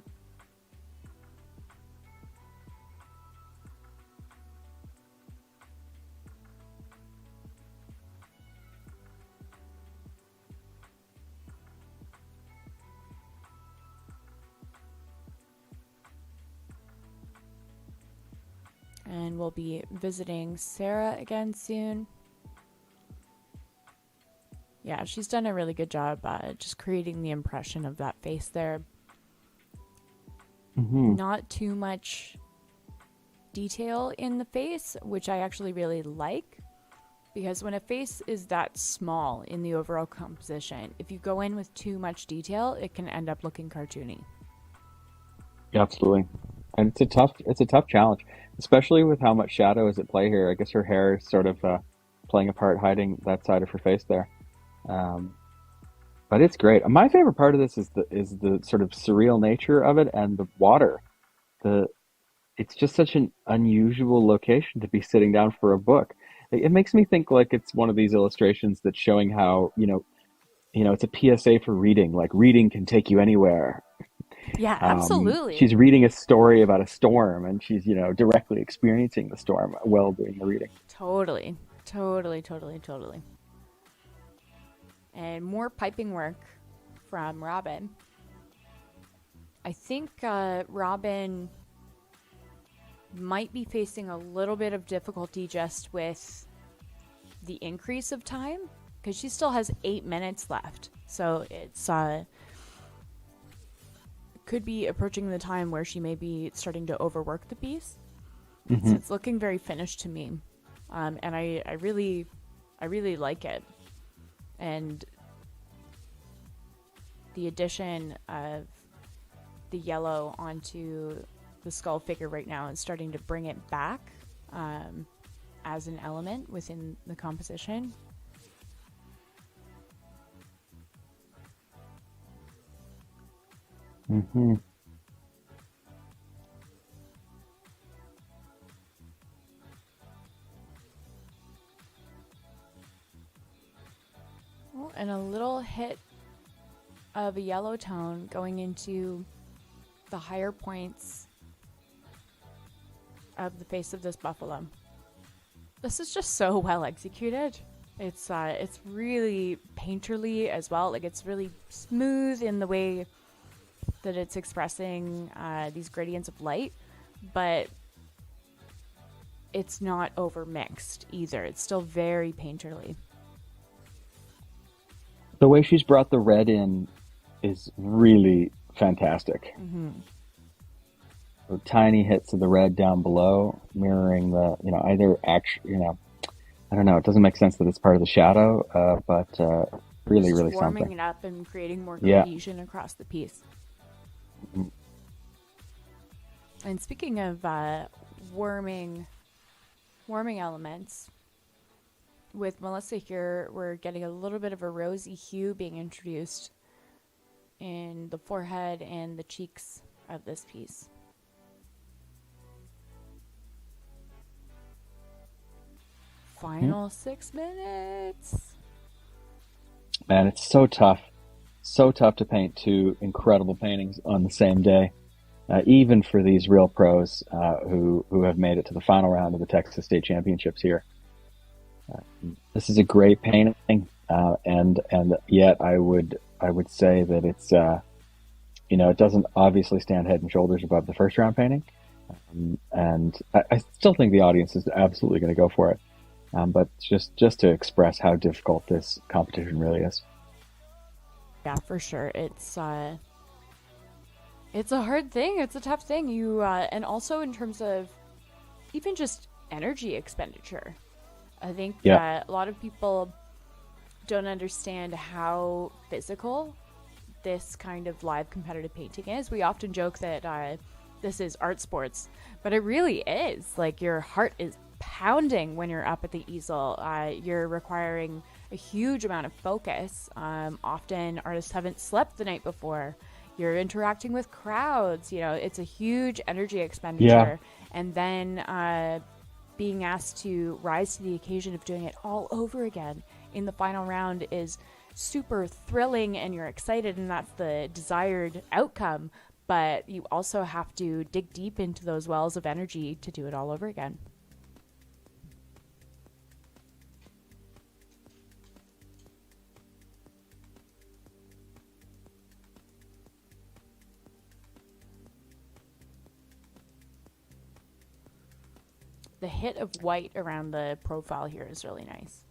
Speaker 3: And we'll be visiting Sarah again soon. Yeah, she's done a really good job just creating the impression of that face there.
Speaker 4: Mm-hmm.
Speaker 3: Not too much detail in the face, which I actually really like. Because when a face is that small in the overall composition, if you go in with too much detail, it can end up looking cartoony.
Speaker 4: Yeah, absolutely. And it's a tough challenge, especially with how much shadow is at play here. I guess her hair is sort of playing a part, hiding that side of her face there. But it's great. My favorite part of this is the sort of surreal nature of it and the water. It's just such an unusual location to be sitting down for a book. It makes me think like it's one of these illustrations that's showing how, it's a PSA for reading. Like reading can take you anywhere.
Speaker 3: Yeah, absolutely.
Speaker 4: She's reading a story about a storm, and she's, directly experiencing the storm while doing the reading.
Speaker 3: Totally. And more piping work from Robin. I think Robin might be facing a little bit of difficulty just with the increase of time, because she still has 8 minutes left. So it's could be approaching the time where she may be starting to overwork the piece.
Speaker 4: Mm-hmm.
Speaker 3: So it's looking very finished to me. And I really like it. And the addition of the yellow onto the skull figure right now is starting to bring it back as an element within the composition.
Speaker 4: Mm-hmm.
Speaker 3: Oh, and a little hit of a yellow tone going into the higher points of the face of this buffalo. This is just so well executed. It's really painterly as well. Like, it's really smooth in the way that it's expressing these gradients of light, but it's not over mixed either. It's still very painterly.
Speaker 4: The way she's brought the red in is really fantastic.
Speaker 3: Mm-hmm.
Speaker 4: So tiny hits of the red down below, mirroring the, either I don't know. It doesn't make sense that it's part of the shadow, but really,
Speaker 3: just
Speaker 4: really
Speaker 3: warming
Speaker 4: something.
Speaker 3: it up and creating more
Speaker 4: Yeah.
Speaker 3: cohesion across the piece.
Speaker 4: Mm-hmm.
Speaker 3: And speaking of warming elements, with Melissa here, we're getting a little bit of a rosy hue being introduced on the forehead and the cheeks of this piece. Final 6 minutes.
Speaker 4: Man, it's so tough. So tough to paint two incredible paintings on the same day, even for these real pros who have made it to the final round of the Texas State Championships here. This is a great painting, and yet I would say that it's it doesn't obviously stand head and shoulders above the first round painting, and I still think the audience is absolutely going to go for it. But just to express how difficult this competition really is.
Speaker 3: Yeah, for sure. It's a hard thing. It's a tough thing. And also in terms of even just energy expenditure, I think that a lot of people don't understand how physical this kind of live competitive painting is. We often joke that this is art sports, but it really is. Like, your heart is pounding when you're up at the easel. You're requiring a huge amount of focus. Often artists haven't slept the night before. You're interacting with crowds. It's a huge energy expenditure. And then being asked to rise to the occasion of doing it all over again in the final round is super thrilling, and you're excited, and that's the desired outcome. But you also have to dig deep into those wells of energy to do it all over again. The hit of white around the profile here is really nice.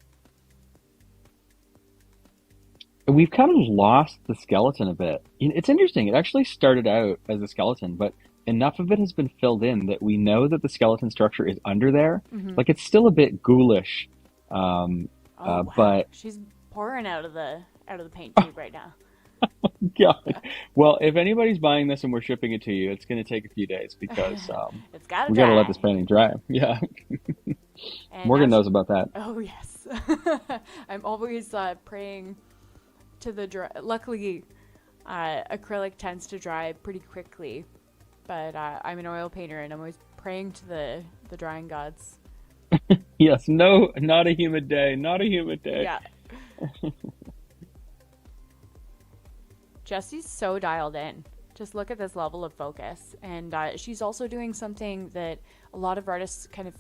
Speaker 4: We've kind of lost the skeleton a bit. It's interesting. It actually started out as a skeleton, but enough of it has been filled in that we know that the skeleton structure is under there.
Speaker 3: Mm-hmm.
Speaker 4: Like, it's still a bit ghoulish.
Speaker 3: Wow.
Speaker 4: But
Speaker 3: she's pouring out of the paint tube right now.
Speaker 4: God. Well, if anybody's buying this and we're shipping it to you, it's going to take a few days because
Speaker 3: it's gotta
Speaker 4: we got to
Speaker 3: dry.
Speaker 4: let this painting dry. Yeah.
Speaker 3: And
Speaker 4: Morgan knows about that.
Speaker 3: Oh, yes. I'm always praying to the dry. Luckily, acrylic tends to dry pretty quickly, but I'm an oil painter, and I'm always praying to the drying gods.
Speaker 4: Yes. No, not a humid day. Not a humid day.
Speaker 3: Yeah. Jesse's so dialed in. Just look at this level of focus. And she's also doing something that a lot of artists kind of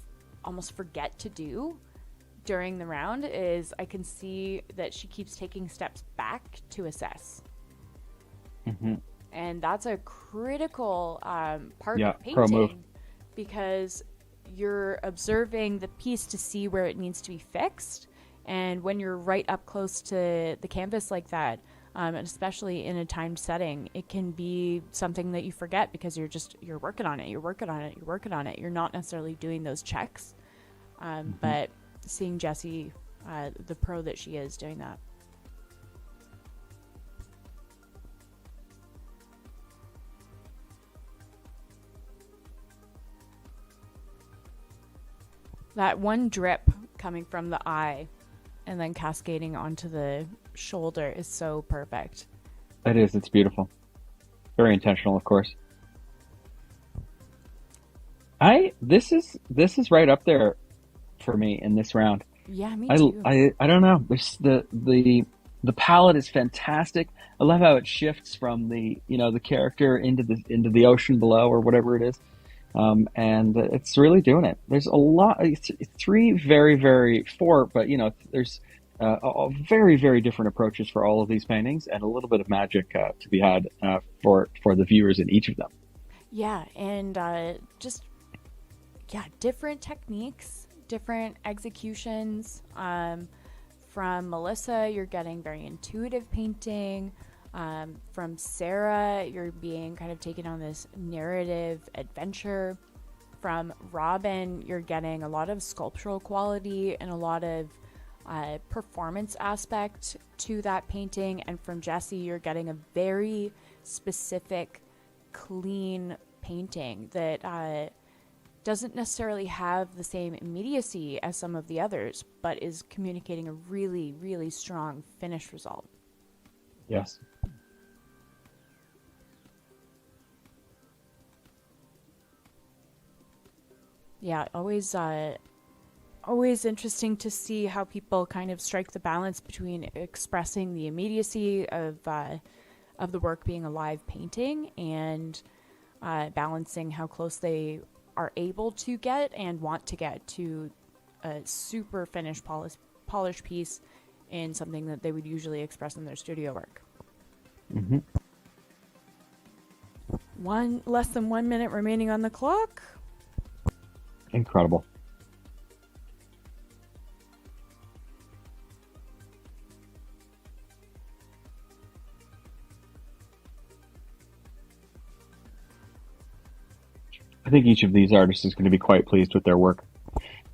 Speaker 3: almost forget to do during the round, is I can see that she keeps taking steps back to assess.
Speaker 4: Mm-hmm.
Speaker 3: And that's a critical part of
Speaker 4: pro move.
Speaker 3: painting, because you're observing the piece to see where it needs to be fixed. And when you're right up close to the canvas like that, and especially in a timed setting, it can be something that you forget because you're working on it. You're not necessarily doing those checks. But seeing Jessie, the pro that she is, doing that. That one drip coming from the eye and then cascading onto the shoulder is so perfect.
Speaker 4: It is. It's beautiful. Very intentional, of course. This is right up there for me in this round.
Speaker 3: Yeah, me too.
Speaker 4: I don't know. There's the palette is fantastic. I love how it shifts from the character into the ocean below, or whatever it is. And it's really doing it. There's a lot. It's four, but there's very, very different approaches for all of these paintings, and a little bit of magic to be had for the viewers in each of them.
Speaker 3: Yeah, and different techniques, different executions. From Melissa, you're getting very intuitive painting. From Sarah, you're being kind of taken on this narrative adventure. From Robin, you're getting a lot of sculptural quality and a lot of performance aspect to that painting. And from Jessie, you're getting a very specific, clean painting that doesn't necessarily have the same immediacy as some of the others, but is communicating a really, really strong finished result.
Speaker 4: Yes.
Speaker 3: Yeah, always interesting to see how people kind of strike the balance between expressing the immediacy of the work being a live painting and balancing how close they are able to get and want to get to a super finished polished piece in something that they would usually express in their studio work.
Speaker 4: Mm-hmm.
Speaker 3: Less than 1 minute remaining on the clock.
Speaker 4: Incredible. I think each of these artists is going to be quite pleased with their work.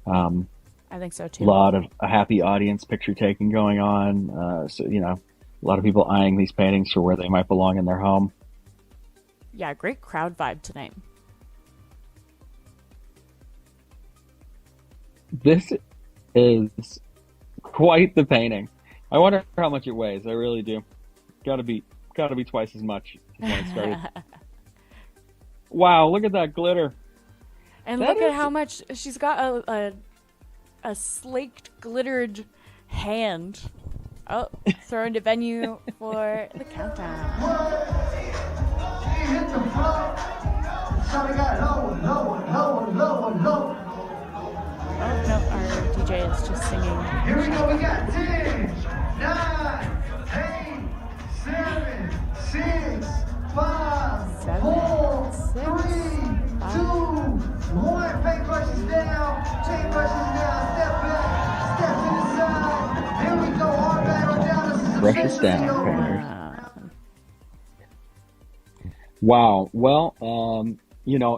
Speaker 3: I think so too.
Speaker 4: A lot of a happy audience picture taking going on. So, a lot of people eyeing these paintings for where they might belong in their home.
Speaker 3: Yeah, great crowd vibe tonight.
Speaker 4: This is quite the painting. I wonder how much it weighs. I really do. Gotta be twice as much as when it started. Wow, look at that glitter.
Speaker 3: And look at how much she's got a slaked, glittered hand. Oh, thrown to venue for the countdown.
Speaker 5: He hit the floor. Shawty got low.
Speaker 3: Oh, no, our DJ is just singing.
Speaker 5: Here we go, we got 10, 9, 8, 7, 6, 5, 4, 3, 2, 1. Paintbrushes down, step back, step to the side. Here we go, hard battle down.
Speaker 4: Brushes down, painters. Wow. Well,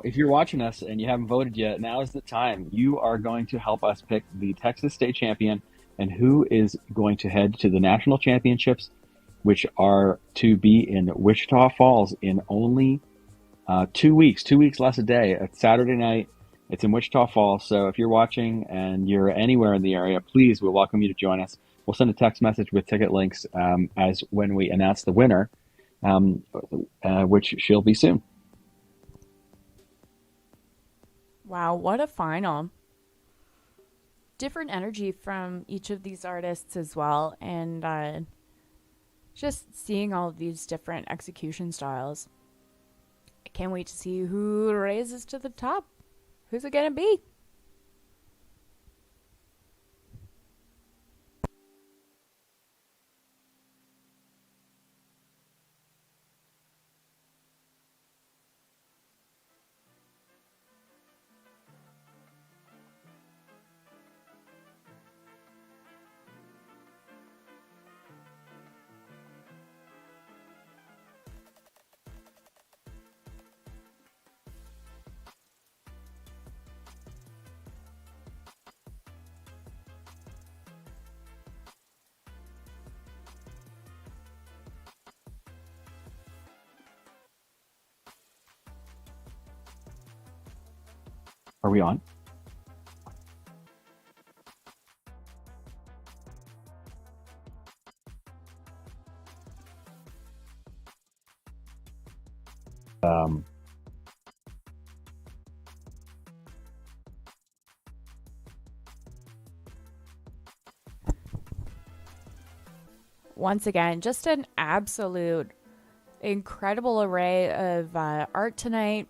Speaker 4: if you're watching us and you haven't voted yet, now is the time. You are going to help us pick the Texas State Champion and who is going to head to the National Championships, which are to be in Wichita Falls in only 2 weeks. 2 weeks less a day. It's Saturday night. It's in Wichita Falls. So if you're watching and you're anywhere in the area, please, we'll welcome you to join us. We'll send a text message with ticket links as when we announce the winner, which she'll be soon.
Speaker 3: Wow, what a final. Different energy from each of these artists as well. And just seeing all of these different execution styles. I can't wait to see who raises to the top. Who's it going to be?
Speaker 4: Are we on?
Speaker 3: Once again, just an absolute incredible array of art tonight,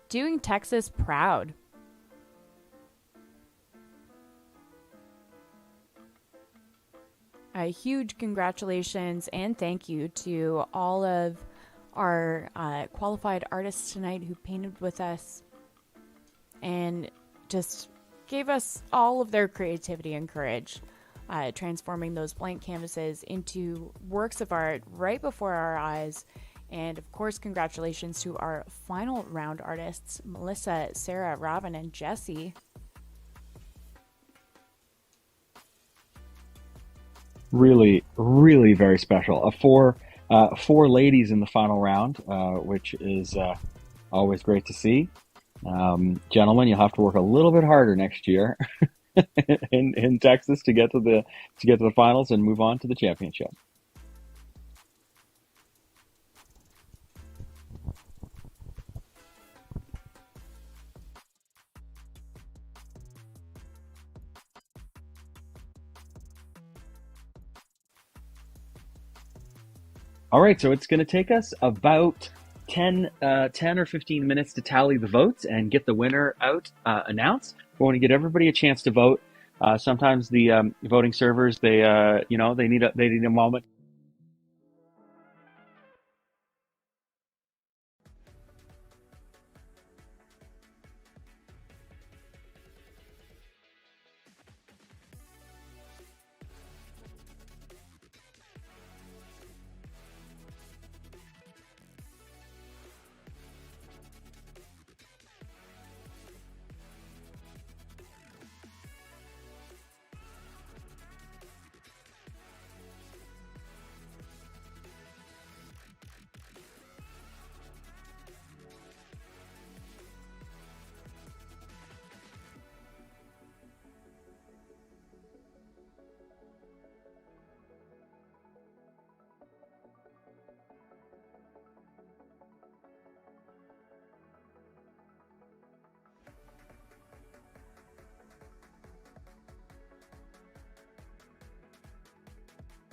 Speaker 3: doing Texas proud. A huge congratulations and thank you to all of our qualified artists tonight who painted with us and just gave us all of their creativity and courage, transforming those blank canvases into works of art right before our eyes. And of course, congratulations to our final round artists, Melissa, Sarah, Robin, and Jesse.
Speaker 4: Really, really very special. Four ladies in the final round, which is always great to see. Gentlemen, you'll have to work a little bit harder next year in Texas to get to the finals and move on to the championship. All right, so it's going to take us about 10 or 15 minutes to tally the votes and get the winner out, announced. We want to get everybody a chance to vote. Sometimes the voting servers, they need a moment